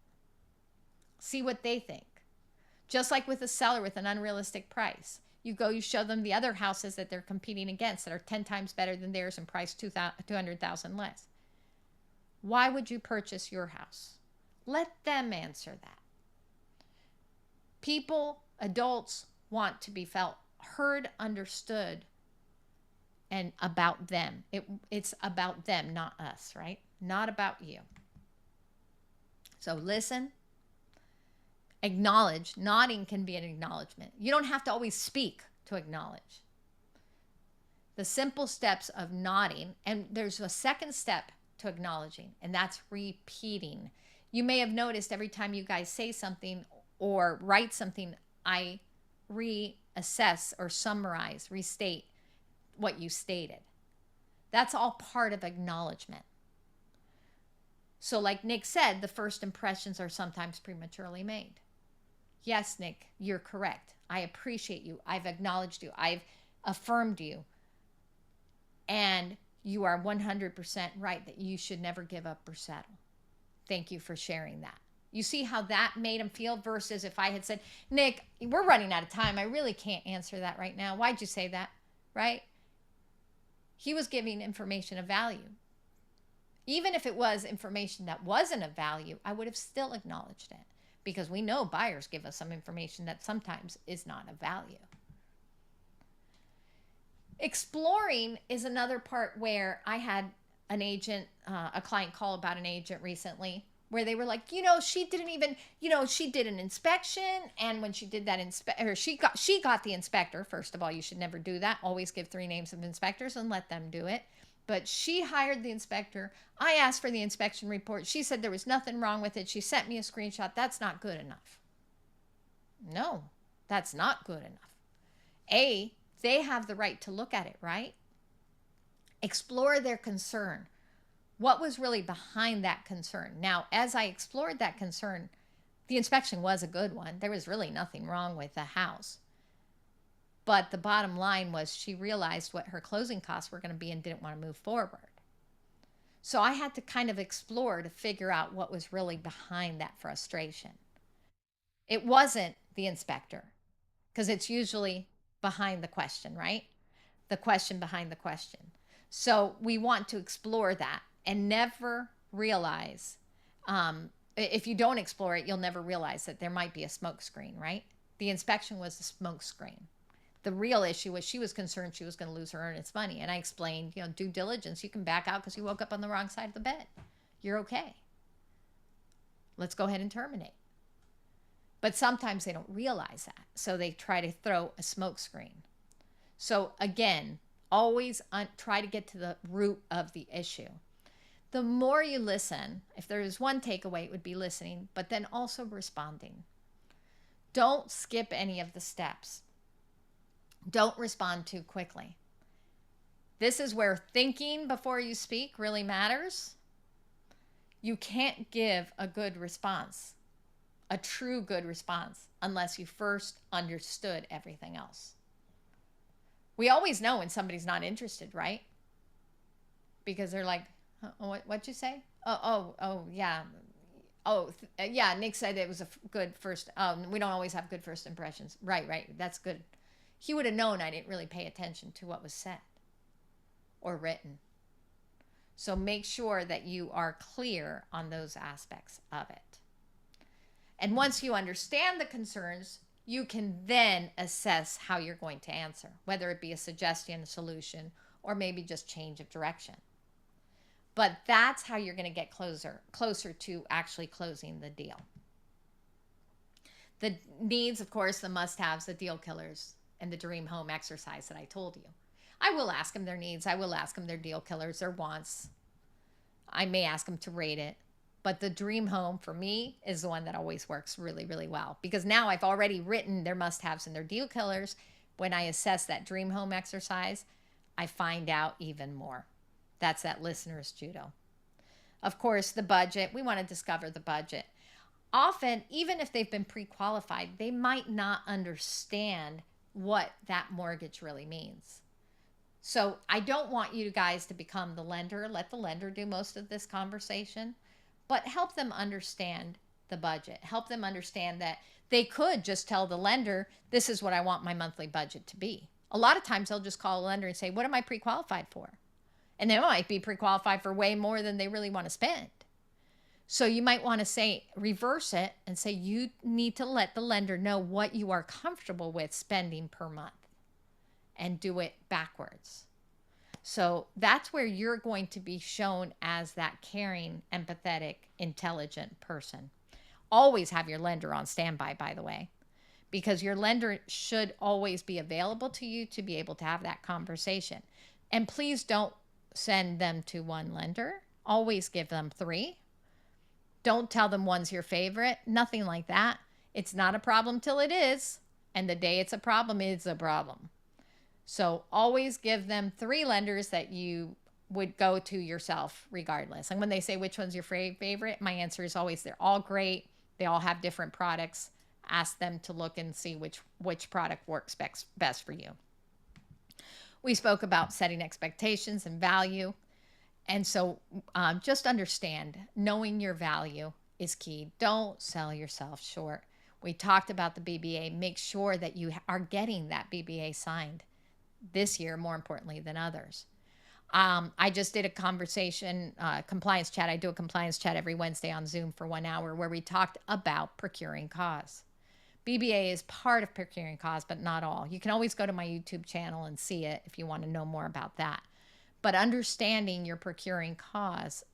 S1: See what they think. Just like with a seller with an unrealistic price. You show them the other houses that they're competing against that are 10 times better than theirs and priced 200,000 less. Why would you purchase your house? Let them answer that. People, adults, want to be felt heard, understood, and about them. It's about them, not us, right? Not about you. So listen. Acknowledge. Nodding can be an acknowledgement. You don't have to always speak to acknowledge. The simple steps of nodding, and there's a second step to acknowledging, and that's repeating. You may have noticed every time you guys say something or write something, I reassess or summarize, restate what you stated. That's all part of acknowledgement. So like Nick said, the first impressions are sometimes prematurely made. Yes, Nick, you're correct. I appreciate you. I've acknowledged you. I've affirmed you. And you are 100% right that you should never give up or settle. Thank you for sharing that. You see how that made him feel versus if I had said, Nick, we're running out of time. I really can't answer that right now. Why'd you say that? Right? He was giving information of value. Even if it was information that wasn't of value, I would have still acknowledged it, because we know buyers give us some information that sometimes is not of value. Exploring is another part where I had an agent, a client call about an agent recently, where they were like, she didn't even, she did an inspection, and when she did that she got the inspector. First of all, you should never do that. Always give 3 names of inspectors and let them do it. But she hired the inspector. I asked for the inspection report. She said there was nothing wrong with it. She sent me a screenshot. That's not good enough. No, that's not good enough. They have the right to look at it, right? Explore their concern. What was really behind that concern? Now, as I explored that concern, the inspection was a good one. There was really nothing wrong with the house. But the bottom line was she realized what her closing costs were going to be and didn't want to move forward. So I had to kind of explore to figure out what was really behind that frustration. It wasn't the inspector, because it's usually behind the question, right? The question behind the question. So we want to explore that and never realize, if you don't explore it, you'll never realize that there might be a smoke screen, right? The inspection was the smoke screen. The real issue was she was concerned she was going to lose her earnest money. And I explained, due diligence, you can back out because you woke up on the wrong side of the bed. You're okay. Let's go ahead and terminate. But sometimes they don't realize that. So they try to throw a smoke screen. So again, always try to get to the root of the issue. The more you listen, if there is one takeaway, it would be listening, but then also responding. Don't skip any of the steps. Don't respond too quickly. This is where thinking before you speak really matters. You can't give a good response, a true good response, unless you first understood everything else. We always know when somebody's not interested, right? Because they're like, what'd you say? Oh, yeah. Yeah, Nick said it was a good first, we don't always have good first impressions. Right, that's good. He would have known I didn't really pay attention to what was said or written. So make sure that you are clear on those aspects of it. And once you understand the concerns, you can then assess how you're going to answer, whether it be a suggestion, a solution, or maybe just change of direction. But that's how you're going to get closer to actually closing the deal. The needs, of course, the must-haves, the deal killers, and the dream home exercise that I told you. I will ask them their needs. I will ask them their deal killers, their wants. I may ask them to rate it. But the dream home for me is the one that always works really, really well. Because now I've already written their must-haves and their deal killers. When I assess that dream home exercise, I find out even more. That's that listener's judo. Of course, the budget. We want to discover the budget. Often, even if they've been pre-qualified, they might not understand what that mortgage really means. So I don't want you guys to become the lender. Let the lender do most of this conversation, but help them understand the budget. Help them understand that they could just tell the lender, this is what I want my monthly budget to be. A lot of times they'll just call a lender and say, what am I pre-qualified for? And they might be pre-qualified for way more than they really want to spend. So you might want to say, reverse it and say, you need to let the lender know what you are comfortable with spending per month and do it backwards. So that's where you're going to be shown as that caring, empathetic, intelligent person. Always have your lender on standby, by the way, because your lender should always be available to you to be able to have that conversation. And please don't send them to one lender. Always give them 3. Don't tell them one's your favorite. Nothing like that. It's not a problem till it is. And the day it's a problem, it's a problem. So always give them 3 lenders that you would go to yourself regardless. And when they say which one's your favorite, my answer is always they're all great. They all have different products. Ask them to look and see which product works best for you. We spoke about setting expectations and value. And so just understand, knowing your value is key. Don't sell yourself short. We talked about the BBA. Make sure that you are getting that BBA signed this year, more importantly than others. I just did a conversation, compliance chat. I do a compliance chat every Wednesday on Zoom for 1 hour where we talked about procuring cause. BBA is part of procuring cause, but not all. You can always go to my YouTube channel and see it if you want to know more about that. But understanding your procuring cause,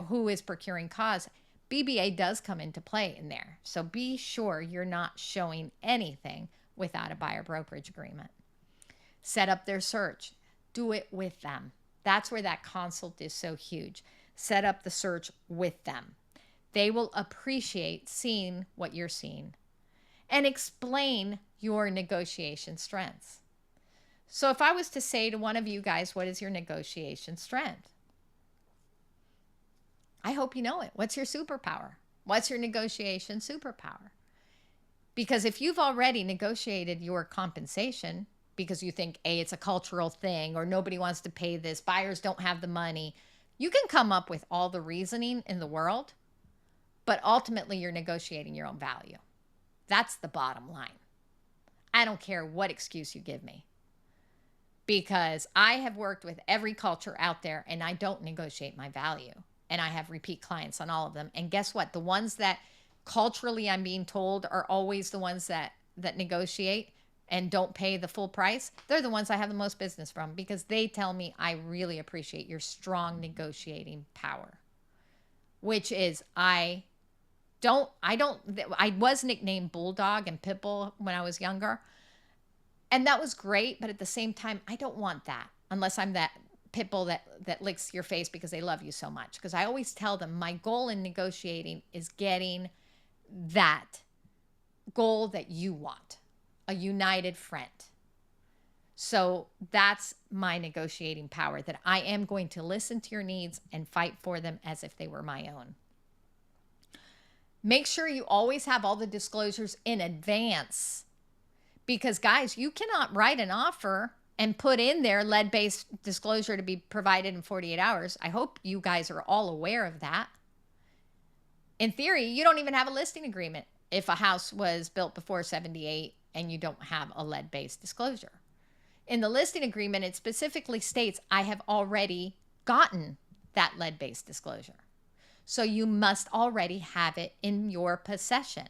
S1: who is procuring cause, BBA does come into play in there. So be sure you're not showing anything without a buyer brokerage agreement. Set up their search. Do it with them. That's where that consult is so huge. Set up the search with them. They will appreciate seeing what you're seeing. And explain your negotiation strengths. So if I was to say to one of you guys, what is your negotiation strength? I hope you know it. What's your superpower? What's your negotiation superpower? Because if you've already negotiated your compensation because you think, A, it's a cultural thing, or nobody wants to pay this, buyers don't have the money, you can come up with all the reasoning in the world, but ultimately you're negotiating your own value. That's the bottom line. I don't care what excuse you give me, because I have worked with every culture out there and I don't negotiate my value. And I have repeat clients on all of them. And guess what? The ones that culturally I'm being told are always the ones that negotiate and don't pay the full price. They're the ones I have the most business from, because they tell me, I really appreciate your strong negotiating power, which is I was nicknamed Bulldog and Pitbull when I was younger. And that was great. But at the same time, I don't want that unless I'm that pit bull that licks your face because they love you so much. Because I always tell them my goal in negotiating is getting that goal that you want, a united front. So that's my negotiating power, that I am going to listen to your needs and fight for them as if they were my own. Make sure you always have all the disclosures in advance, because guys, you cannot write an offer and put in there lead-based disclosure to be provided in 48 hours. I hope you guys are all aware of that. In theory, you don't even have a listing agreement if a house was built before 78 and you don't have a lead-based disclosure. In the listing agreement, it specifically states, I have already gotten that lead-based disclosure. So you must already have it in your possession.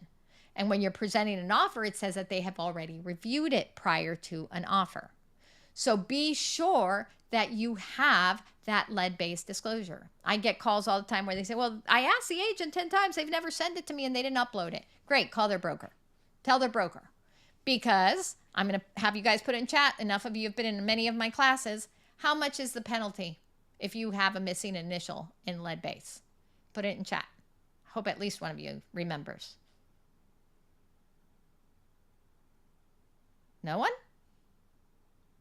S1: And when you're presenting an offer, it says that they have already reviewed it prior to an offer. So be sure that you have that lead-based disclosure. I get calls all the time where they say, well, I asked the agent 10 times, they've never sent it to me and they didn't upload it. Great, call their broker. Tell their broker. Because I'm going to have you guys put in chat, enough of you have been in many of my classes, how much is the penalty if you have a missing initial in lead base? Put it in chat. Hope at least one of you remembers. No one?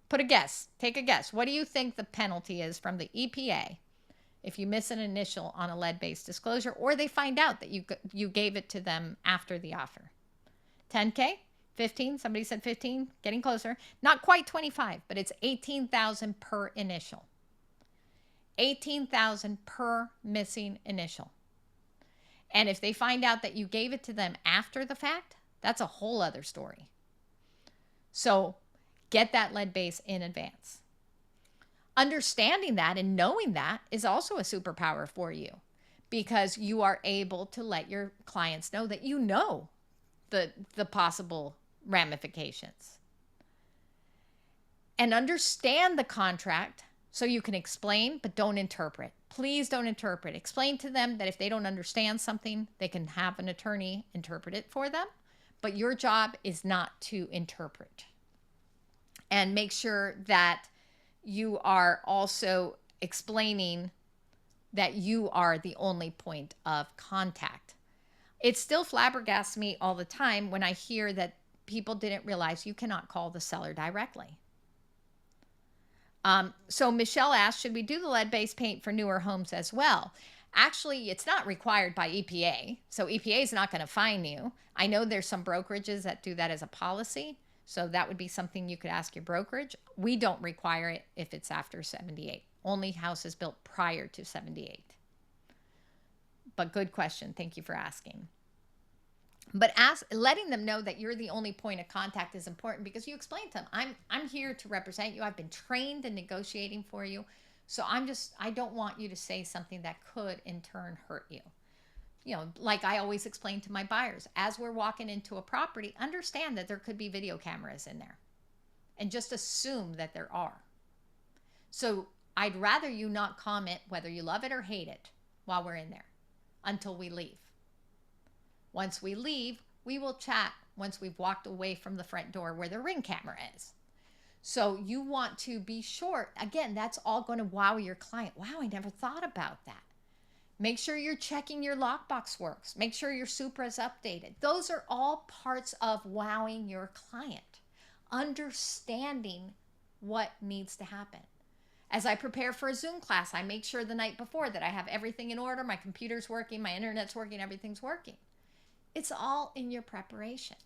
S1: Put a guess. Take a guess. What do you think the penalty is from the EPA if you miss an initial on a lead-based disclosure, or they find out that you gave it to them after the offer? 10K? 15? Somebody said 15. Getting closer. Not quite 25, but it's $18,000 per initial. $18,000 per missing initial. And if they find out that you gave it to them after the fact, that's a whole other story. So get that lead base in advance. Understanding that and knowing that is also a superpower for you, because you are able to let your clients know that you know the possible ramifications. And understand the contract so you can explain, but don't interpret. Please don't interpret. Explain to them that if they don't understand something, they can have an attorney interpret it for them. But your job is not to interpret. And make sure that you are also explaining that you are the only point of contact. It still flabbergasts me all the time when I hear that people didn't realize you cannot call the seller directly. So Michelle asked, should we do the lead-based paint for newer homes as well? Actually, it's not required by EPA. So EPA is not going to fine you. I know there's some brokerages that do that as a policy. So that would be something you could ask your brokerage. We don't require it if it's after 78. Only houses built prior to 78. But good question. Thank you for asking. But letting them know that you're the only point of contact is important, because you explain to them, I'm here to represent you. I've been trained in negotiating for you. So I don't want you to say something that could in turn hurt you. You know, like I always explain to my buyers, as we're walking into a property, understand that there could be video cameras in there, and just assume that there are. So I'd rather you not comment whether you love it or hate it while we're in there until we leave. Once we leave, we will chat once we've walked away from the front door where the Ring camera is. So you want to be sure, again, that's all going to wow your client. Wow, I never thought about that. Make sure you're checking your lockbox works. Make sure your Supra is updated. Those are all parts of wowing your client. Understanding what needs to happen. As I prepare for a Zoom class, I make sure the night before that I have everything in order. My computer's working, my internet's working, everything's working. It's all in your preparation.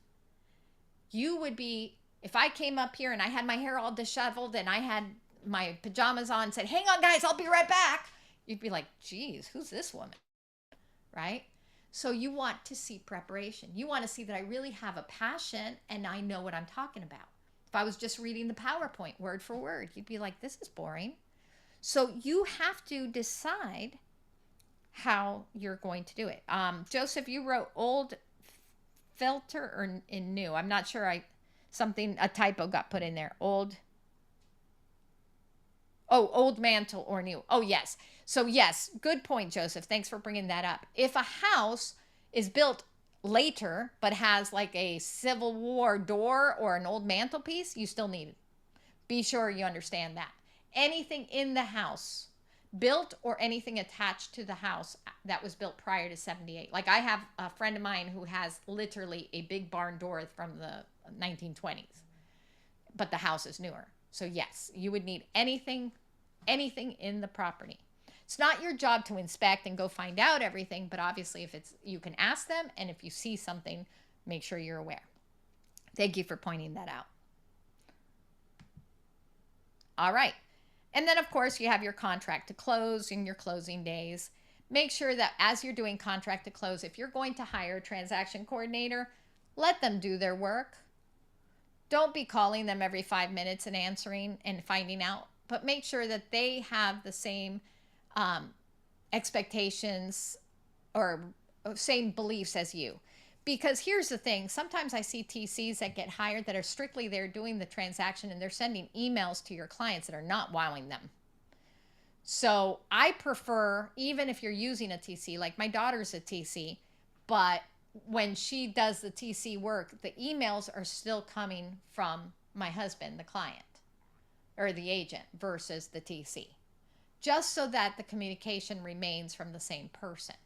S1: You would be, if I came up here and I had my hair all disheveled and I had my pajamas on and said, hang on guys, I'll be right back. You'd be like, geez, who's this woman? Right? So you want to see preparation. You want to see that I really have a passion and I know what I'm talking about. If I was just reading the PowerPoint word for word, you'd be like, this is boring. So you have to decide how you're going to do it. Joseph, you wrote old filter or in new. I'm not sure. A typo got put in there. Old mantle or new. Oh, yes. So yes, good point, Joseph. Thanks for bringing that up. If a house is built later, but has like a Civil War door or an old mantelpiece, you still need it. Be sure you understand that. Anything in the house built or anything attached to the house that was built prior to 78. Like I have a friend of mine who has literally a big barn door from the 1920s, but the house is newer. So yes, you would need anything in the property. It's not your job to inspect and go find out everything, but obviously you can ask them, and if you see something, make sure you're aware. Thank you for pointing that out. All right. And then of course you have your contract to close and your closing days. Make sure that as you're doing contract to close, if you're going to hire a transaction coordinator, let them do their work. Don't be calling them every 5 minutes and answering and finding out, but make sure that they have the same expectations or same beliefs as you. Because here's the thing, sometimes I see TCs that get hired that are strictly there doing the transaction and they're sending emails to your clients that are not wowing them. So I prefer, even if you're using a TC, like my daughter's a TC, but when she does the TC work, the emails are still coming from my husband, the client, or the agent versus the TC, just so that the communication remains from the same person.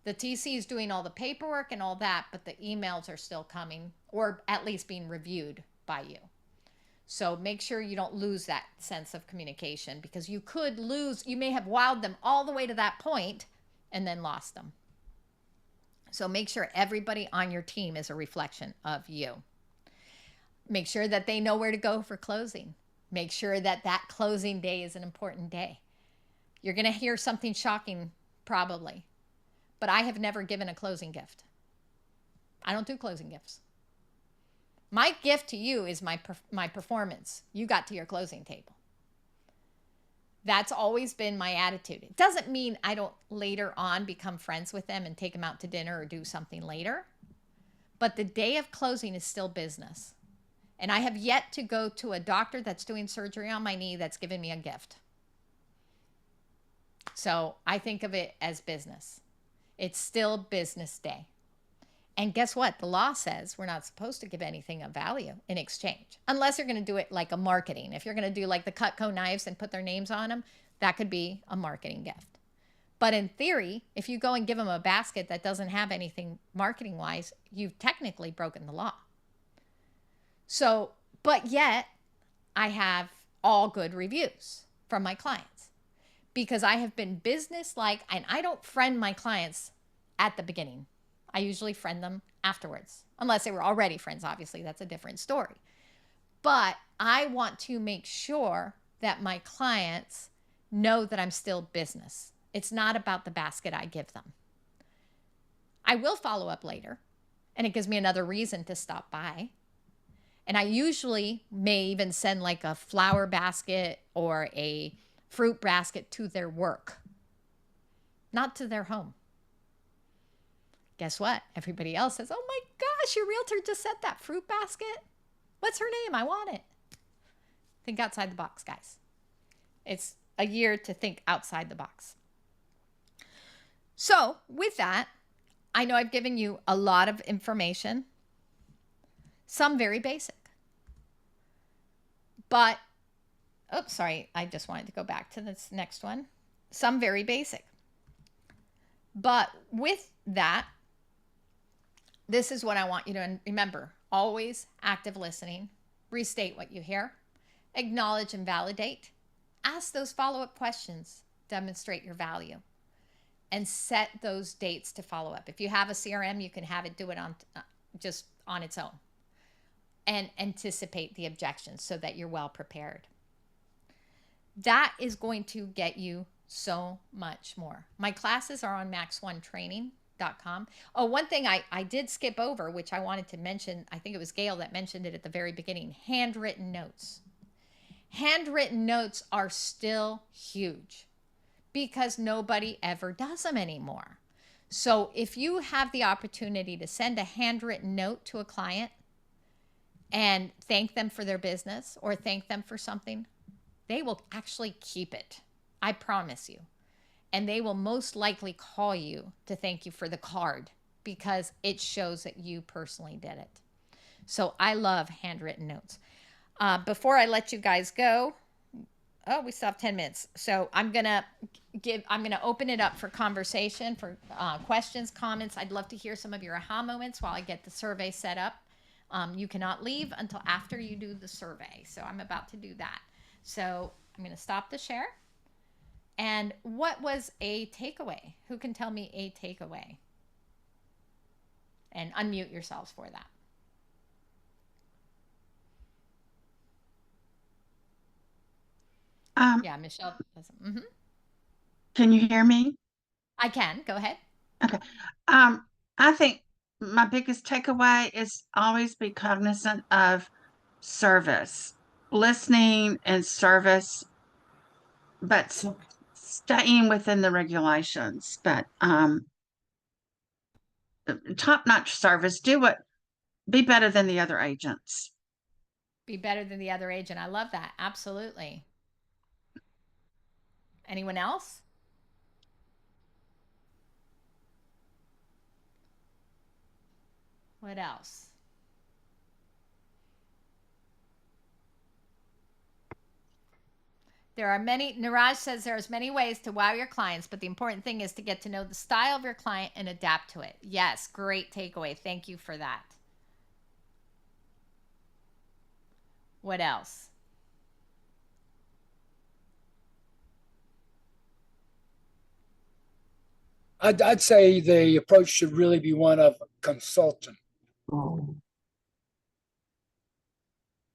S1: The TC is doing all the paperwork and all that, but the emails are still coming, or at least being reviewed by you. So make sure you don't lose that sense of communication, because you could lose, you may have wowed them all the way to that point and then lost them. So make sure everybody on your team is a reflection of you. Make sure that they know where to go for closing. Make sure that that closing day is an important day. You're going to hear something shocking probably, but I have never given a closing gift. I don't do closing gifts. My gift to you is my performance. You got to your closing table. That's always been my attitude. It doesn't mean I don't later on become friends with them and take them out to dinner or do something later. But the day of closing is still business. And I have yet to go to a doctor that's doing surgery on my knee that's given me a gift. So I think of it as business. It's still business day. And guess what? The law says we're not supposed to give anything of value in exchange, unless you're going to do it like a marketing. If you're going to do like the Cutco knives and put their names on them, that could be a marketing gift. But in theory, if you go and give them a basket that doesn't have anything marketing wise, you've technically broken the law. So, but yet I have all good reviews from my clients because I have been business-like, and I don't friend my clients at the beginning. I usually friend them afterwards, unless they were already friends. Obviously, that's a different story. But I want to make sure that my clients know that I'm still business. It's not about the basket I give them. I will follow up later, and it gives me another reason to stop by. And I usually may even send like a flower basket or a fruit basket to their work, not to their home. Guess what? Everybody else says, oh my gosh, your realtor just sent that fruit basket. What's her name? I want it. Think outside the box, guys. It's a year to think outside the box. So with that, I know I've given you a lot of information, some very basic. But, oops, sorry, I just wanted to go back to this next one. Some very basic. But with that, this is what I want you to remember. Always active listening. Restate what you hear. Acknowledge and validate. ask those follow-up questions, demonstrate your value, and set those dates to follow up. If you have a CRM, you can have it do it on just on its own, and anticipate the objections so that you're well prepared. That is going to get you so much more. My classes are on max1training.com. Oh, one thing I did skip over, which I wanted to mention, I think it was Gail that mentioned it at the very beginning, handwritten notes. Handwritten notes are still huge because nobody ever does them anymore. So if you have the opportunity to send a handwritten note to a client and thank them for their business or thank them for something, they will actually keep it. I promise you. And they will most likely call you to thank you for the card because it shows that you personally did it. So I love handwritten notes. Before I let you guys go, oh, we still have 10 minutes. So I'm going to open it up for conversation, for questions, comments. I'd love to hear some of your aha moments while I get the survey set up. You cannot leave until after you do the survey. So I'm about to do that. So I'm going to stop the share. And what was a takeaway? Who can tell me a takeaway? And unmute yourselves for that. Yeah, Michelle doesn't. Mm-hmm.
S17: Can you hear me?
S1: I can. Go ahead.
S17: Okay. I think my biggest takeaway is always be cognizant of service, listening and service, but staying within the regulations. But top-notch service. Be better than the other agents.
S1: Be better than the other agent. I love that. Absolutely. Anyone else? What else? There are many, Niraj says there's many ways to wow your clients, but the important thing is to get to know the style of your client and adapt to it. Yes, great takeaway. Thank you for that. What else?
S18: I'd say the approach should really be one of consultant.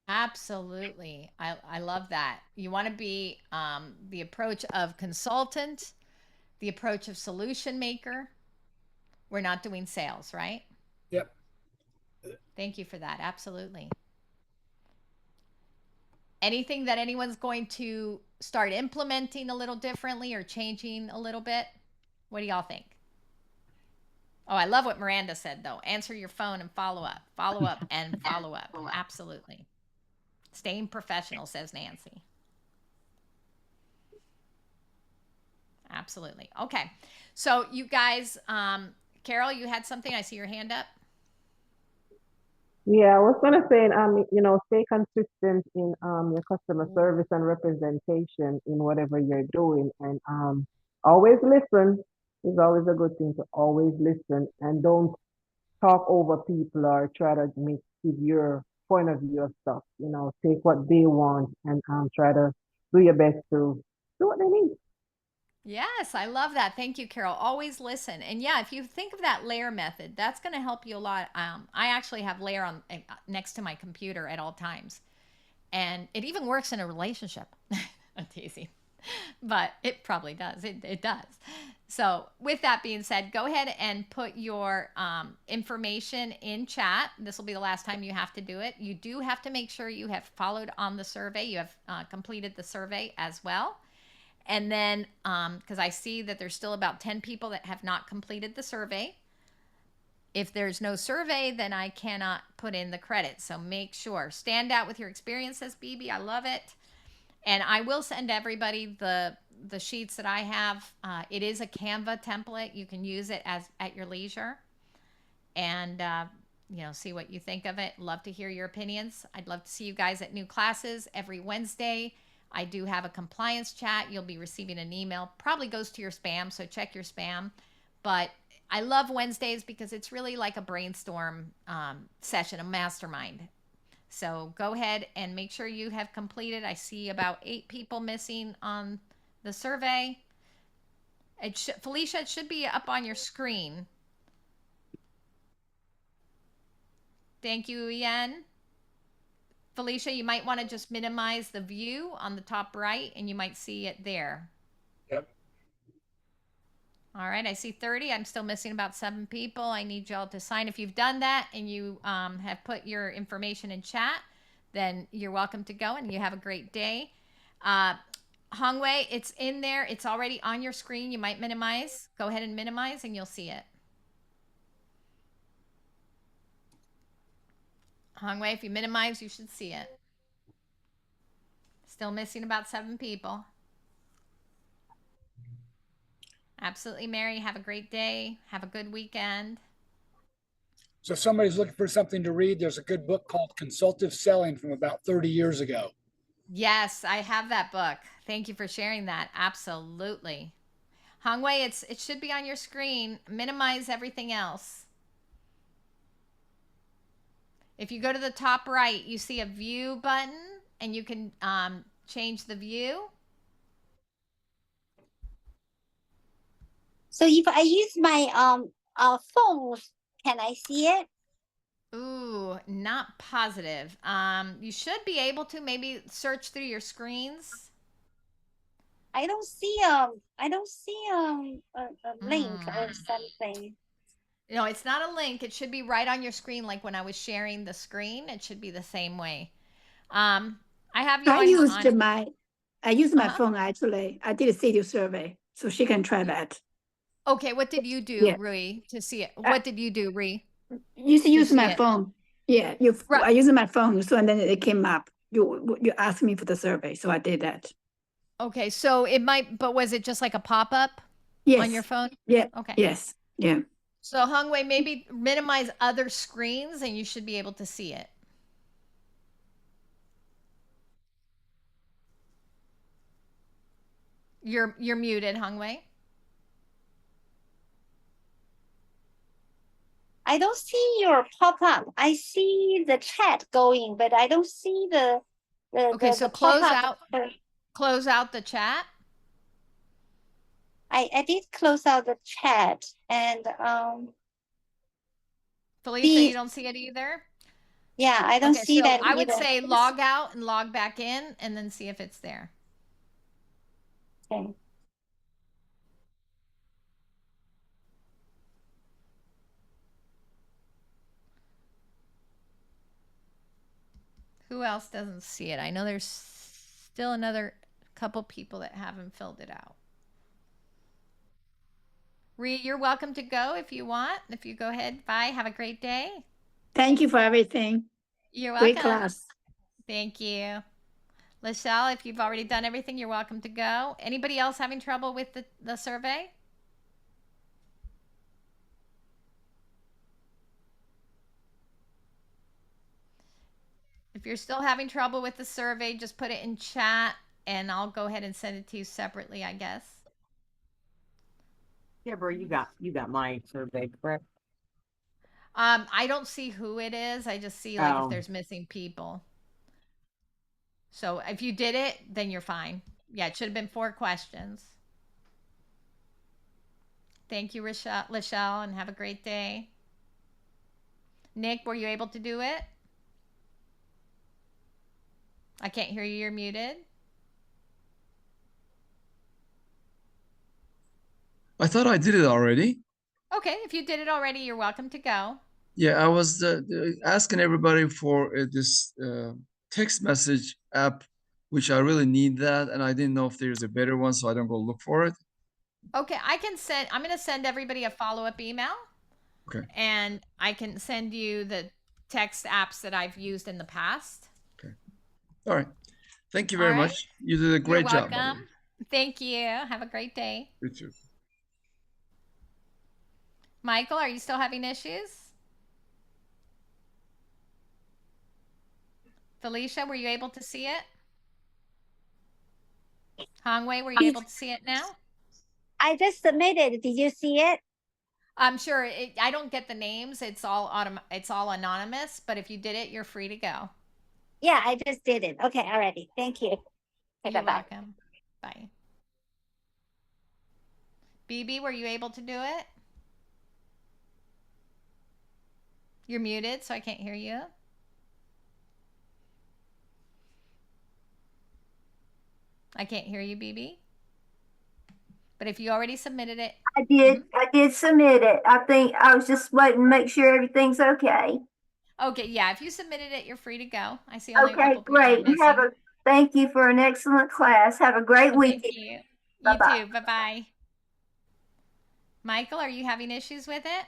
S1: Absolutely. I love that. You want to be the approach of consultant, the approach of solution maker. We're not doing sales, right?
S18: Yep.
S1: Thank you for that. Absolutely. Anything that anyone's going to start implementing a little differently or changing a little bit? What do y'all think? Oh, I love what Miranda said, though. Answer your phone and follow up. Follow up and follow up. Absolutely. Staying professional, says Nancy. Absolutely. Okay. So you guys, Carol, you had something? I see your hand up.
S12: Yeah, I was gonna say, stay consistent in your customer service and representation in whatever you're doing, and always listen. It's always a good thing to always listen and don't talk over people or try to give your point of view of stuff. Take what they want and try to do your best to do what they need.
S1: Yes, I love that. Thank you, Carol. Always listen. And yeah, if you think of that layer method, that's going to help you a lot. I actually have layer on next to my computer at all times. And it even works in a relationship. I'm teasing. But it probably does. It does. So with that being said, go ahead and put your information in chat. This will be the last time you have to do it. You do have to make sure you have followed on the survey. You have completed the survey as well. And then, because I see that there's still about 10 people that have not completed the survey. If there's no survey, then I cannot put in the credit. So make sure. Stand out with your experience, says BB. I love it. And I will send everybody the sheets that I have. It is a Canva template. You can use it at your leisure. And, see what you think of it. Love to hear your opinions. I'd love to see you guys at new classes every Wednesday. I do have a compliance chat. You'll be receiving an email. Probably goes to your spam, so check your spam. But I love Wednesdays because it's really like a brainstorm session, a mastermind. So go ahead and make sure you have completed. I see about 8 people missing on the survey. Felicia, it should be up on your screen. Thank you, Ian. Felicia, you might want to just minimize the view on the top right and you might see it there.
S18: Yep.
S1: All right, I see 30. I'm still missing about 7 people. I need y'all to sign. If you've done that and you have put your information in chat, then you're welcome to go and you have a great day. Hongwei, it's in there. It's already on your screen. You might minimize. Go ahead and minimize and you'll see it. Hongwei, if you minimize, you should see it. Still missing about 7 people. Absolutely, Mary. Have a great day. Have a good weekend.
S18: So if somebody's looking for something to read, there's a good book called Consultative Selling from about 30 years ago.
S1: Yes, I have that book. Thank you for sharing that. Absolutely. Hongwei, it should be on your screen. Minimize everything else. If you go to the top right, you see a view button and you can change the view.
S19: So if I use my phone, can I see it?
S1: Ooh, not positive. You should be able to maybe search through your screens.
S19: I don't see a link or something.
S1: No, it's not a link. It should be right on your screen, like when I was sharing the screen. It should be the same way. I have you.
S20: I used my phone actually. I did a city survey, so she can try that.
S1: Okay, what did you do, Rui, to see it? What did you do, Rui?
S20: You use my phone. Yeah, I used my phone, so and then it came up. You asked me for the survey, so I did that.
S1: Okay, so it might, but was it just like a pop-up on your phone?
S20: Yeah.
S1: Okay.
S20: Yes. Yeah.
S1: So Hongwei, maybe minimize other screens and you should be able to see it. You're muted, Hongwei.
S19: I don't see your pop-up. I see the chat going, but I don't see the
S1: Okay, so close out the chat.
S19: I did close out the chat and
S1: Felicia, you don't see it either?
S19: Yeah, I don't see that
S1: I would
S19: either.
S1: say log out and log back in and then see if it's there.
S19: Okay.
S1: Who else doesn't see it? I know there's still another couple people that haven't filled it out. Rhea, you're welcome to go if you want. If you go ahead, bye. Have a great day.
S20: Thank you for everything.
S1: You're welcome.
S20: Great class.
S1: Thank you. Lachelle, if you've already done everything, you're welcome to go. Anybody else having trouble with the survey? If you're still having trouble with the survey, just put it in chat and I'll go ahead and send it to you separately, I guess.
S21: Deborah, you got my survey, correct?
S1: I don't see who it is. I just see like if there's missing people. So if you did it, then you're fine. Yeah, it should have been 4 questions. Thank you, Lachelle, and have a great day. Nick, were you able to do it? I can't hear you. You're muted.
S3: I thought I did it already.
S1: Okay, if you did it already, you're welcome to go.
S3: Yeah, I was asking everybody for this text message app, which I really need that, and I didn't know if there's a better one, so I don't go look for it.
S1: Okay, I'm going to send everybody a follow-up email.
S3: Okay.
S1: And I can send you the text apps that I've used in the past.
S3: Okay. All right. Thank you very much. You did a great job.
S1: You're welcome. Thank you. Have a great day.
S3: You too.
S1: Michael, are you still having issues? Felicia, were you able to see it? Hongwei, were you able to see it now?
S19: I just submitted. Did you see it?
S1: I'm sure. I don't get the names. It's all anonymous. But if you did it, you're free to go.
S19: Yeah, I just did it. Okay, alrighty. Thank you. Okay,
S1: You're
S19: bye-bye.
S1: welcome. Bye. BB, were you able to do it? You're muted, so I can't hear you. I can't hear you, BB. But if you already submitted it,
S11: I did submit it. I think I was just waiting to make sure everything's okay.
S1: okay, yeah. If you submitted it, you're free to go. I see only a
S11: Okay,
S1: couple people
S11: great.
S1: missing.
S11: Thank you for an excellent class. Have a great
S1: Well, thank
S11: weekend.
S1: you. You
S11: Bye-bye.
S1: too. Bye bye. Michael, are you having issues with it?